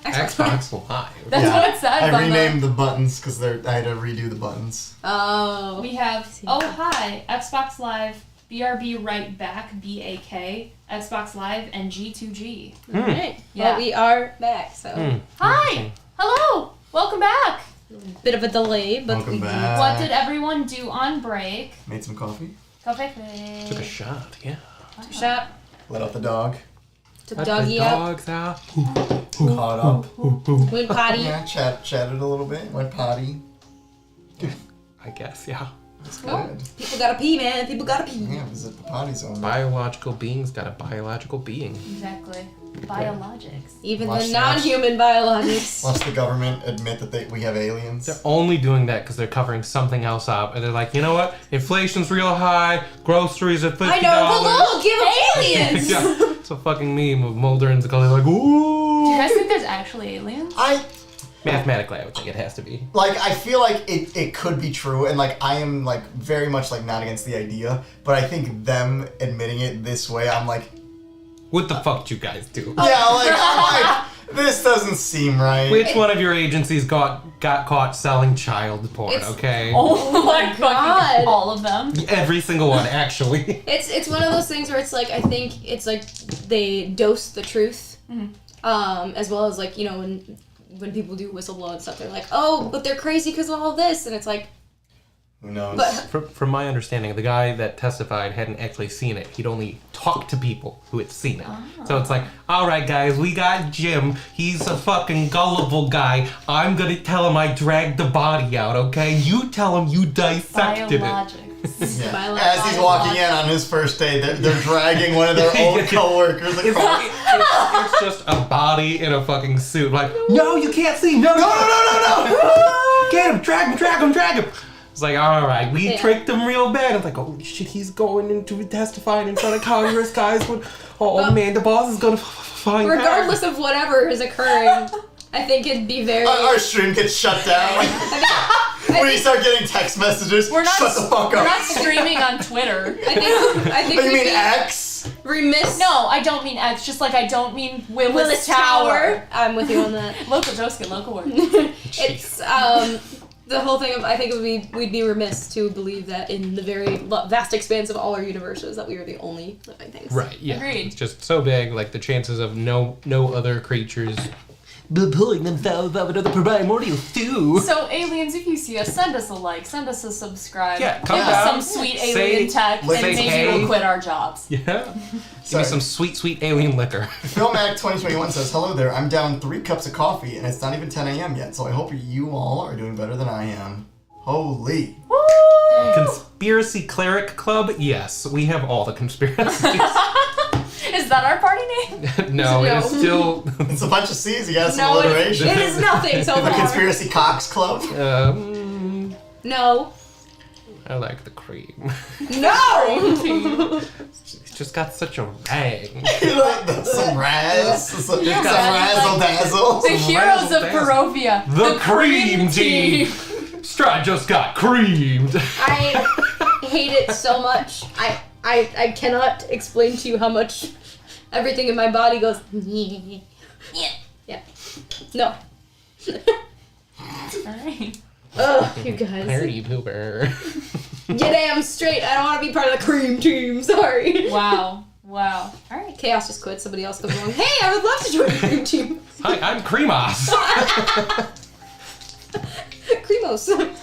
Xbox Live. That's what it said. I renamed the buttons because I had to redo the buttons. Oh. We have, oh hi, Xbox Live, BRB Right Back, BAK, Xbox Live, and G2G. Alright. Yeah. Well, we are back, so. Hi! Hello! Welcome back! bit of a delay, but Welcome we back. What did everyone do on break? Made some coffee. Coffee. Took a shot, yeah. took a shot, Let out the dog. took Let doggy the out, dogs out. Caught up. went potty. Yeah, chatted a little bit. Went potty. I guess, yeah. That's Oh. good. People gotta pee, man. People gotta pee. Yeah, visit the potty zone. Biological beings got a biological being. Exactly. Biologics. Even Watch the that. non-human biologics. Watch the government admit that we have aliens. They're only doing that because they're covering something else up. And they're like, you know what? Inflation's real high. Groceries are $50. I know, but look, give them aliens. Yeah, it's a fucking meme of Mulder and Scully like, ooh. Do you guys think there's actually aliens? Mathematically, I would think it has to be. Like, I feel like it could be true, and like I am like very much like not against the idea, but I think them admitting it this way, I'm like, What the fuck did you guys do? yeah, like I'm like, this doesn't seem right. Which one of your agencies got caught selling child porn, It's- okay? Oh my God. All of them. Every single one, actually. It's one of those things where it's like I think it's like they dose the truth, as well as like when people do whistleblow and stuff, they're like, oh, but they're crazy because of all this, and it's like, Who knows? but From my understanding, the guy that testified hadn't actually seen it. He'd only talked to people who had seen it. So it's like, all right, guys, we got Jim. He's a fucking gullible guy. I'm gonna tell him I dragged the body out, okay? You tell him you dissected it. Biologics. Yeah. Biological As he's walking in on his first day, they're dragging one of their own coworkers across. It's just a body in a fucking suit. Like, no, you can't see. No. Get him, drag him. It's like, all right, we tricked him real bad. I'm like, oh shit, he's going into testifying in front of Congress, guys. Oh man, the boss is gonna find out. regardless of whatever is occurring, I think it'd be very. Our stream gets shut down. Like, when you start getting text messages, We're not, shut the fuck we're up. not streaming on Twitter. I think You we'd mean be X? remiss. No, I don't mean X, just like I don't mean Willis Tower. I'm with you on that. Local jokes get local word. It's the whole thing of I think we'd be remiss to believe that in the very vast expanse of all our universes that we are the only living things. Right, yeah. Agreed. It's just so big, like the chances of no other creatures pulling themselves out of another primordial stew. So, aliens, if you see us, send us a like, send us a subscribe. Yeah, come give down, us some sweet say- alien tech, and say maybe hey. we'll quit our jobs. Yeah. Give me Sorry. some sweet alien liquor. Filmac 2021 says, hello there, I'm down 3 cups of coffee and it's not even 10 a.m. yet, so I hope you all are doing better than I am. Holy. Woo! Conspiracy Cleric Club? Yes, we have all the conspiracies. Is that our party name? No, it is still. It's a bunch of C's, you got some No, alliteration. it is nothing so The far. Conspiracy Cox Club. No. I like the cream. No. It's just got such a rang. Some Raz. Some Yeah. Razzle Dazzle. The heroes of razzle-dazzle. Barovia. The cream team. Strahd just got creamed. I hate it so much. I cannot explain to you how much everything in my body goes. Yeah. No. Alright. Ugh, you guys. Party pooper. Get damn straight. I don't want to be part of the cream team. Sorry. Wow. Alright. Chaos just quit. Somebody else comes along. Hey, I would love to join the cream team. Hi, I'm Creamos. Cremos.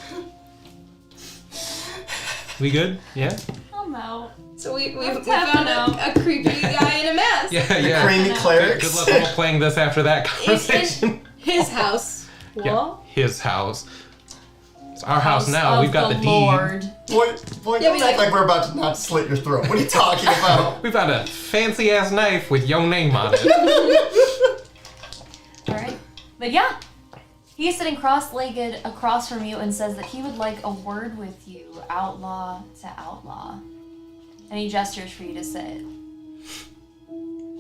We good? Yeah? I'm out. So we I'm found tapping a creepy guy in a mask. Yeah. Creamy Good clerics. luck role playing this after that It's conversation. in his house. Yeah, Well, his house. It's our house now. We've got the deed. Lord. Boy, Yeah, don't we act like- like we're about to not slit your throat. What are you talking about? We found a fancy ass knife with your name on it. Alright. But yeah. He's sitting cross-legged across from you and says that he would like a word with you, outlaw to outlaw. And he gestures for you to sit.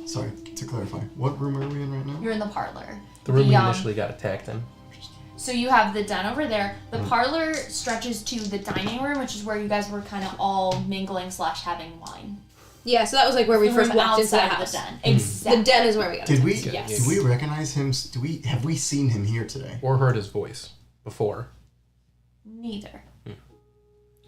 Sorry, to clarify, what room are we in right now? You're in the parlor. The room we The, initially got attacked in. So you have the den over there. The parlor stretches to the dining room, which is where you guys were kind of all mingling / having wine. yeah. So that was like where we The first room walked into the outside house. the den. The Exactly. den is where we got. Did we? Yes. Did we recognize him? Have we seen him here today? Or heard his voice before. Neither.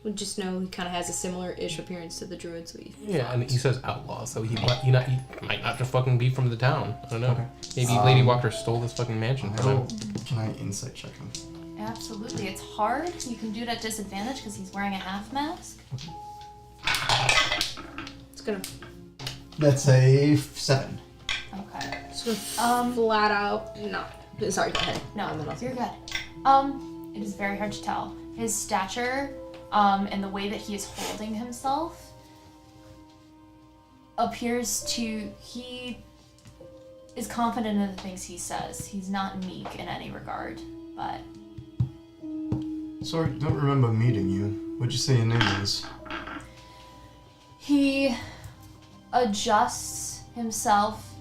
We just know he kind of has a similar-ish appearance to the druids we. Yeah, and he says outlaw, so he might not just fucking be from the town. I don't know. Okay. Maybe Lady Walker stole this fucking mansion from him. Can I insight check him? Absolutely. It's hard. You can do it at disadvantage because he's wearing a half mask. It's gonna That's a 7. Okay. flat out. No. Sorry, go ahead. No, you're good. It is very hard to tell. His stature, and the way that he is holding himself he is confident in the things he says. He's not meek in any regard, but... Sorry, don't remember meeting you. What'd you say your name is? He adjusts himself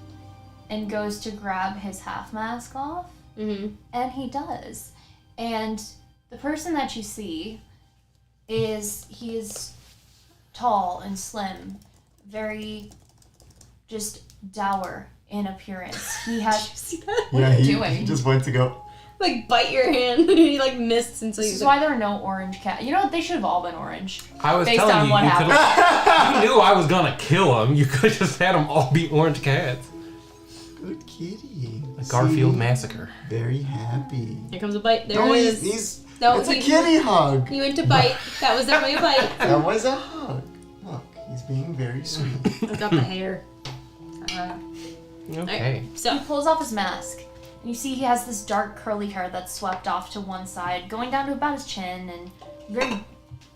and goes to grab his half mask off, and he does. And the person that you see he is tall and slim, very just dour in appearance. He has... Did you see that? What are you He doing? just went to go. Like, bite your hand. He, like, missed until This is why there are no orange cats. You know what? They should have all been orange. I was Based telling on you, what you happened. knew I was gonna kill them. You could have just had them all be orange cats. Good kitty. A Garfield massacre. Very happy. Here comes a bite. There No, it is. it's a kitty hug. He went to bite. That was definitely a bite. That was a hug. Look, he's being very sweet. I've got the hair. Okay. So, He pulls off his mask, and you see he has this dark curly hair that's swept off to one side, going down to about his chin, and very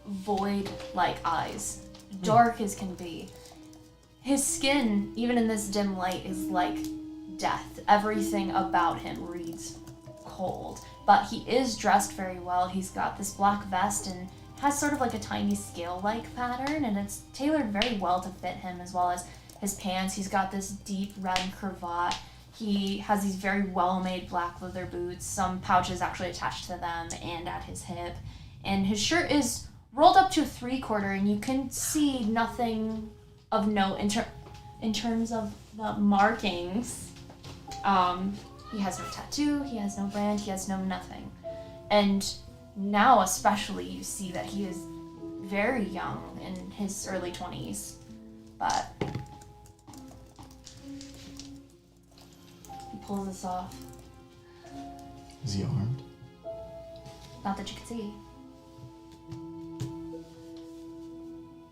void-like eyes. Dark as can be. His skin, even in this dim light, is like death. Everything about him reads cold. But he is dressed very well. He's got this black vest and has sort of like a tiny scale-like pattern, and it's tailored very well to fit him, as well as his pants. He's got this deep red cravat. He has these very well-made black leather boots, some pouches actually attached to them and at his hip. And his shirt is rolled up to a 3/4, and you can see nothing of note in terms of the markings. He has no tattoo, he has no brand, he has no nothing. And now especially you see that he is very young, in his early 20s. But he pulls this off. Is he armed? Not that you can see.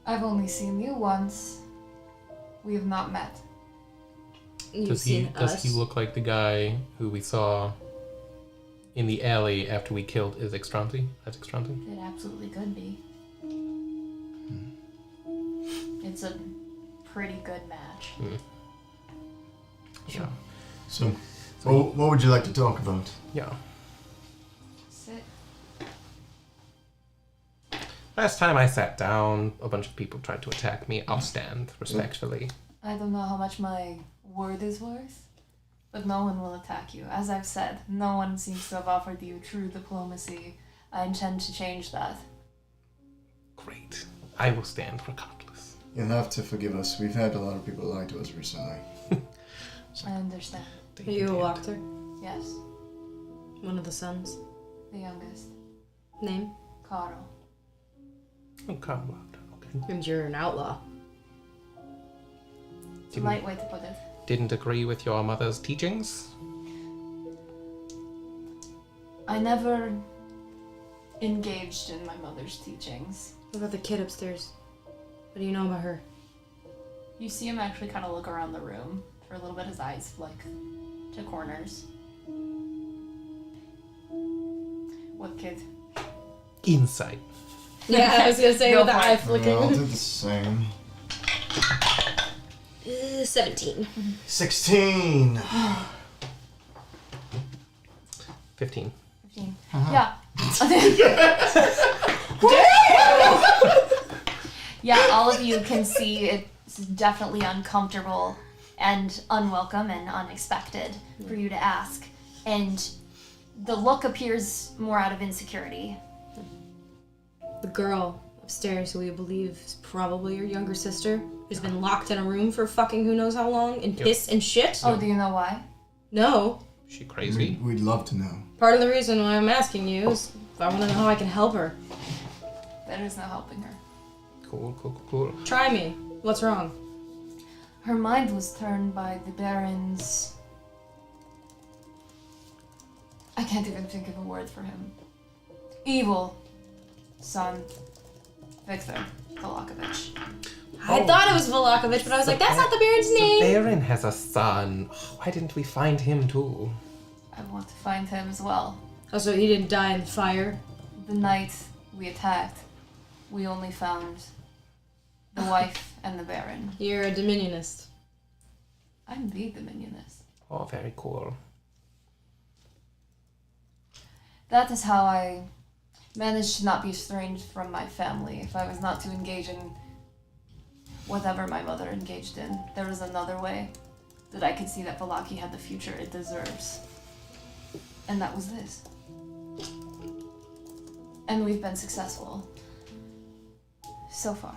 I've only seen you once. We have not met. you've Does seen us. he look like the guy who we saw in the alley after we killed Extranti? That's Extranti? It absolutely could be. It's a pretty good match. Yeah. So, what would you like to talk about? Yeah. Sit. Last time I sat down, a bunch of people tried to attack me. I'll stand respectfully. I don't know how much my word is worth, but no one will attack you. As I've said, no one seems to have offered you true diplomacy. I intend to change that. Great. I will stand regardless. You'll have to forgive us. We've had a lot of people lie to us recently. I understand. Are you a walker? Yes, One of the sons. the youngest. Name? Carl. Oh, come on. Okay. And you're an outlaw. It's a light way to put it. Didn't agree with your mother's teachings? I never engaged in my mother's teachings. What about the kid upstairs? What do you know about her? You see him actually kind of look around the room for a little bit. His eyes flick to corners. What kid? Insight. Yeah, I was gonna say Go with the for eye it. flicking. I'll do the same. 17. 16. 15. 15. Uh-huh. Yeah, all of you can see it's definitely uncomfortable and unwelcome and unexpected for you to ask. And the look appears more out of insecurity. The girl upstairs, who we believe is probably your younger sister, who's been locked in a room for fucking who knows how long, and piss and shit. Oh, do you know why? No. She crazy? We'd love to know. Part of the reason why I'm asking you is I want to know how I can help her. There is no helping her. Cool. Try me. What's wrong? Her mind was turned by the Baron's... I can't even think of a word for him. evil son, Victor Volakovich. I thought it was Volakovich, but I was like, that's not the Baron's The name. Baron has a son. Why didn't we find him too? I want to find him as well. Oh, so he didn't die in the fire? The night we attacked, we only found the wife and the Baron. You're a Dominionist. I'm the Dominionist. Oh, very cool. That is how I managed to not be estranged from my family. If I was not to engage in whatever my mother engaged in, there was another way that I could see that Vallaki had the future it deserves. And that was this. And we've been successful. So far.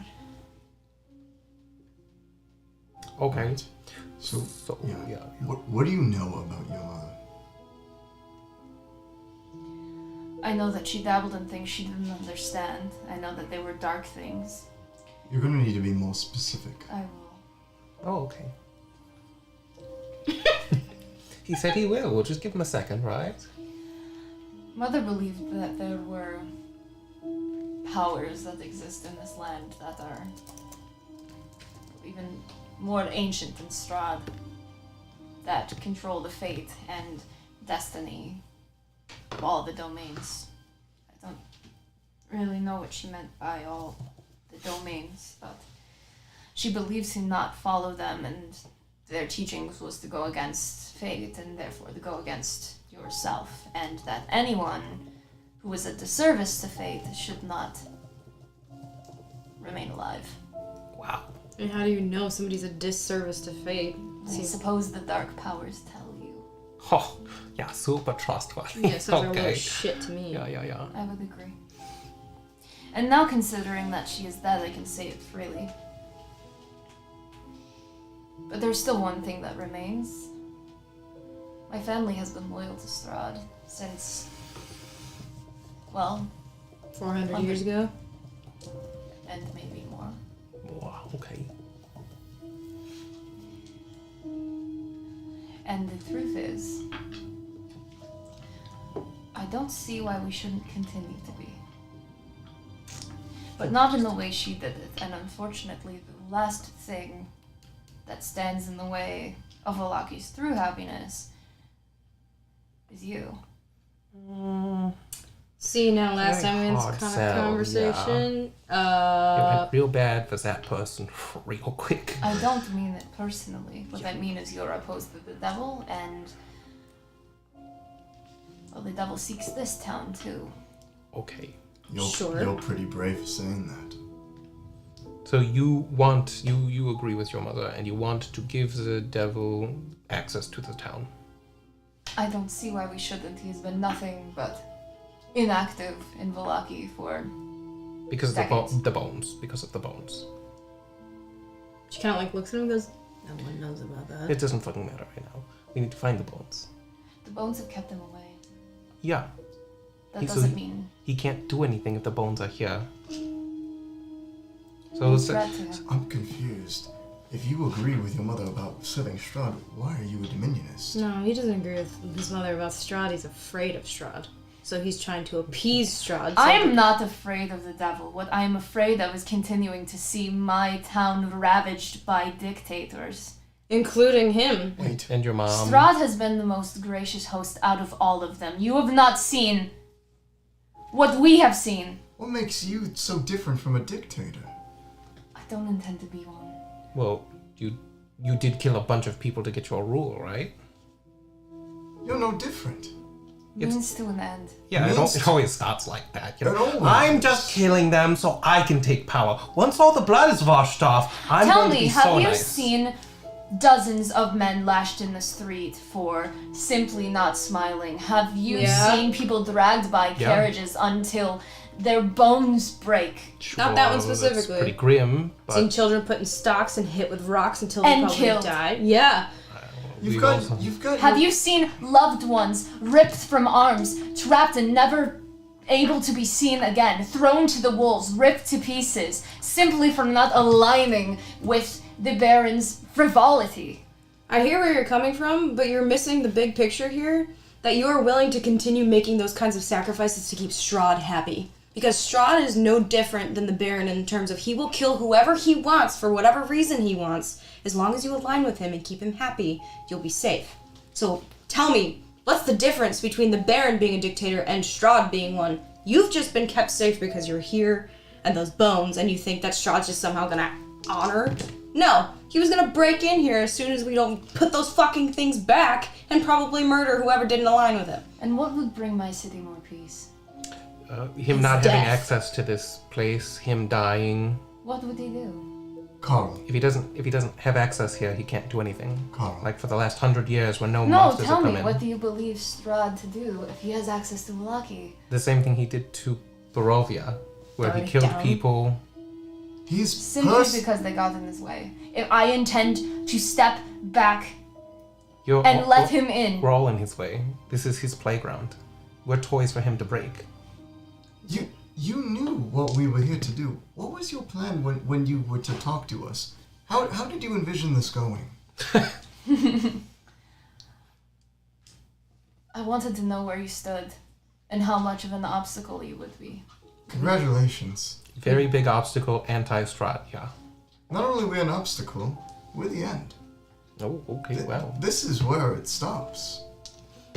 Okay. So, Yeah. What do you know about your mother? I know that she dabbled in things she didn't understand. I know that they were dark things. You're gonna need to be more specific. I will. Oh, okay. He said he will. We'll just give him a second, right? Mother believed that there were powers that exist in this land that are even more ancient than Strahd, that control the fate and destiny of all the domains. I don't really know what she meant by all the domains, but she believes to not follow them, and their teachings was to go against fate and therefore to go against yourself, and that anyone who is a disservice to fate should not remain alive. Wow. And how do you know somebody's a disservice to fate? I suppose the dark powers tell you. Oh, yeah, super trustworthy. Yeah, so they're Okay. really shit to me. Yeah. I would agree. And now considering that she is dead, I can say it freely. But there's still one thing that remains. My family has been loyal to Strahd since, well, 400 years ago? and maybe more. Wow, okay. And the truth is, I don't see why we shouldn't continue to be. But not in the way she did it, and unfortunately the last thing that stands in the way of Valaki's true happiness is you. See, now last Very time we had hard this kind sell, of conversation, It went real bad for that person real quick. I don't mean it personally. What I mean is you're opposed to the devil, and well, the devil seeks this town too. Okay. You're pretty brave for saying that. So you agree with your mother and you want to give the devil access to the town. I don't see why we shouldn't. He's been nothing but inactive in Vallaki for Because of decades. the bones. Because of the bones. she kind of like looks at him and goes, no one knows about that. It doesn't fucking matter right now. We need to find the bones. The bones have kept him away. Yeah. That So doesn't mean He can't do anything if the bones are here. So no it's threat to him. I'm confused. If you agree with your mother about serving Strahd, why are you a Dominionist? No, he doesn't agree with his mother about Strahd. He's afraid of Strahd. So he's trying to appease Strahd. So I am not afraid of the devil. What I am afraid of is continuing to see my town ravaged by dictators. including him. Wait, and your mom. Strahd has been the most gracious host out of all of them. You have not seen what we have seen. what makes you so different from a dictator? I don't intend to be one. Well, you did kill a bunch of people to get your rule, right? You're no different. It's- Means to an end. Yeah, Means- it always starts like that. You know? It always I'm is. just killing them so I can take power. Once all the blood is washed off, I'm Tell going to me, be have so you nice. seen dozens of men lashed in the street for simply not smiling? Have you Yeah. seen people dragged by Yeah. carriages until their bones break? Not that one Sure, that's specifically. pretty grim, but Seen children put in stocks and hit with rocks until they And probably killed. died. Yeah. You've got. Have you seen loved ones ripped from arms, trapped and never able to be seen again, thrown to the wolves, ripped to pieces, simply for not aligning with the Baron's frivolity? I hear where you're coming from, but you're missing the big picture here. that you are willing to continue making those kinds of sacrifices to keep Strahd happy. Because Strahd is no different than the Baron in terms of he will kill whoever he wants for whatever reason he wants. As long as you align with him and keep him happy, you'll be safe. So tell me, what's the difference between the Baron being a dictator and Strahd being one? You've just been kept safe because you're here and those bones, and you think that Strahd's just somehow gonna honor? No, he was gonna break in here as soon as we don't put those fucking things back and probably murder whoever didn't align with him. And what would bring my city more peace? Him It's not having death. access to this place, him dying. What would he do? Carl. If he doesn't have access here, he can't do anything. Carl. Like for the last 100 years, when no No, monsters tell have come me, in. what do you believe Strahd to do if he has access to Malaki? The same thing he did to Barovia, where he Burn it killed down. people. He's Simply because they got in his way. If I intend to step back and let him in. We're all in his way. This is his playground. We're toys for him to break. You knew what we were here to do. What was your plan when you were to talk to us? How did you envision this going? I wanted to know where you stood and how much of an obstacle you would be. Congratulations. Very big obstacle, anti-Strahd, yeah. Not only are we an obstacle, we're the end. Oh, okay, well. This is where it stops.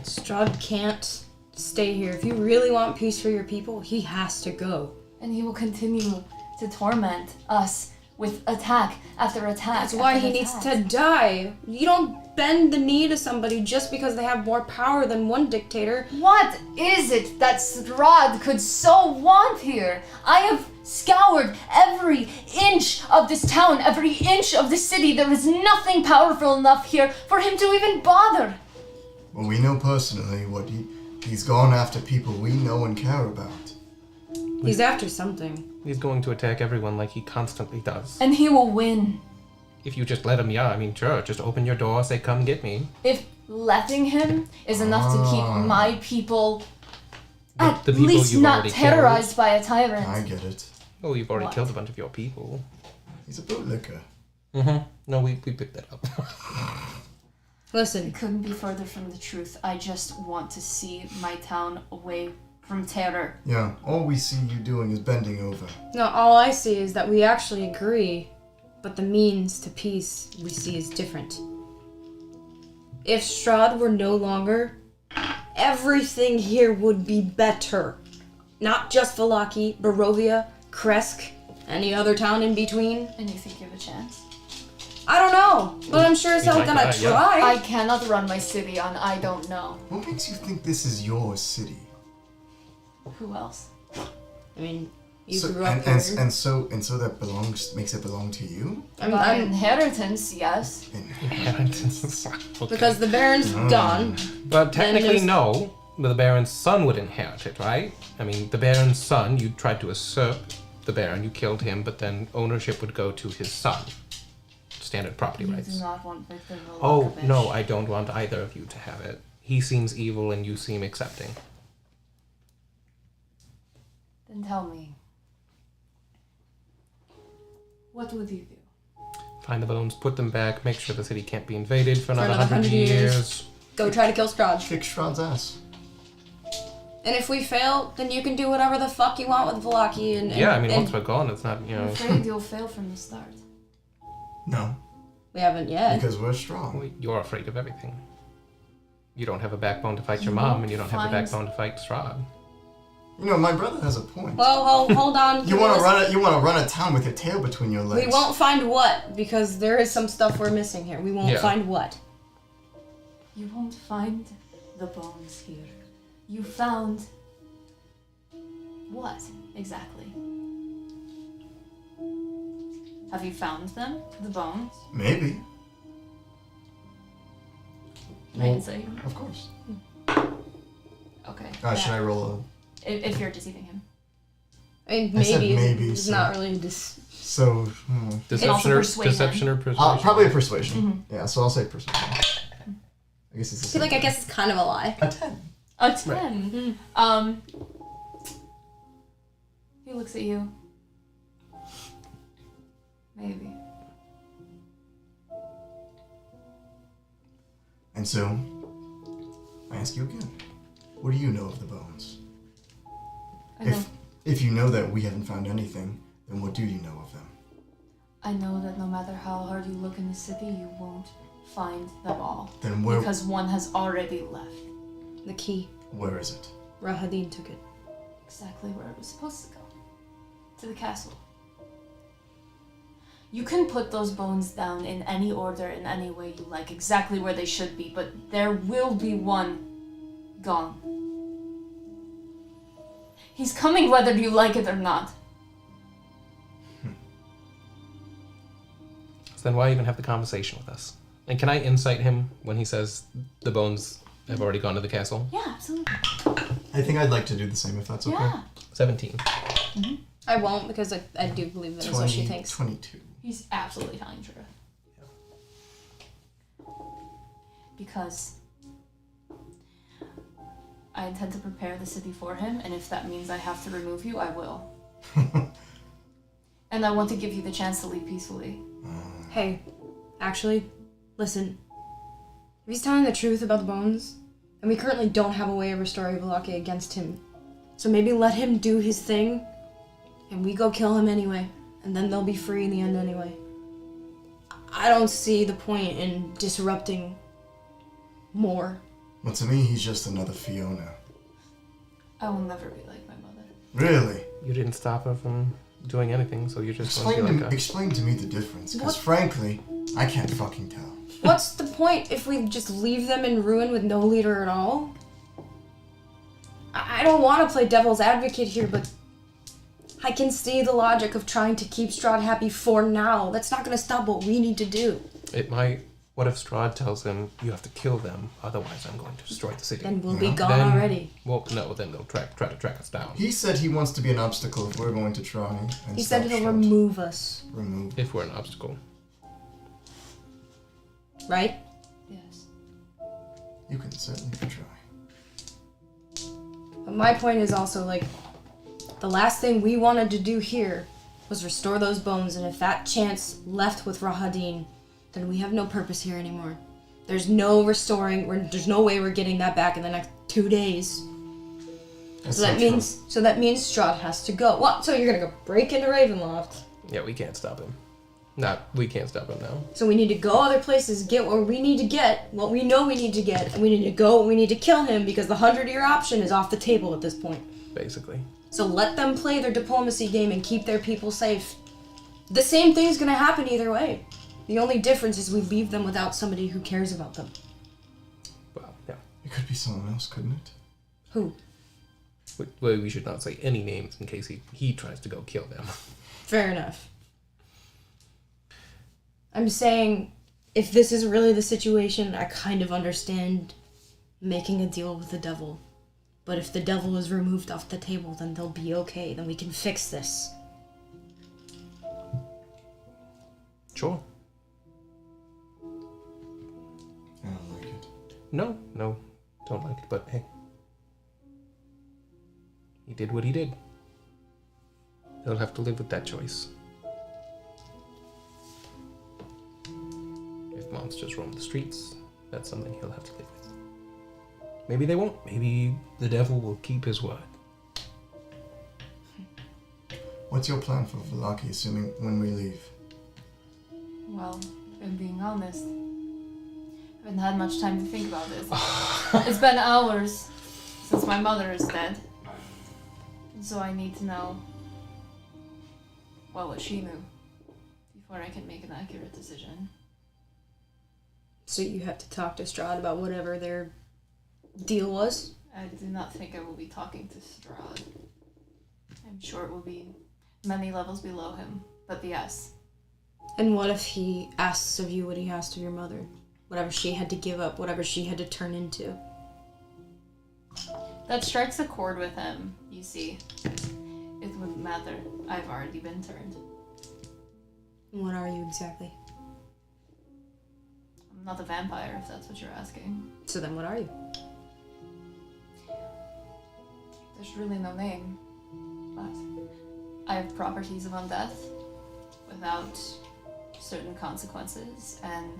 Strahd can't stay here. If you really want peace for your people, he has to go. And he will continue to torment us with attack after attack. That's why after he needs attack. to die. You don't bend the knee to somebody just because they have more power than one dictator. What is it that Strahd could so want here? I have scoured every inch of this town, every inch of this city. There is nothing powerful enough here for him to even bother. Well, we know personally what he's gone after people we know and care about. He's after something. He's going to attack everyone like he constantly does. And he will win. If you just let him, yeah, I mean, sure, just open your door, say, come get me. If letting him is enough to keep my people at the people least you've not already terrorized by a tyrant. I get it. Oh, you've already What? killed a bunch of your people. He's a bootlicker. Mm-hmm. No, we picked that up. Listen, It couldn't be further from the truth. I just want to see my town away from terror. Yeah, all we see you doing is bending over. no, all I see is that we actually agree, but the means to peace we see is different. If Strahd were no longer, everything here would be better. Not just Vallaki, Barovia, Kresk, any other town in between. And you think you have a chance? I don't know, but I'm sure as hell might gonna die, yeah. try. I cannot run my city on I don't know. What makes you think this is your city? Who else? I mean, you So, grew up and, here. and so that makes it belong to you? By inheritance, yes. Inheritance. Okay. because the Baron's gone. But technically, there's- no. The Baron's son would inherit it, right? I mean, the Baron's son, you tried to usurp the Baron, you killed him, but then ownership would go to his son. Standard property You rights. do not want Victor Oh, Volokovich. no, I don't want either of you to have it. He seems evil and you seem accepting. Then tell me. What would you do? Find the bones, put them back, make sure the city can't be invaded for another another 100 100 years. years. Go try to kill Strahd. Kick Strahd's ass. And if we fail, then you can do whatever the fuck you want with Vallaki and Yeah, I mean, and once we're gone, it's not, you I'm know... afraid you'll fail from the start. No, we haven't yet. because we're strong. Well, you're afraid of everything. You don't have a backbone to fight your You mom, won't and you don't have a find- backbone to fight Strahd. You know, my brother has a point. Well, hold on. You want to run a town with your tail between your legs. We won't find what, because there is some stuff we're missing here. We won't Yeah. find what. You won't find the bones here. You found... what, exactly? Have you found them? The bones? Maybe. Can I insight? Of course. Okay. Should I roll If you're deceiving him. I mean, I said maybe, maybe, it's so- not really also persuasion. Deception or persuasion? probably a persuasion. Yeah, so I'll say persuasion. I guess it's the I feel like same I guess it's kind of a lie. thing. A 10. A 10. He looks at you. Maybe. And so, I ask you again. What do you know of the bones? I know. If you know that we haven't found anything, then what do you know of them? I know that no matter how hard you look in the city, you won't find them all. Then where? Because one has already left. The key. Where is it? Rahadin took it. Exactly where it was supposed to go. To the castle. You can put those bones down in any order, in any way you like, exactly where they should be, but there will be one gone. He's coming whether you like it or not. So then why even have the conversation with us? And can I insight him when he says the bones have already gone to the castle? Yeah, absolutely. I think I'd like to do the same if that's okay. Yeah. 17. I won't because I do believe that is what she thinks. 22. He's absolutely telling truth. Because I intend to prepare the city for him, and if that means I have to remove you, I will. And I want to give you the chance to leave peacefully. Hey, actually, listen. If he's telling the truth about the bones, and we currently don't have a way of restoring Velaki against him, so maybe let him do his thing, and we go kill him anyway, and then they'll be free in the end anyway. I don't see the point in disrupting more. But to me, he's just another Fiona. I will never be like my mother. Really? You didn't stop her from doing anything, so you're just going to be like Explain to me the difference, because frankly, I can't fucking tell. What's the point if we just leave them in ruin with no leader at all? I don't want to play devil's advocate here, but I can see the logic of trying to keep Strahd happy for now. That's not going to stop what we need to do. It might. What if Strahd tells him, you have to kill them, otherwise I'm going to destroy the city? Then we'll be gone already. Well, no, then they'll try to track us down. He said he wants to be an obstacle if we're going to try and He said stop he'll Strahd. remove us. Remove. If we're an obstacle. Right? Yes. You can certainly try. But my point is also, like, the last thing we wanted to do here was restore those bones, and if that chance left with Rahadin, then we have no purpose here anymore. There's no restoring, there's no way we're getting that back in the next 2 days. That's So that means Strahd has to go. What? So you're gonna go break into Ravenloft? Yeah, we can't stop him. We can't stop him now. So we need to go other places, get what we need to get, what we know we need to get, and we need to go and we need to kill him because the 100-year option is off the table at this point. Basically. So let them play their diplomacy game and keep their people safe. The same thing's gonna happen either way. The only difference is we leave them without somebody who cares about them. Well, yeah. It could be someone else, couldn't it? Who? Well, we should not say any names in case he tries to go kill them. Fair enough. I'm saying, if this is really the situation, I kind of understand making a deal with the devil. But if the devil is removed off the table, then they'll be okay. Then we can fix this. Sure. I don't like it. No, don't like it, but hey. He did what he did. He'll have to live with that choice. If monsters roam the streets, that's something he'll have to live with. Maybe they won't. Maybe the devil will keep his word. What's your plan for Velaki, assuming when we leave? Well, if I'm being honest, I haven't had much time to think about this. It's been hours since my mother is dead. So I need to know, well, what she knew before I can make an accurate decision. So you have to talk to Strahd about whatever their deal was? I do not think I will be talking to Strahd. I'm sure it will be many levels below him, but yes. And what if he asks of you what he asked of your mother? Whatever she had to give up, whatever she had to turn into. That strikes a chord with him, you see. It wouldn't matter. I've already been turned. What are you exactly? I'm not a vampire, if that's what you're asking. So then what are you? There's really no name. But I have properties of undeath without certain consequences, and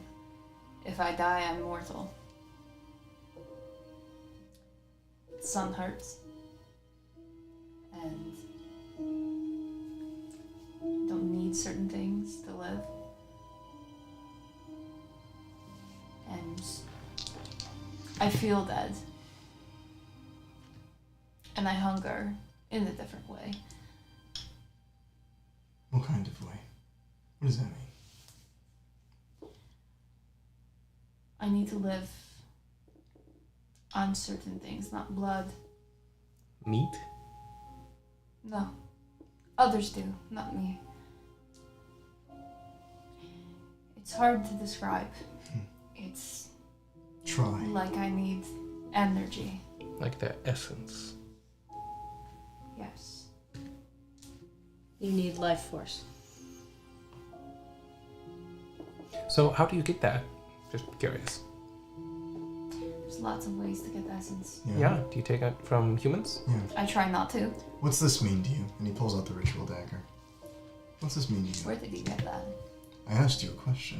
if I die, I'm mortal. The sun hurts. And you don't need certain things to live. And I feel dead. And I hunger in a different way. What kind of way? What does that mean? I need to live on certain things, not blood. Meat? No. Others do, not me. It's hard to describe. It's Try. like I need energy. Like their essence. Yes. You need life force. So how do you get that? Just curious. There's lots of ways to get essence. Yeah. Do you take it from humans? Yeah. I try not to. What's this mean to you? And he pulls out the ritual dagger. What's this mean to you? Where did you get that? I asked you a question.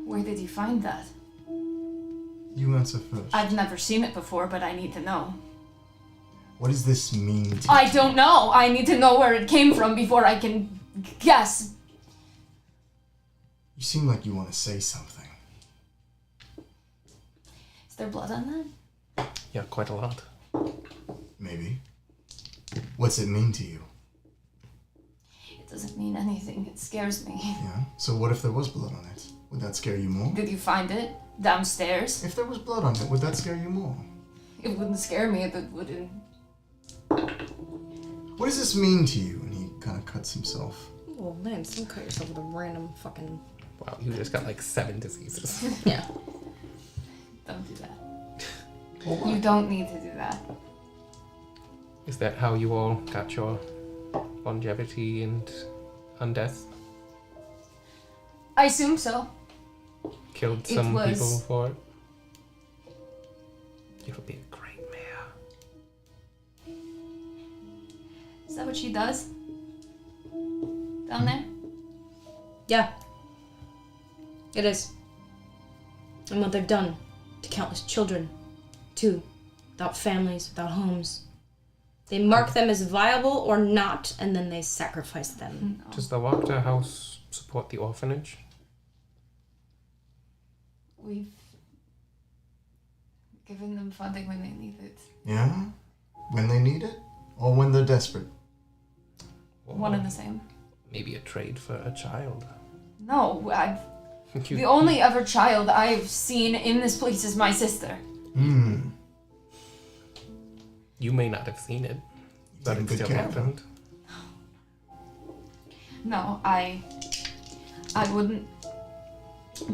Where did you find that? You answer first. I've never seen it before, but I need to know. What does this mean to you? I don't know. I need to know where it came from before I can guess. You seem like you want to say something. Is there blood on that? Yeah, quite a lot. Maybe. What's it mean to you? It doesn't mean anything. It scares me. Yeah? So what if there was blood on it? Would that scare you more? Did you find it? Downstairs? If there was blood on it, would that scare you more? It wouldn't scare me if it wouldn't. What does this mean to you? And he kind of cuts himself. Oh, Lance, don't cut yourself with a random fucking... Wow, you just got like 7 diseases. Yeah. Don't do that. Well, what? You don't need to do that. Is that how you all got your longevity and undeath? I assume so. Killed It some was- people for it? You'll be a great mayor. Is that what she does? Down there? Yeah. It is. And what they've done to countless children, too, without families, without homes. They mark them as viable or not, and then they sacrifice them. No. Does the Wachter house support the orphanage? We've given them funding when they need it. Yeah? When they need it? Or when they're desperate? Or One and the same. maybe a trade for a child? No, You- the only other child I've seen in this place is my sister. Hmm. You may not have seen it, but Taking it good still care of happened. No, I wouldn't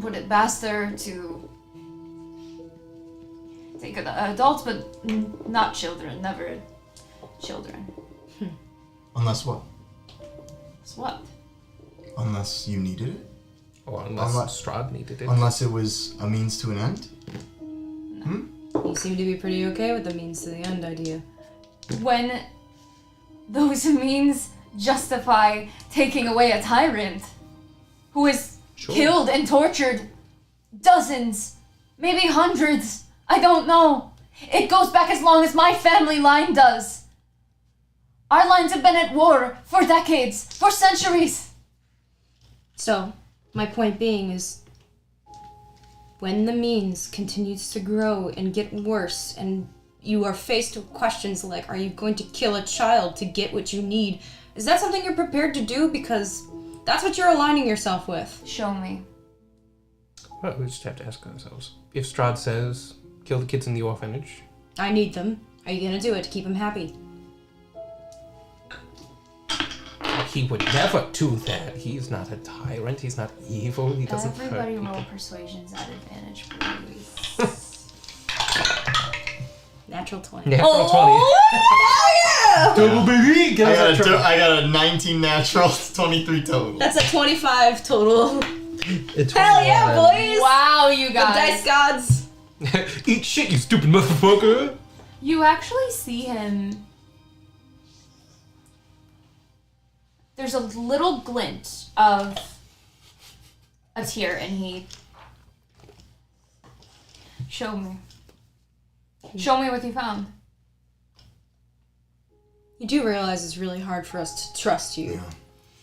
put it past her to take adults, but not children. Never children. Unless what? So what? Unless you needed it? Or unless Unless- Strahd needed it. Unless it was a means to an end? You seem to be pretty okay with the means to the end idea. When those means justify taking away a tyrant who is Sure. killed and tortured dozens, maybe hundreds, I don't know. It goes back as long as my family line does. Our lines have been at war for decades, for centuries. So, my point being is, when the means continues to grow and get worse, and you are faced with questions like, are you going to kill a child to get what you need? Is that something you're prepared to do? Because that's what you're aligning yourself with. Show me. Well, we just have to ask ourselves. If Strahd says, kill the kids in the orphanage, I need them. Are you gonna do it to keep them happy? he would never do that. He's not a tyrant. He's not evil. He doesn't Everybody hurt roll people. persuasions at advantage, please. Natural 20. Natural 20. Double baby! Give us that trouble. I got a 19 natural, 23 total. That's a 25 total. It's Hell yeah, boys! Wow, you The guys. dice gods! Eat shit, you stupid motherfucker! You actually see him. There's a little glint of a tear, and he Show me. Show me what you found. You do realize it's really hard for us to trust you. Yeah.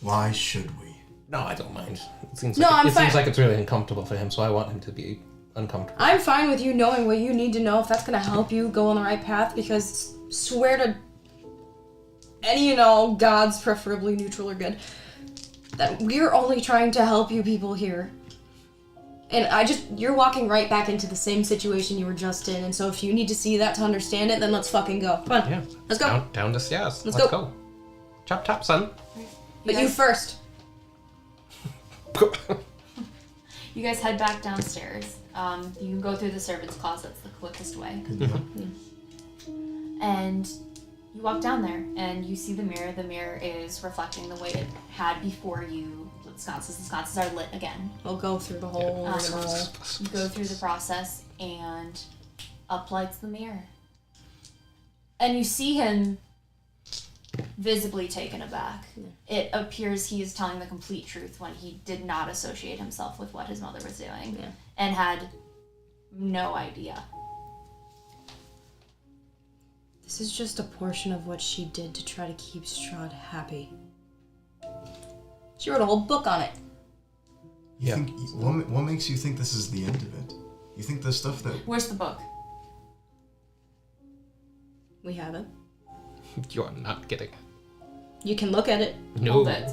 Why should we? No, I don't mind. It seems No, like I'm it seems fine. like it's really uncomfortable for him, so I want him to be uncomfortable. I'm fine with you knowing what you need to know if that's going to help you go on the right path, because swear to any and all gods, preferably neutral or good, that we're only trying to help you people here. And you're walking right back into the same situation you were just in, and so if you need to see that to understand it, then let's fucking go. Come on. Yeah. Let's go. Down the stairs. Let's Let's go. go. Chop chop, son. But you first. You guys head back downstairs. You can go through the servants' closets the quickest way. And you walk down there, and you see the mirror. The mirror is reflecting the way it had before you. The sconces are lit again. We'll go through the whole rigmarole. You go through the process, and up lights the mirror. And you see him visibly taken aback. It appears he is telling the complete truth when he did not associate himself with what his mother was doing and had no idea. This is just a portion of what she did to try to keep Strahd happy. She wrote a whole book on it. Yeah. What makes you think this is the end of it? You think the stuff that... Where's the book? We have it. You're not kidding. You can look at it. No. Hold it.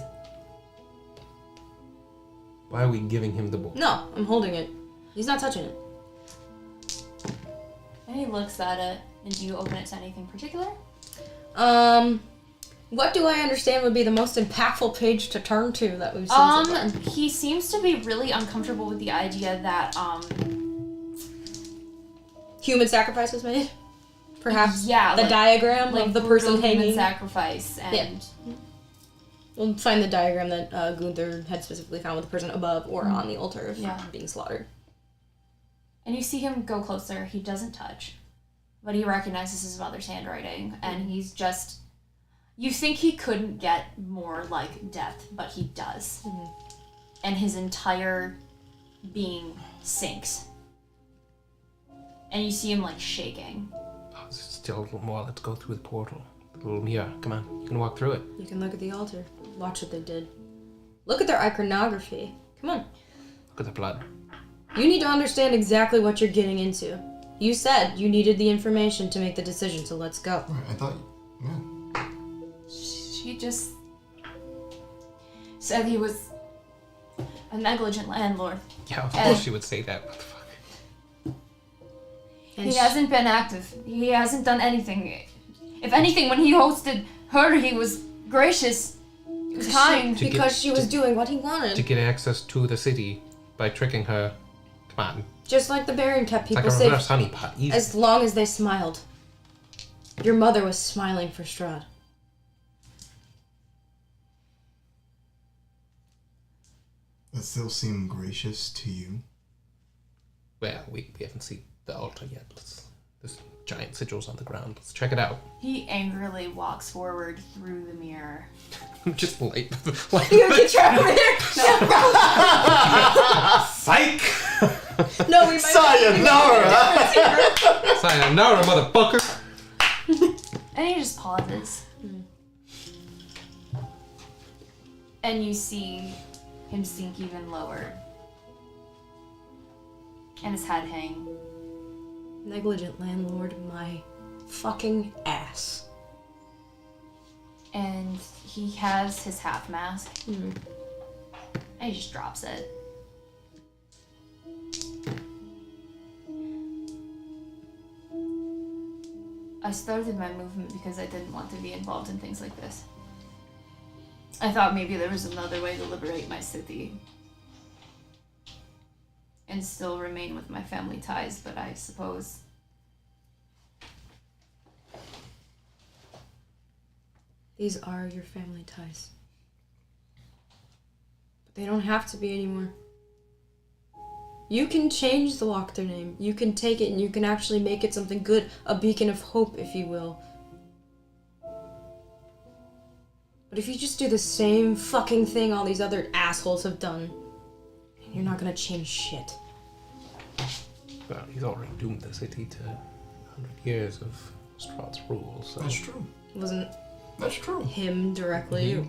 Why are we giving him the book? No, I'm holding it. He's not touching it. And he looks at it, and do you open it to anything particular? What do I understand would be the most impactful page to turn to that we've seen so far? He seems to be really uncomfortable with the idea that, Human sacrifice was made? Perhaps yeah, the like- diagram like of the brutal person human hanging. sacrifice, and We'll find the diagram that Gunther had specifically found with the person above or on the altar of being slaughtered. and you see him go closer. He doesn't touch, but he recognizes his mother's handwriting, and he's just... You think he couldn't get more like death, but he does. And his entire being sinks. And you see him, like, shaking. Oh, there's still a little more. Let's go through the portal. The little mirror. Come on. You can walk through it. You can look at the altar. Watch what they did. Look at their iconography. Come on. Look at the blood. You need to understand exactly what you're getting into. You said you needed the information to make the decision, so let's go. Right, I thought... Yeah. She just said he was a negligent landlord. Yeah, of course she would say that. What the fuck? And He hasn't been active. He hasn't done anything. If anything, when he hosted her, he was gracious. He was kind. To because get- she was to- doing what he wanted. To get access to the city by tricking her. Come on. Just like the Baron kept It's like people a safe reverse honeypot. Easy. as long as they smiled. Your mother was smiling for Strahd. That still seem gracious to you? Well, we haven't seen the altar yet. There's giant sigils on the ground. Let's check it out. He angrily walks forward through the mirror. Just like You get trapped over here. psych! No, we might. Sayonara! Sayonara, motherfucker! And he just pauses. And you see him sink even lower. And his head hang. Negligent landlord, my fucking ass. And he has his half mask. And he just drops it. I started my movement because I didn't want to be involved in things like this. I thought maybe there was another way to liberate my city. And still remain with my family ties, but I suppose... These are your family ties. But they don't have to be anymore. You can change the Walkthrough name. You can take it and you can actually make it something good. A beacon of hope, if you will. But if you just do the same fucking thing all these other assholes have done, you're not gonna change shit. Well, he's already doomed the city to 100 years of Strahd's rule, so... That's true. Wasn't That's true. him directly.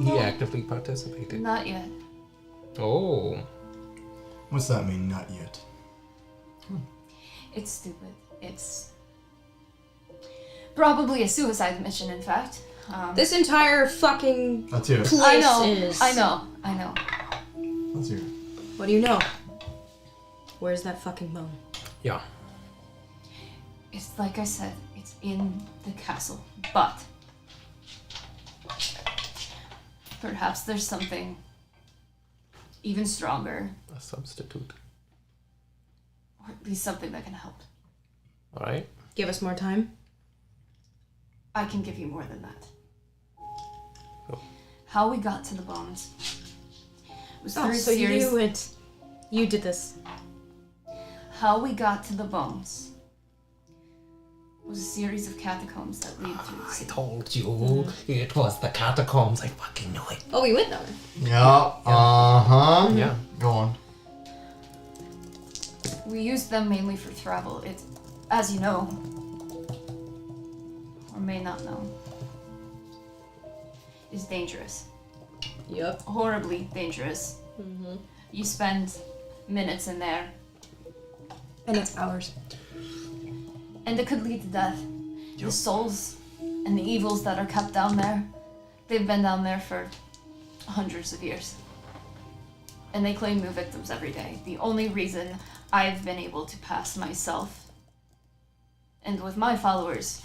He actively participated. Not yet. Oh. What's that mean, not yet? It's stupid. It's probably a suicide mission, in fact. This entire fucking Let's hear it. place I know. is. I know. I know. Let's hear it. What do you know? Where's that fucking bone? Yeah. It's like I said. It's in the castle, but perhaps there's something even stronger, A substitute. or at least something that can help. Alright. Give us more time. I can give you more than that. Oh. How we got to the bones was through a so series. you did this. How we got to the bones was a series of catacombs that lead through the I city. told you it was the catacombs. I fucking knew it. Oh, we went down. Yeah. Uh-huh. Yeah. Go on. We used them mainly for travel. It, as you know, or may not know, is dangerous. Yep. Horribly dangerous. Mm-hmm. You spend minutes in there, And it's ours. and it could lead to death. The souls and the evils that are kept down there, they've been down there for hundreds of years. And they claim new victims every day. The only reason I've been able to pass myself and with my followers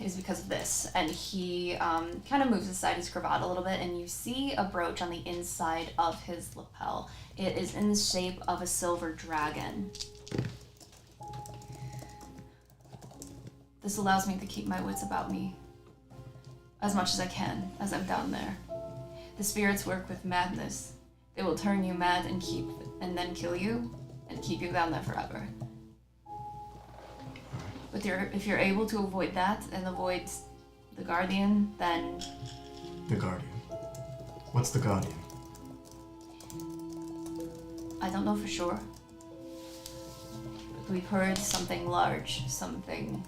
is because of this. And he kind of moves aside his cravat a little bit, and you see a brooch on the inside of his lapel. It is in the shape of a silver dragon. This allows me to keep my wits about me as much as I can as I'm down there. The spirits work with madness. They will turn you mad and then kill you and keep you down there forever. But if you're able to avoid that and avoid the Guardian, then The Guardian. What's the Guardian? I don't know for sure. But we've heard something large, something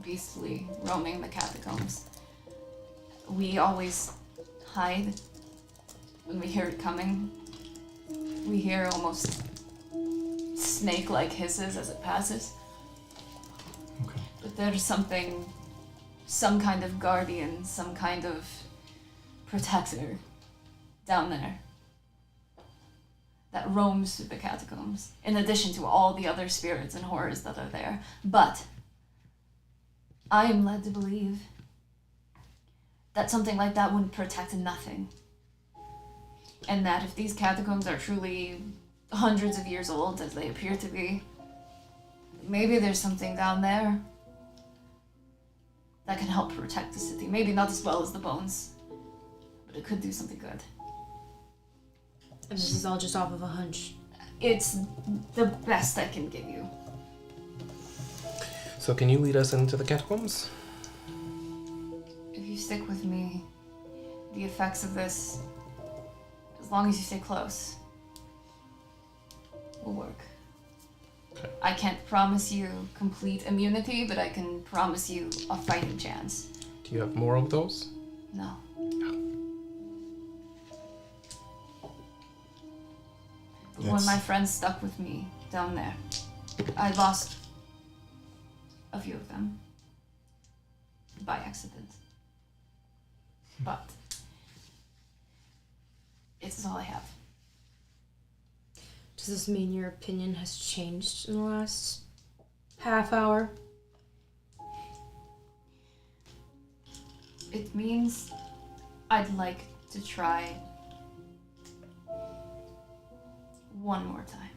beastly roaming the catacombs. We always hide when we hear it coming. We hear almost snake-like hisses as it passes. Okay. But there's something, some kind of guardian, some kind of protector down there that roams through the catacombs, in addition to all the other spirits and horrors that are there. But I am led to believe that something like that wouldn't protect nothing. And that if these catacombs are truly hundreds of years old, as they appear to be, maybe there's something down there that can help protect the city. Maybe not as well as the bones, but it could do something good. And this is all just off of a hunch. It's the best I can give you. So can you lead us into the catacombs? If you stick with me, the effects of this, as long as you stay close, will work. Okay. I can't promise you complete immunity, but I can promise you a fighting chance. Do you have more of those? No. But when Yes. my friends stuck with me down there, I lost a few of them by accident. But it's all I have. Does this mean your opinion has changed in the last half hour? It means I'd like to try one more time.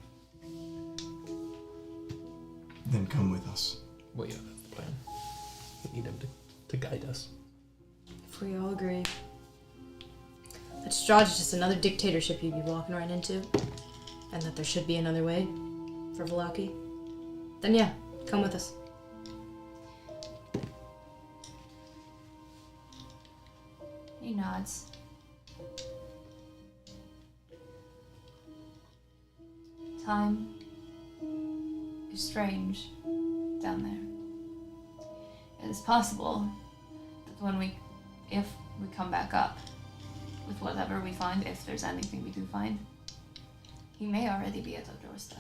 Then come with us. Well, yeah, that's the plan. We need him to guide us. If we all agree that Strahd is just another dictatorship you'd be walking right into, and that there should be another way for Velaki, then yeah, come with us. He nods. Time is strange down there. It is possible that if we come back up with whatever we find, if there's anything we do find, he may already be at our doorstep.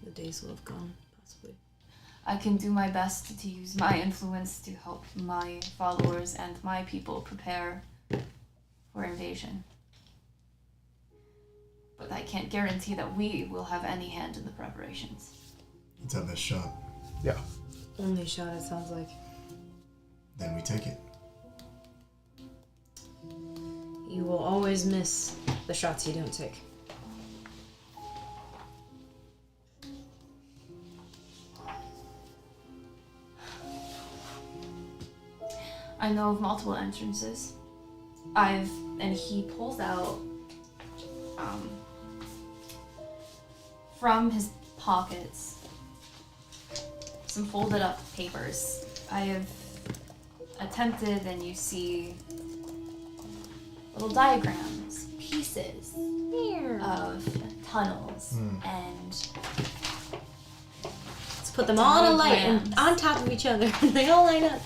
The days will have gone, possibly. I can do my best to use my influence to help my followers and my people prepare for invasion. But I can't guarantee that we will have any hand in the preparations. Let's have that shot. Yeah. Only shot, it sounds like. Then we take it. You will always miss the shots you don't take. I know of multiple entrances. And he pulls out, from his pockets, some folded up papers. I have attempted, and you see little diagrams, pieces of tunnels, and Let's put them all in a light and on top of each other. They all line up.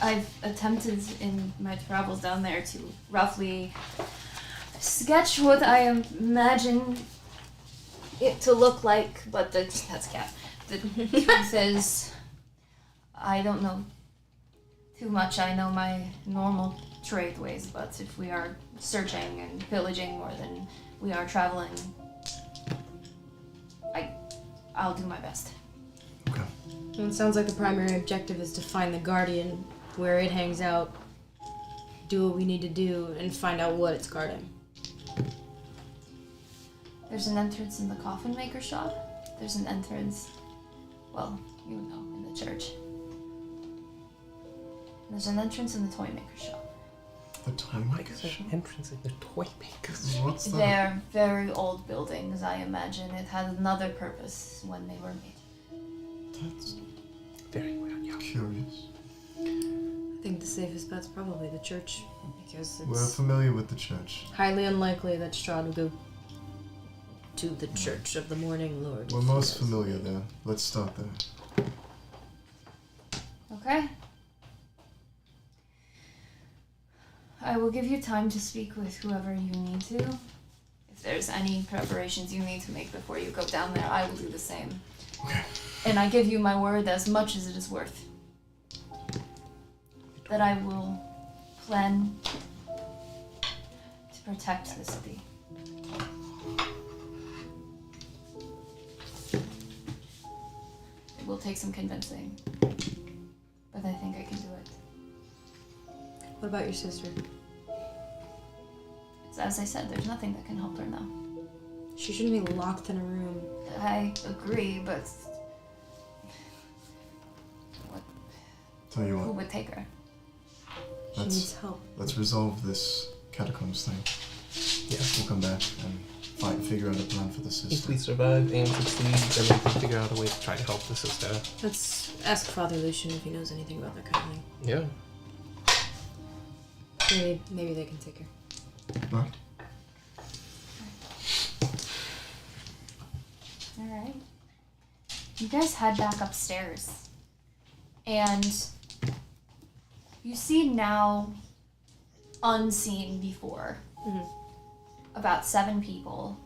I've attempted in my travels down there to roughly sketch what I imagine it to look like, but that's cat. The truth is, I don't know too much. I know my normal trade ways, but if we are searching and pillaging more than we are traveling, I'll do my best. Okay. Well, it sounds like the primary objective is to find the Guardian, where it hangs out, do what we need to do, and find out what it's guarding. There's an entrance in the coffin maker shop. There's an entrance, well, you know, in the church. There's an entrance in the toy maker shop. The toy maker There's shop? an entrance in the toy makers. What's that? They're very old buildings, I imagine. It had another purpose when they were made. That's Very weird, yeah. curious. I think the safest bet's probably the church, because We're it's familiar with the church. highly unlikely that Strahd will go to the Church of the Morning Lord. We're most familiar there. Let's start there. Okay. I will give you time to speak with whoever you need to. If there's any preparations you need to make before you go down there, I will do the same. Okay. And I give you my word, as much as it is worth, that I will plan to protect the city. It will take some convincing, but I think I can do it. What about your sister? It's, as I said, there's nothing that can help her now. She shouldn't be locked in a room. I agree, but Tell you who what, would take her? She That's- needs help. let's resolve this catacombs thing. Yeah. We'll come back and figure out a plan for the If sister. we survive and succeed, then we can figure out a way to try to help the sister. Let's ask Father Lucian if he knows anything about that kind of thing. Yeah. Maybe they can take her. Right? Alright. You guys head back upstairs. And you see now, unseen before, about 7 people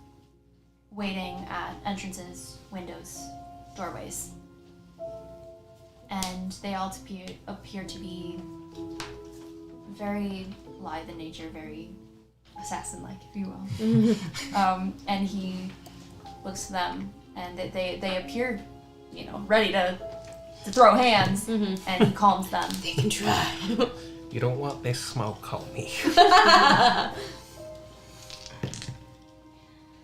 waiting at entrances, windows, doorways. And they all appear to be very lithe in nature, very assassin-like, if you will. And he looks to them, and they appear, you know, ready to throw hands, and he calms them. They can try. You don't want this smoke, homie.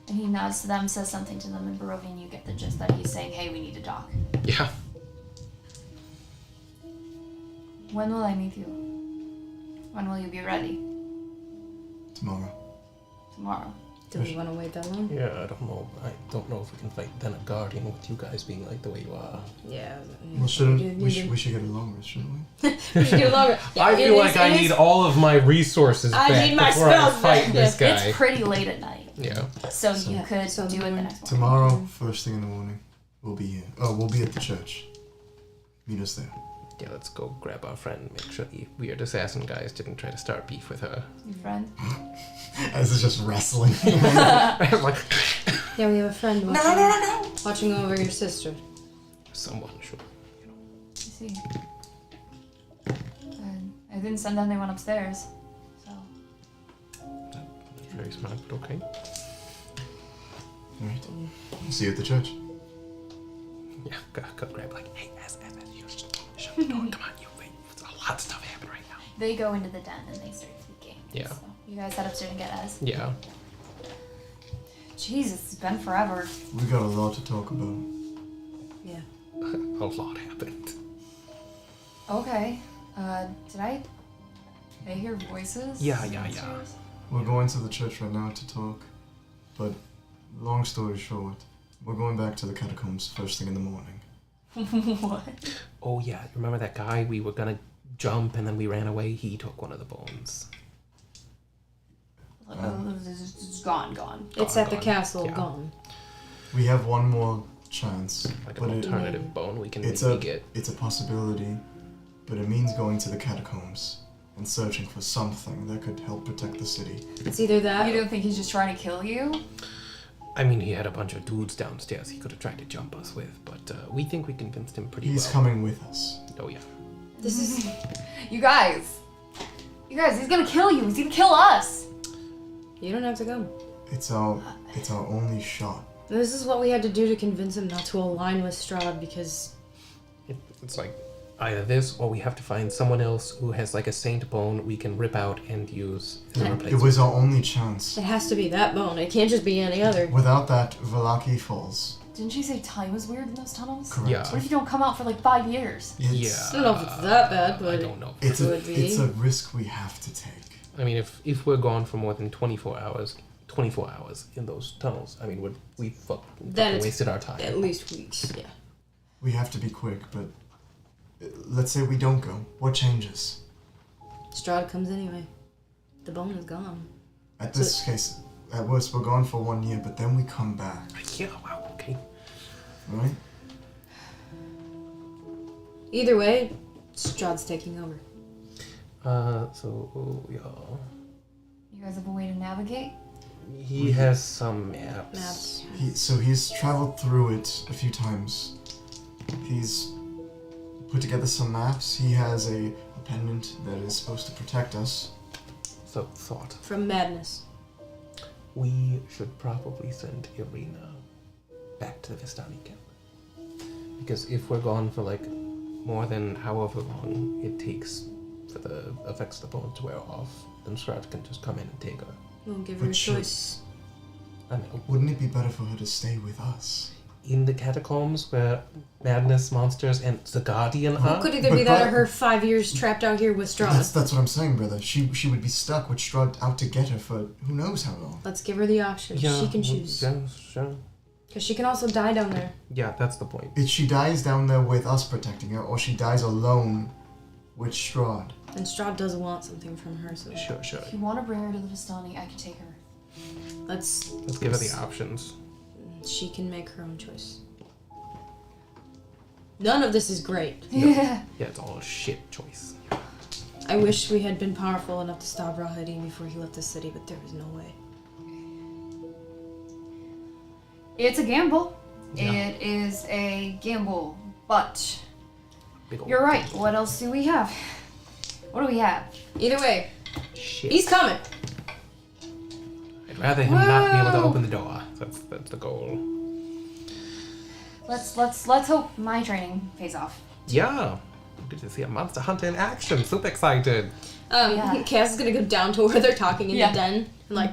And he nods to them, says something to them in Barovian. You get the gist that he's saying, hey, we need to dock. Yeah. When will I meet you? When will you be ready? Tomorrow. Tomorrow. Do we want to wait that long? Yeah, I don't know. I don't know if we can fight then a guardian with you guys being like the way you are. Yeah. Well, we should get it longer, shouldn't we? We should get longer. Yeah, I feel like I need all of my resources I back need my before I spells fight back. this guy. It's pretty late at night, Yeah. so you Yeah, could so do it the morning. next morning. Tomorrow, first thing in the morning, We'll be here. Oh, we'll be at the church. Meet us there. Yeah, let's go grab our friend. Make sure the weird assassin guys didn't try to start beef with her. Your friend? This is just wrestling. Like, Yeah, we have a friend watching over your sister. someone should. I see. I didn't send anyone upstairs, so. Very smart, but okay. Alright. See you at the church. Yeah, go grab like, hey, you shut the door. Come on, you wait. There's a lot of stuff happening right now. They go into the den and they start speaking. Yeah. So you guys head upstairs and get Ez. Yeah. Jeez, it's been forever. We got a lot to talk about. Yeah. A lot happened. Okay. Did I hear voices? Yeah. downstairs? We're going to the church right now to talk. But, long story short, we're going back to the catacombs first thing in the morning. What? Oh yeah, remember that guy we were gonna jump and then we ran away? He took one of the bones. It's gone. It's at the Gone. castle, Yeah. gone. We have one more chance. Like but an it, alternative bone we can it's maybe a get. it's a possibility, but it means going to the catacombs and searching for something that could help protect the city. It's either that. You don't think he's just trying to kill you? I mean, he had a bunch of dudes downstairs he could have tried to jump us with, but we think we convinced him pretty He's well. coming with us. Oh yeah. This is. You guys, he's gonna kill you. He's gonna kill us. You don't have to go. It's our only shot. This is what we had to do to convince him not to align with Strahd because. It's like either this or we have to find someone else who has like a saint bone we can rip out and use as a Yeah. replacement. It was our only chance. It has to be that bone. It can't just be any other. Without that, Valaki falls. Didn't you say time was weird in those tunnels? Correct. Yeah. What if you don't come out for like 5 years? It's, I don't know if it's that bad, but I don't know. It's a, Could be. it's a risk we have to take. I mean, if we're gone for more than 24 hours in those tunnels, I mean, we Then it's wasted our time. at least weeks. Yeah. We have to be quick, but let's say we don't go. What changes? Strahd comes anyway. The bone is gone. At this case, at worst, we're gone for 1 year, but then we come back, Yeah, wow, okay. right? Either way, Strahd's taking over. Yeah. You guys have a way to navigate? He has some maps. Maps. He's traveled through it a few times. He's put together some maps. He has a pendant that is supposed to protect us. So, thought. From madness. We should probably send Irina back to the Vistani camp. Because if we're gone for like more than however long it takes for the effects of the bone to wear off, then Strahd can just come in and take her. We'll give her a But should- choice. I mean, Wouldn't it be better for her to stay with us? in the catacombs where madness monsters and the Guardian Who are. could either But be that or God- her 5 years trapped out here with Strahd? That's what I'm saying, brother. She would be stuck with Strahd out to get her for who knows how long. Let's give her the option. Yeah, She can choose. Yeah, sure. Because she can also die down there. Yeah, that's the point. If she dies down there with us protecting her, or she dies alone with Strahd. And Strahd does want something from her, so Sure. If you want to bring her to the Vistani, I can take her. let's Let's give her the options. she can make her own choice. None of this is great. Yeah. Yeah, it's all a shit choice. I wish we had been powerful enough to stop Rahadin before he left the city, but there was no way. It's a gamble. Yeah. It is a gamble. But Big old you're right. What else do we have? What do we have? Either way, shit. he's coming. I'd rather him not be able to Whoa. open the door. That's the goal. Let's hope my training pays off. Yeah. Good to see a monster hunter in action. Super excited. Yeah. Cass is gonna go down to where they're talking in Yeah. the den and like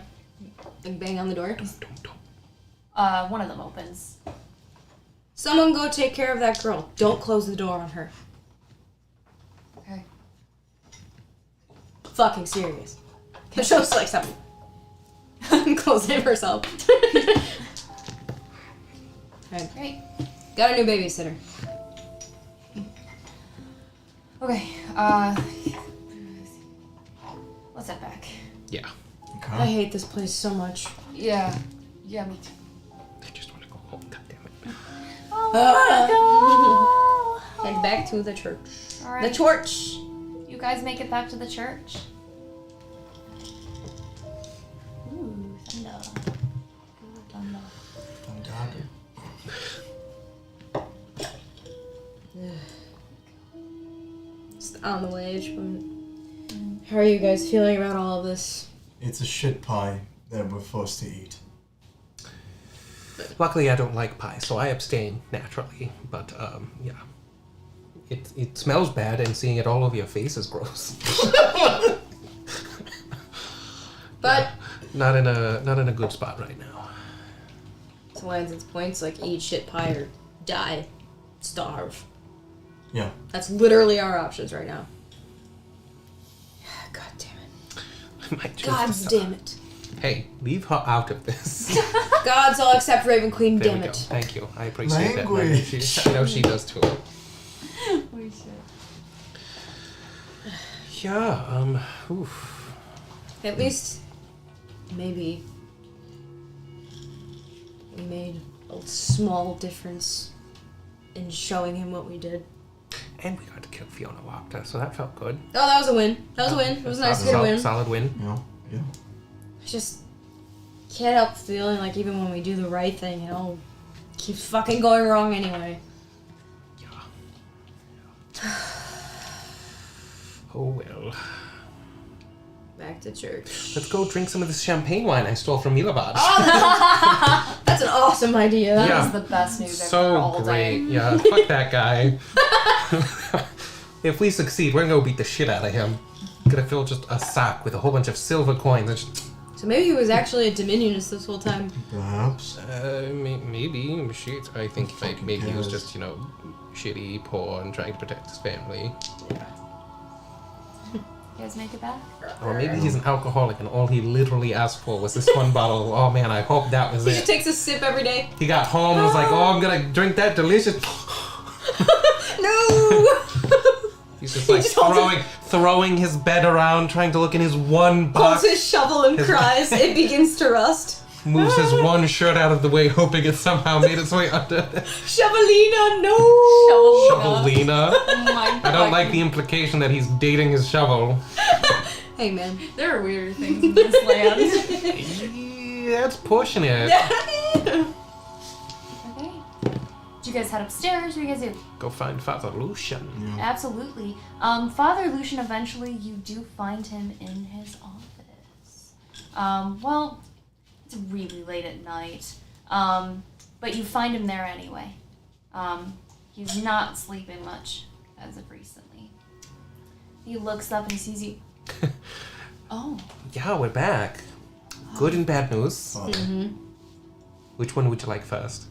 bang on the door. Don't. One of them opens. Someone go take care of that girl. Don't close the door on her. Okay. Fucking serious. The show's like something. Close it herself. Alright. Great. Got a new babysitter. Okay. Let's head back. Yeah. I Okay. hate this place so much. Yeah. Yeah, me too. They just want to go home. God damn it. Oh, Head back to the church. All right. The torch. You guys make it back to the church. Ooh, thunder. Good thunder. Just on the way. How are you guys feeling about all of this? It's a shit pie that we're forced to eat. Luckily, I don't like pie, so I abstain naturally. But yeah, it smells bad, and seeing it all over your face is gross. But not in a good spot right now. to Lanson's points, like eat shit pie or die, starve. Yeah. That's literally our options right now. God damn it. I might choose God to stop. damn it. Hey, leave her out of this. Gods all except Raven Queen, There damn we go. it. Thank you. I appreciate Language. that. I know she does too. We should. Yeah. Oof. At least, maybe we made a small difference in showing him what we did. And we got to kill Fiona Wapta, so that felt good. Oh, that was a win. That was a win. It was nice to get a win. Solid win. Yeah. I just can't help feeling like even when we do the right thing, it all keeps fucking going wrong anyway. Yeah. Oh well. Back to church. Let's go drink some of this champagne wine I stole from Milovaj. That's an awesome idea. That Yeah. is the best news I've heard So all great. day. Yeah, fuck that guy. If we succeed, we're gonna go beat the shit out of him. Gonna fill just a sack with a whole bunch of silver coins. And just, So maybe he was actually a Dominionist this whole time. Perhaps. maybe. Shit. I think like Fucking maybe he was cares. just, shitty, poor, and trying to protect his family. You guys make it back? Or maybe he's an alcoholic and all he literally asked for was this one bottle. Oh man, I hope that was He just it. takes a sip every day. He got home and was like, oh, I'm gonna drink that delicious. No! He's just He like just holds throwing his bed around, trying to look in his one Holds box. his shovel and cries. It begins to rust. Moves his one shirt out of the way, hoping it somehow made its way under. Shovelina, no! Shovelina. Oh my I don't like the implication that he's dating his shovel. Hey, man. There are weirder things in this land. Yeah, that's pushing it. Okay. Do you guys head upstairs? What do you guys do? Go find Father Lucian. Yeah. Absolutely. Father Lucian, eventually you do find him in his office. Well, it's really late at night. But you find him there anyway. He's not sleeping much as of recently. He looks up and he sees you. Oh. Yeah, we're back. Good and bad news. Father. Which one would you like first?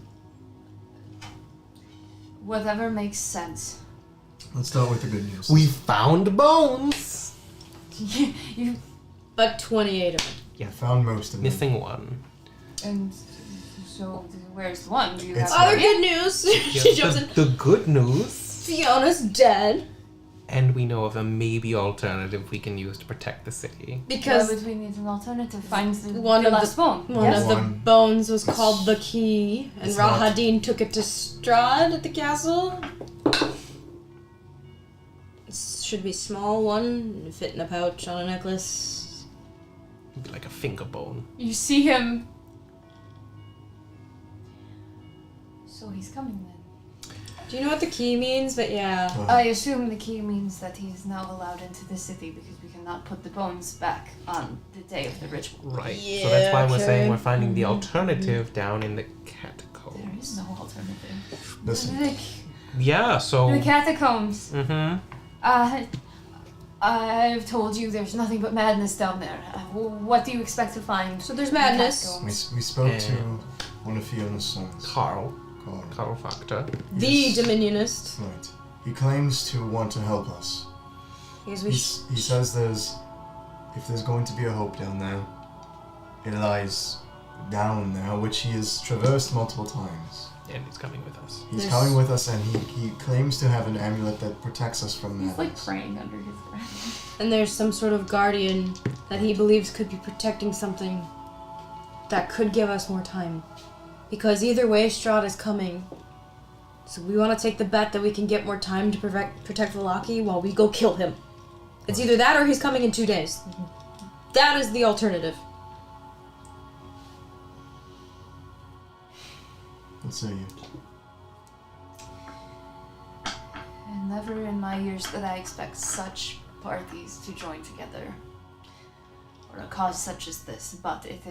Whatever makes sense. Let's start with the good news. We found bones. You But 28 of them. We found most of them. Missing one. and so where's the one? Do you It's have Other it? good news. Yeah, She jumps in. the good news. Fiona's dead. And we know of a maybe alternative we can use to protect the city. Because Why would we need an alternative? Find the, One the of last bone. one Yes. of the One. bones was It's- called the key, and it's not- Rahadin took it to Strahd at the castle. It should be small one, fit in a pouch on a necklace. Maybe like a finger bone. You see him. So he's coming then. Do you know what the key means? But yeah. I assume the key means that he is now allowed into the city because we cannot put the bones back on the day of the ritual. Right. Yeah, so that's why we're okay. saying we're finding the alternative down in the catacombs. There is no alternative. Listen, Yeah, so. The catacombs. Mm-hmm. I've told you there's nothing but madness down there. What do you expect to find? So there's in the madness. catacombs? we spoke Yeah. to one of Fiona's sons. Carl Carl. Factor. The Yes. Dominionist. Right. He claims to want to help us. Because He says if there's going to be a hope down there, it lies down there, which he has traversed multiple times. And he's coming with us. He's There's- coming with us, and he claims to have an amulet that protects us from He's like madness. praying under his breath. And there's some sort of guardian that he believes could be protecting something that could give us more time. Because either way, Strahd is coming. So we want to take the bet that we can get more time to protect Velaki while we go kill him. It's either that or he's coming in 2 days. That is the alternative. What say you? And never in my years did I expect such parties to join together. For a cause such as this, but it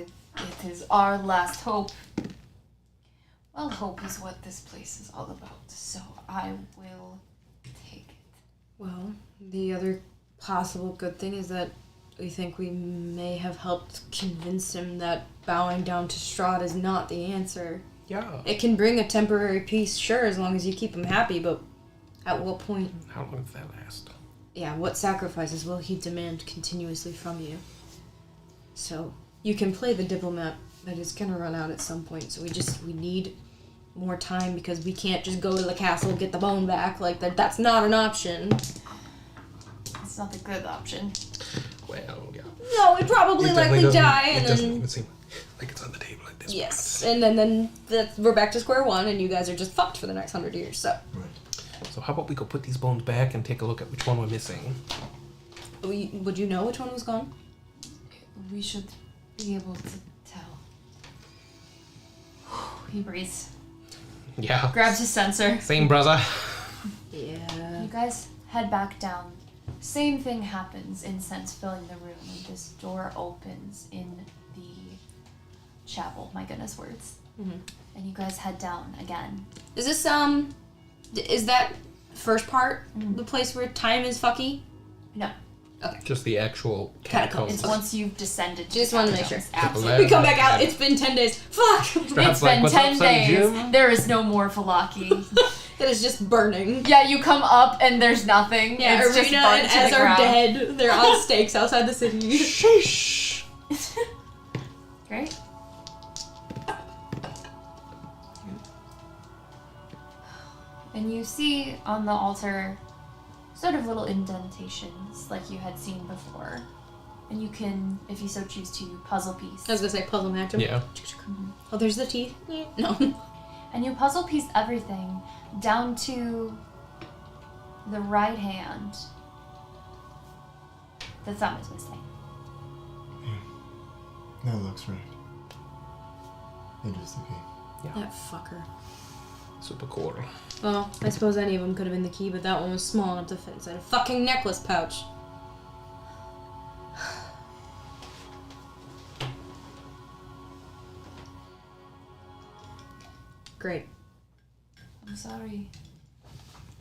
is our last hope. Well, hope is what this place is all about, so I will take it. Well, the other possible good thing is that we think we may have helped convince him that bowing down to Strahd is not the answer. Yeah. It can bring a temporary peace, sure, as long as you keep him happy, but at what point? How long does that last? Yeah, what sacrifices will he demand continuously from you? So, you can play the diplomat, but it's gonna run out at some point, so we need more time because we can't just go to the castle, get the bone back, like that's not an option. It's not a good option. Well, yeah. No, we'd probably likely die, and it doesn't then... even seem like it's on the table at this Yes, point. and then we're back to square one, and you guys are just fucked for the next 100 years, so... Right. So how about we go put these bones back and take a look at which one we're missing? Would you know which one was gone? We should be able to tell. He breathes. Yeah. Grabs his sensor. Same brother. Yeah. You guys head back down. Same thing happens, incense filling the room, and this door opens in the chapel. My goodness, words. Mm-hmm. And you guys head down again. Is this, is that first part the place where time is fucky? No, Just the actual Catacombs. it's once you've descended. To Just the wanted to make catacombs. sure. Absolutely. We come back out, it's been 10 days. Fuck! It's Like, been "What's up, 10 son, days. Jim?" There is no more Velaki. It is just burning. Yeah, you come up and there's nothing. Yeah, it's just Arena burnt and to Ez the are ground. dead. They're on stakes outside the city. Sheesh. Great. And you see on the altar sort of little indentations like you had seen before. And you can, if you so choose to, puzzle piece. I was gonna say puzzle match 'em. Yeah. Oh, there's the teeth. No. And you puzzle piece everything down to the right hand. The thumb is missing. That looks right. It is the key. That fucker. Super cool. Well, I suppose any of them could have been the key, but that one was small enough to fit inside a fucking necklace pouch. Great. I'm sorry.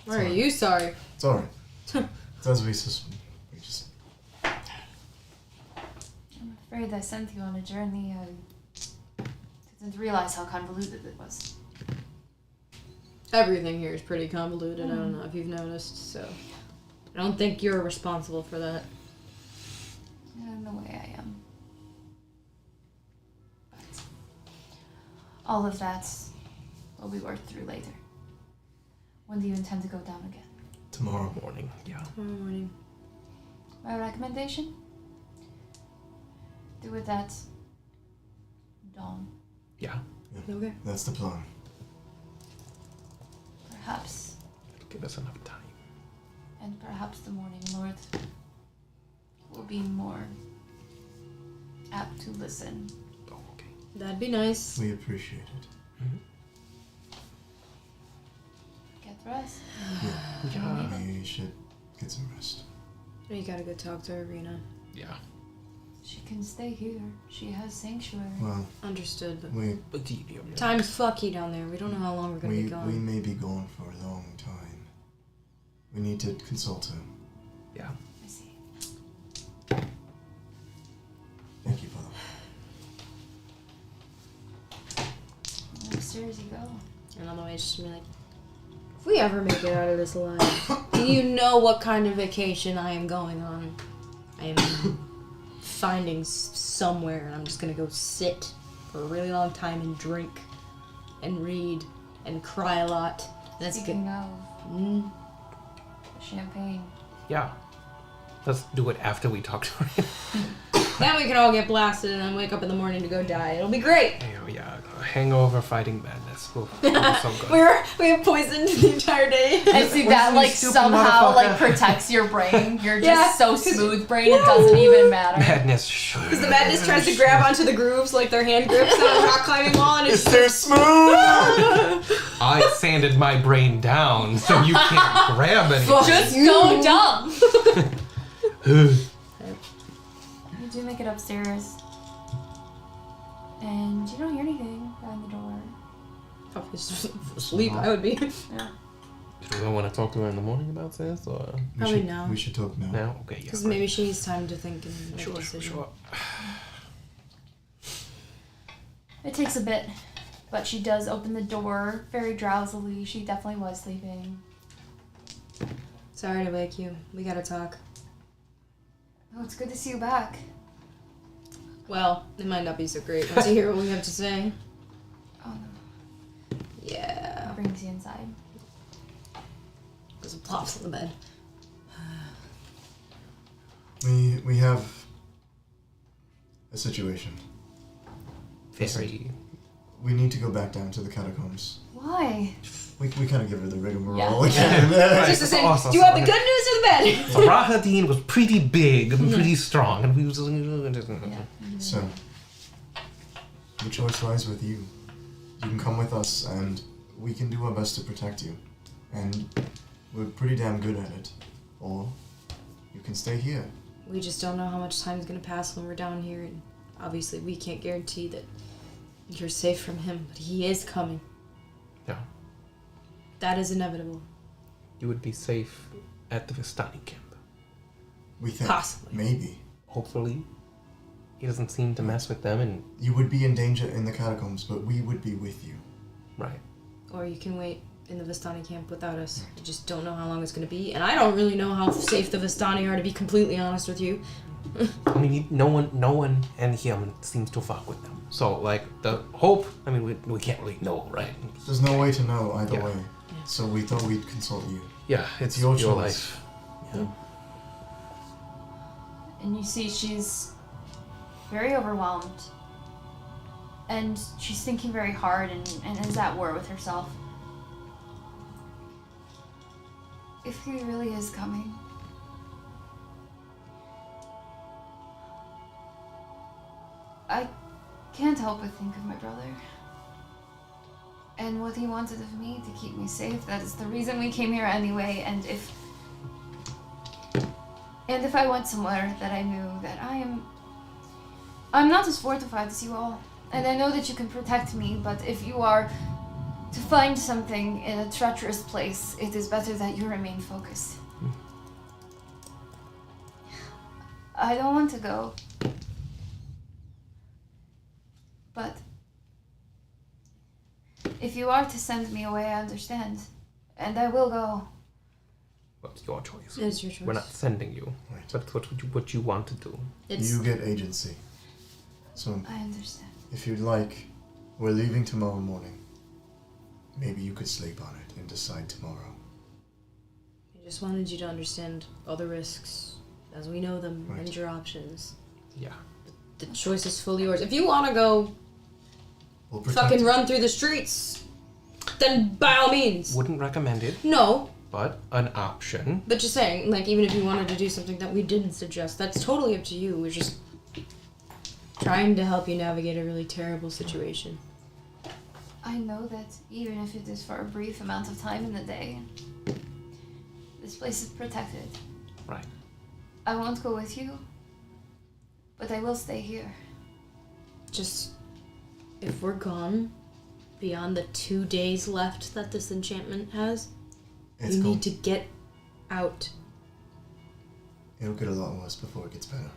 Why are you sorry? It's alright. It's as we just. I'm afraid I sent you on a journey. I didn't realize how convoluted it was. Everything here is pretty convoluted. I don't know if you've noticed, so I don't think you're responsible for that. In a way I am. But All of that will be worked through later. When do you intend to go down again? Tomorrow. Morning. Yeah. Tomorrow morning. My recommendation? Do it at dawn. Yeah. Okay. That's the plan. Perhaps. It'll give us enough time. And perhaps the morning lord will be more apt to listen. Oh, okay. That'd be nice. We appreciate it. Get rest. Yeah. We should get some rest. You gotta go talk to Arena. Yeah. She can stay here. She has sanctuary. Well, Understood, but But time's fucky down there. We don't know how long we're gonna be we gone. may be gone for a long time. We need to consult him. Yeah. I see. Thank you, Father. And upstairs you go. And on the way, it's just gonna be like, if we ever make it out of this alive, do you know what kind of vacation I am going on? I am finding somewhere, and I'm just gonna go sit for a really long time and drink and read and cry a lot. And that's good. Speaking of champagne, Yeah. Let's do it after we talk to him. Then we can all get blasted and then wake up in the morning to go die. It'll be great. Oh, yeah, hangover fighting madness. Will be so good. We have poisoned the entire day. I see that, like, stupid somehow, motherfucker. like, protects your brain. You're Yeah. just so smooth brain, it doesn't even matter. Madness. Sure. Because the madness tries to grab onto the grooves, like their hand grips on a rock climbing wall, and It's it's so smooth! I sanded my brain down so you can't grab anything. Just go dumb. You do make it upstairs. And you don't hear anything behind the door. probably asleep. I would be. Yeah. Do I want to talk to her in the morning about this, or Probably now. We should talk now. now? Okay, yeah. Because maybe she needs time to think and make a Sure, decision. sure. It takes a bit, but she does open the door very drowsily. She definitely was sleeping. Sorry to wake you. We gotta talk. Oh, it's good to see you back. Well, it might not be so great once you hear what we have to say. Oh no. Yeah. Brings you inside. Because it plops on the bed. We have a situation. Very. We need to go back down to the catacombs. Why? We kind of give her the rigmarole Yeah. again. Just to say, awesome. do you want the good news or the bad news? Rahadin was pretty big and pretty strong, and we was. So, the choice lies with you. You can come with us, and we can do our best to protect you. And we're pretty damn good at it. Or you can stay here. We just don't know how much time is gonna pass when we're down here, and obviously we can't guarantee that you're safe from him, but he is coming. Yeah. That is inevitable. You would be safe at the Vistani camp. We think. Possibly. Maybe. Hopefully. He doesn't seem to mess with them, and You would be in danger in the catacombs, but we would be with you. right. Or you can wait in the Vistani camp without us. I just don't know how long it's gonna be, and I don't really know how safe the Vistani are, to be completely honest with you. I mean, no one and him seems to fuck with them. So, like, the hope, I mean, we can't really know, right? There's no way to know either Yeah. way. Yeah. So we thought we'd consult you. Yeah, it's your your choice. life. Yeah. And you see she's very overwhelmed. And she's thinking very hard and is at war with herself. If he really is coming, I can't help but think of my brother. And what he wanted of me to keep me safe. That is the reason we came here anyway. And if I went somewhere that I knew that I'm not as fortified as you all. And I know that you can protect me, but if you are to find something in a treacherous place, it is better that you remain focused. I don't want to go. But if you are to send me away, I understand. And I will go. Well, it's your choice. It is your choice. We're not sending you. Right. But what you want to do. It's You get agency. So I understand. if you'd like, we're leaving tomorrow morning. Maybe you could sleep on it and decide tomorrow. I just wanted you to understand all the risks as we know them Right. and your options. Yeah. The choice is fully yours. If you want to go We'll protect fucking you. run through the streets, then by all means. Wouldn't recommend it, No, but an option. but just saying, like, even if you wanted to do something that we didn't suggest, that's totally up to you. We're just trying to help you navigate a really terrible situation. I know that even if it is for a brief amount of time in the day, this place is protected. Right. I won't go with you, but I will stay here. Just, if we're gone beyond the 2 days left that this enchantment has, It's you cool. need to get out. It'll get a lot worse before it gets better.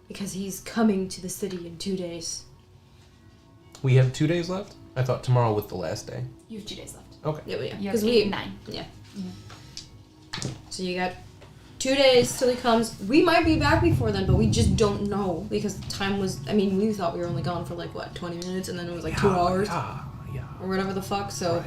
Because he's coming to the city in 2 days. We have 2 days left? I thought tomorrow was the last day. You have 2 days left. Okay. Yeah, You have because 8 we and 9. Yeah. So you got 2 days till he comes. We might be back before then, but we just don't know because the time was. I mean, we thought we were only gone for like what 20 minutes, and then it was like 2 hours Yeah. or whatever the fuck. So Right.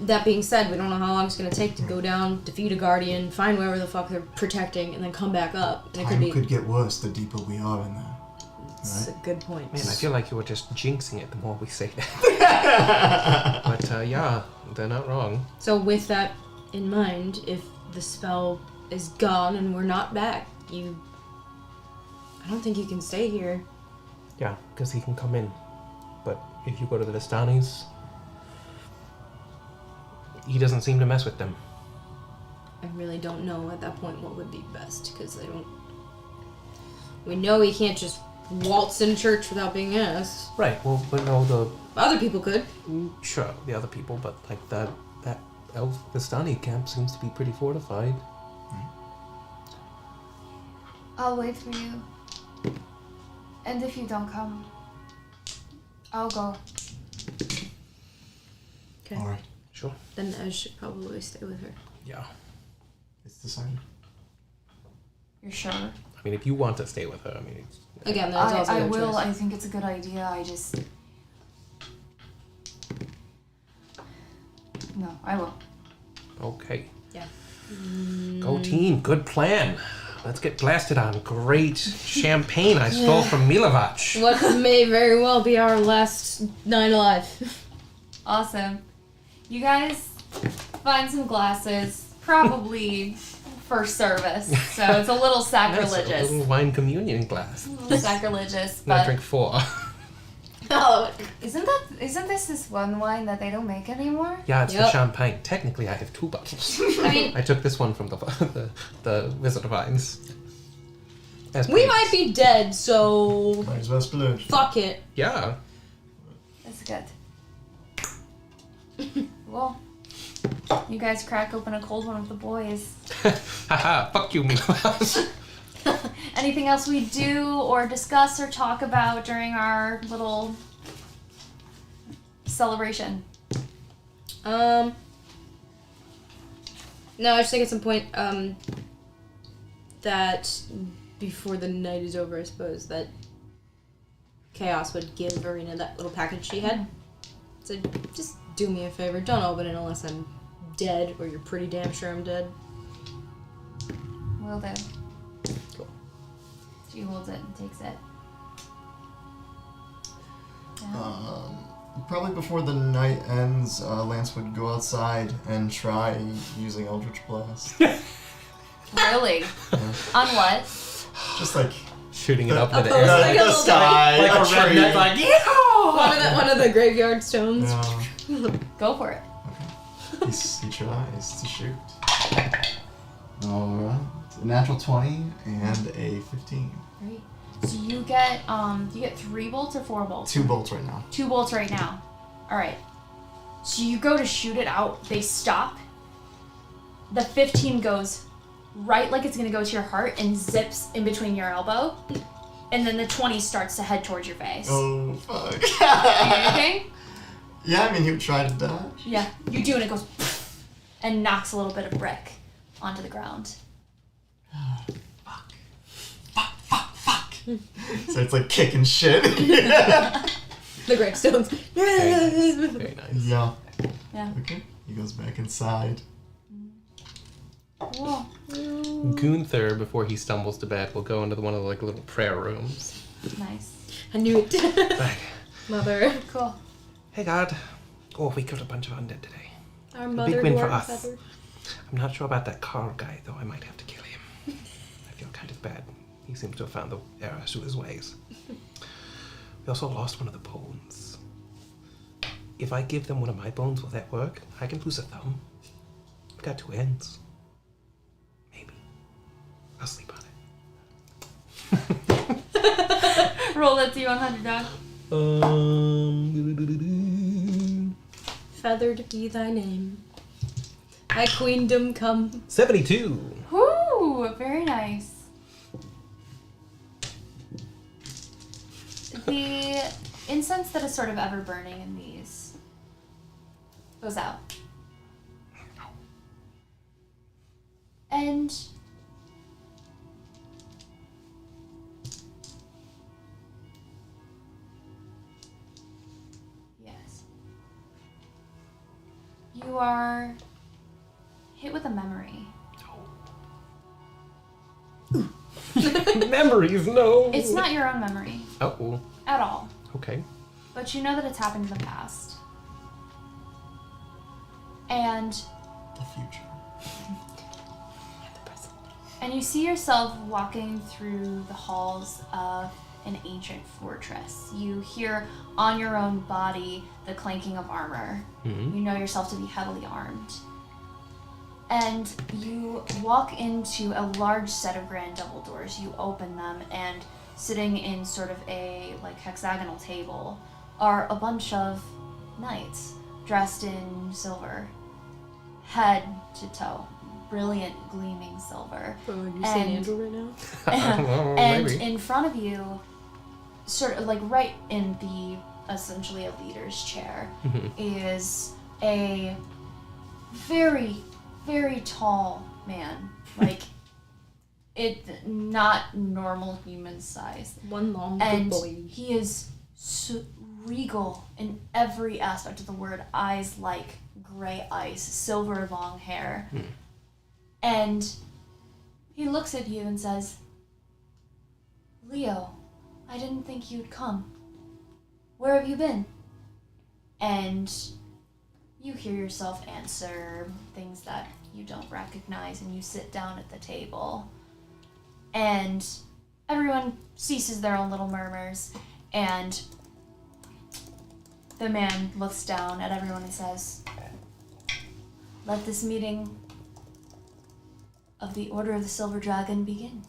that being said, we don't know how long it's going to take to go down, defeat a guardian, find wherever the fuck they're protecting, and then come back up. And Time could get worse the deeper we are in there. That's a good point. Man, I feel like you were just jinxing it the more we say that. But yeah, they're not wrong. So with that in mind, if the spell is gone and we're not back, I don't think you can stay here. Yeah, because he can come in. But if you go to the Vistanis, he doesn't seem to mess with them. I really don't know at that point what would be best, because we know he can't just waltz in church without being asked. Right, well, but no, the... Other people could. Sure, the other people, but like that elf Vistani camp seems to be pretty fortified. I'll wait for you. And if you don't come, I'll go. Okay. Alright. Sure. Then I should probably stay with her. Yeah. It's decided. You're sure? I mean, if you want to stay with her, I mean... Again, that's also I your will. choice. I think it's a good idea. I just... No, I will. Okay. Yeah. Go team, good plan. Let's get blasted on great champagne I stole from Milovac. What may very well be our last night alive. Awesome. You guys find some glasses, probably for service, so it's a little That's sacrilegious. a little wine communion glass. A little sacrilegious, And I but drink 4. Oh, isn't this one wine that they don't make anymore? Yeah, it's Yep. the champagne. Technically, I have 2 bottles. I mean, I took this one from the visitor vines. As we per- might be dead, so Might as well splurge. fuck it. Yeah. That's good. Well, you guys crack open a cold one with the boys. Haha, fuck you, Milovac. Anything else we do or discuss or talk about during our little celebration? No, I just think at some point, that before the night is over, I suppose, that Chaos would give Verena that little package she had. So just do me a favor, don't open it unless I'm dead, or you're pretty damn sure I'm dead. Will do. Cool. She holds it and takes it. Probably before the night ends, Lance would go outside and try using Eldritch Blast. Really? Yeah. On what? Just like Shooting it up in the Oh, air. like a the little sky, Like a tree. redneck, like, yeah! One of the graveyard stones. Yeah. Go for it. He tries to shoot. Alright. A natural 20 and a 15. Great. So you get 3 bolts or 4 bolts? 2 bolts right now. 2 bolts right now. Alright. So you go to shoot it out, they stop. The 15 goes right like it's gonna go to your heart and zips in between your elbow. And then the 20 starts to head towards your face. Oh, fuck. You do anything? Yeah, I mean, he would try to dodge. Yeah, you do, and it goes and knocks a little bit of brick onto the ground. So it's like kicking shit. The gravestones. Very nice. Yeah. Yeah. Okay. He goes back inside. Cool. Gunther, before he stumbles to bed, will go into one of the like little prayer rooms. Nice. I knew it. Like, Mother. Cool. hey God. Oh, we killed a bunch of undead today. Our big mother win for dwarf us. feather. I'm not sure about that Carl guy, though. I might have to kill him. I feel kind of bad. He seems to have found the error to his ways. We also lost one of the bones. If I give them one of my bones, will that work? I can lose a thumb. I've got 2 ends. Maybe. I'll sleep on it. Roll that D100 dog. Feathered be thy name. Thy queendom come. 72. Whoo! Very nice. The incense that is sort of ever burning in these goes out. And yes. You You are hit with a memory. Memories, no. It's not your own memory Oh, at all, okay. but you know that it's happened in the past. And The future. And you see yourself walking through the halls of an ancient fortress. You hear on your own body the clanking of armor. Mm-hmm. You know yourself to be heavily armed. And you walk into a large set of grand double doors. You open them, and sitting in sort of a like hexagonal table are a bunch of knights dressed in silver, head to toe. Brilliant, gleaming silver. Oh, are you saying Angel right now? And maybe. in front of you, sort of like right in the essentially a leader's chair, is a very, very tall man. Like, not normal human size. One long And good boy. he is regal in every aspect of the word. Eyes like gray ice, silver long hair. And he looks at you and says, Leo, I didn't think you'd come. Where have you been? And you hear yourself answer things that you don't recognize, and you sit down at the table. And everyone ceases their own little murmurs, and the man looks down at everyone and says, let this meeting of the Order of the Silver Dragon begin.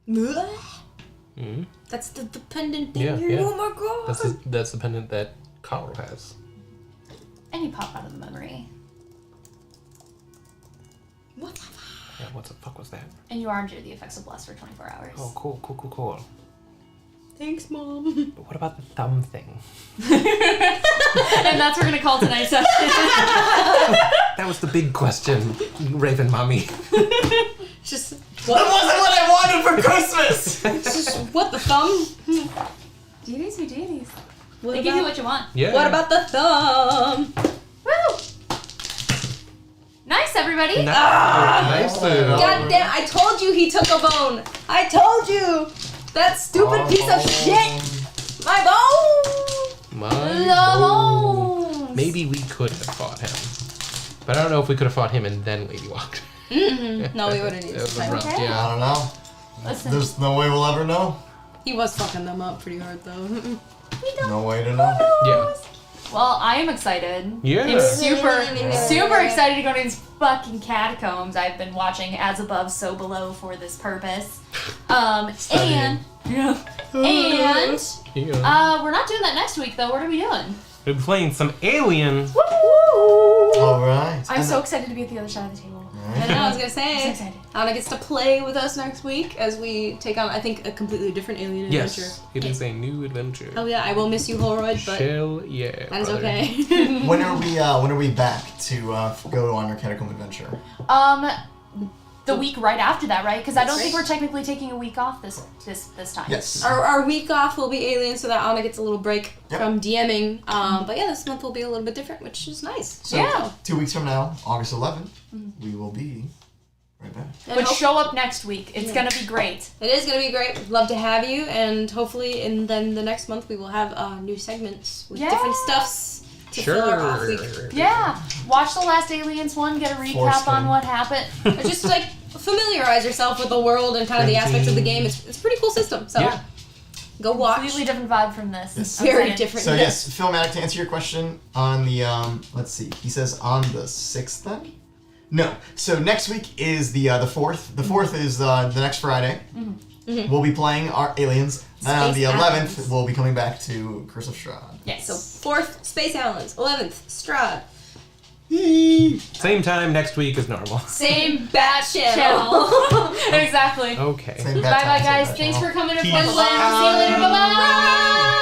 Mm-hmm. That's the pendant thing Yeah, here. yeah. Oh my god. That's the pendant that Carl has. And you pop out of the memory. What? Yeah, what the fuck was that? And you are under the effects of Bless for 24 hours. Oh, cool. Thanks, Mom. But what about the thumb thing? And that's what we're going to call tonight's session. That was the big question, Raven Mommy. Just That wasn't what I wanted for Christmas! it's just what the thumb? Deities be deities. What They about, give you what you want. Yeah. what about the thumb? Woo! Nice, everybody. Nice. God damn! I told you he took a bone. I told you that stupid piece of shit. My bone. My Bones. Maybe we could have fought him. But I don't know if we could have fought him and then Lady Walked. No, we wouldn't need It was to. rough, Okay. yeah. I don't know. Listen. There's no way we'll ever know. He was fucking them up pretty hard though. No way to know. Yeah. Well, I am excited. Yeah. I'm super excited to go to these fucking catacombs I've been watching As Above, So Below for this purpose. Studying. And Yeah. we're not doing that next week though. What are we doing? We're playing some Alien. Alright. I'm so excited to be at the other side of the table. I know. I was gonna I'm so say. excited. Anna gets to play with us next week as we take on, I think, a completely different alien adventure. Yes. It is a new adventure. Oh yeah, I will miss you, Holroyd, but Hell yeah. that is brother. okay. When are we back to go on our catacomb adventure? The week right after that, right? Because I don't think we're technically taking a week off this time. Yes. Our week off will be alien, so that Anna gets a little break Yep. from DMing. But yeah, this month will be a little bit different, which is nice. So Yeah. 2 weeks from now, August 11th, we will be right back. And But show up next week. It's gonna be great. it is going to be great. We'd love to have you, and hopefully, then the next month we will have new segments with different stuffs to fill our off week. Yeah. Watch the last Aliens one. Get a recap Foreskin. on what happened. Or just like familiarize yourself with the world and kind of the aspects of the game. It's a pretty cool system. So Yeah. go watch. Completely different vibe from this. Yes. I'm Very excited. different. So yes, Filmatic, to answer your question on the let's see, he says on the 6th then? No. So next week is the 4th. The 4th is the next Friday. We'll be playing our Aliens. Then on Space the 11th, Aliens. we'll be coming back to Curse of Strahd. Yes. So 4th, Space Aliens. 11th, Strahd. Same time next week as normal. Same Bat channel. channel. Exactly. Okay. Same Bye bad bye, time, same guys. bad Thanks channel. for coming to Peace. Fun Land. See you later. Bye bye.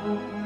Okay.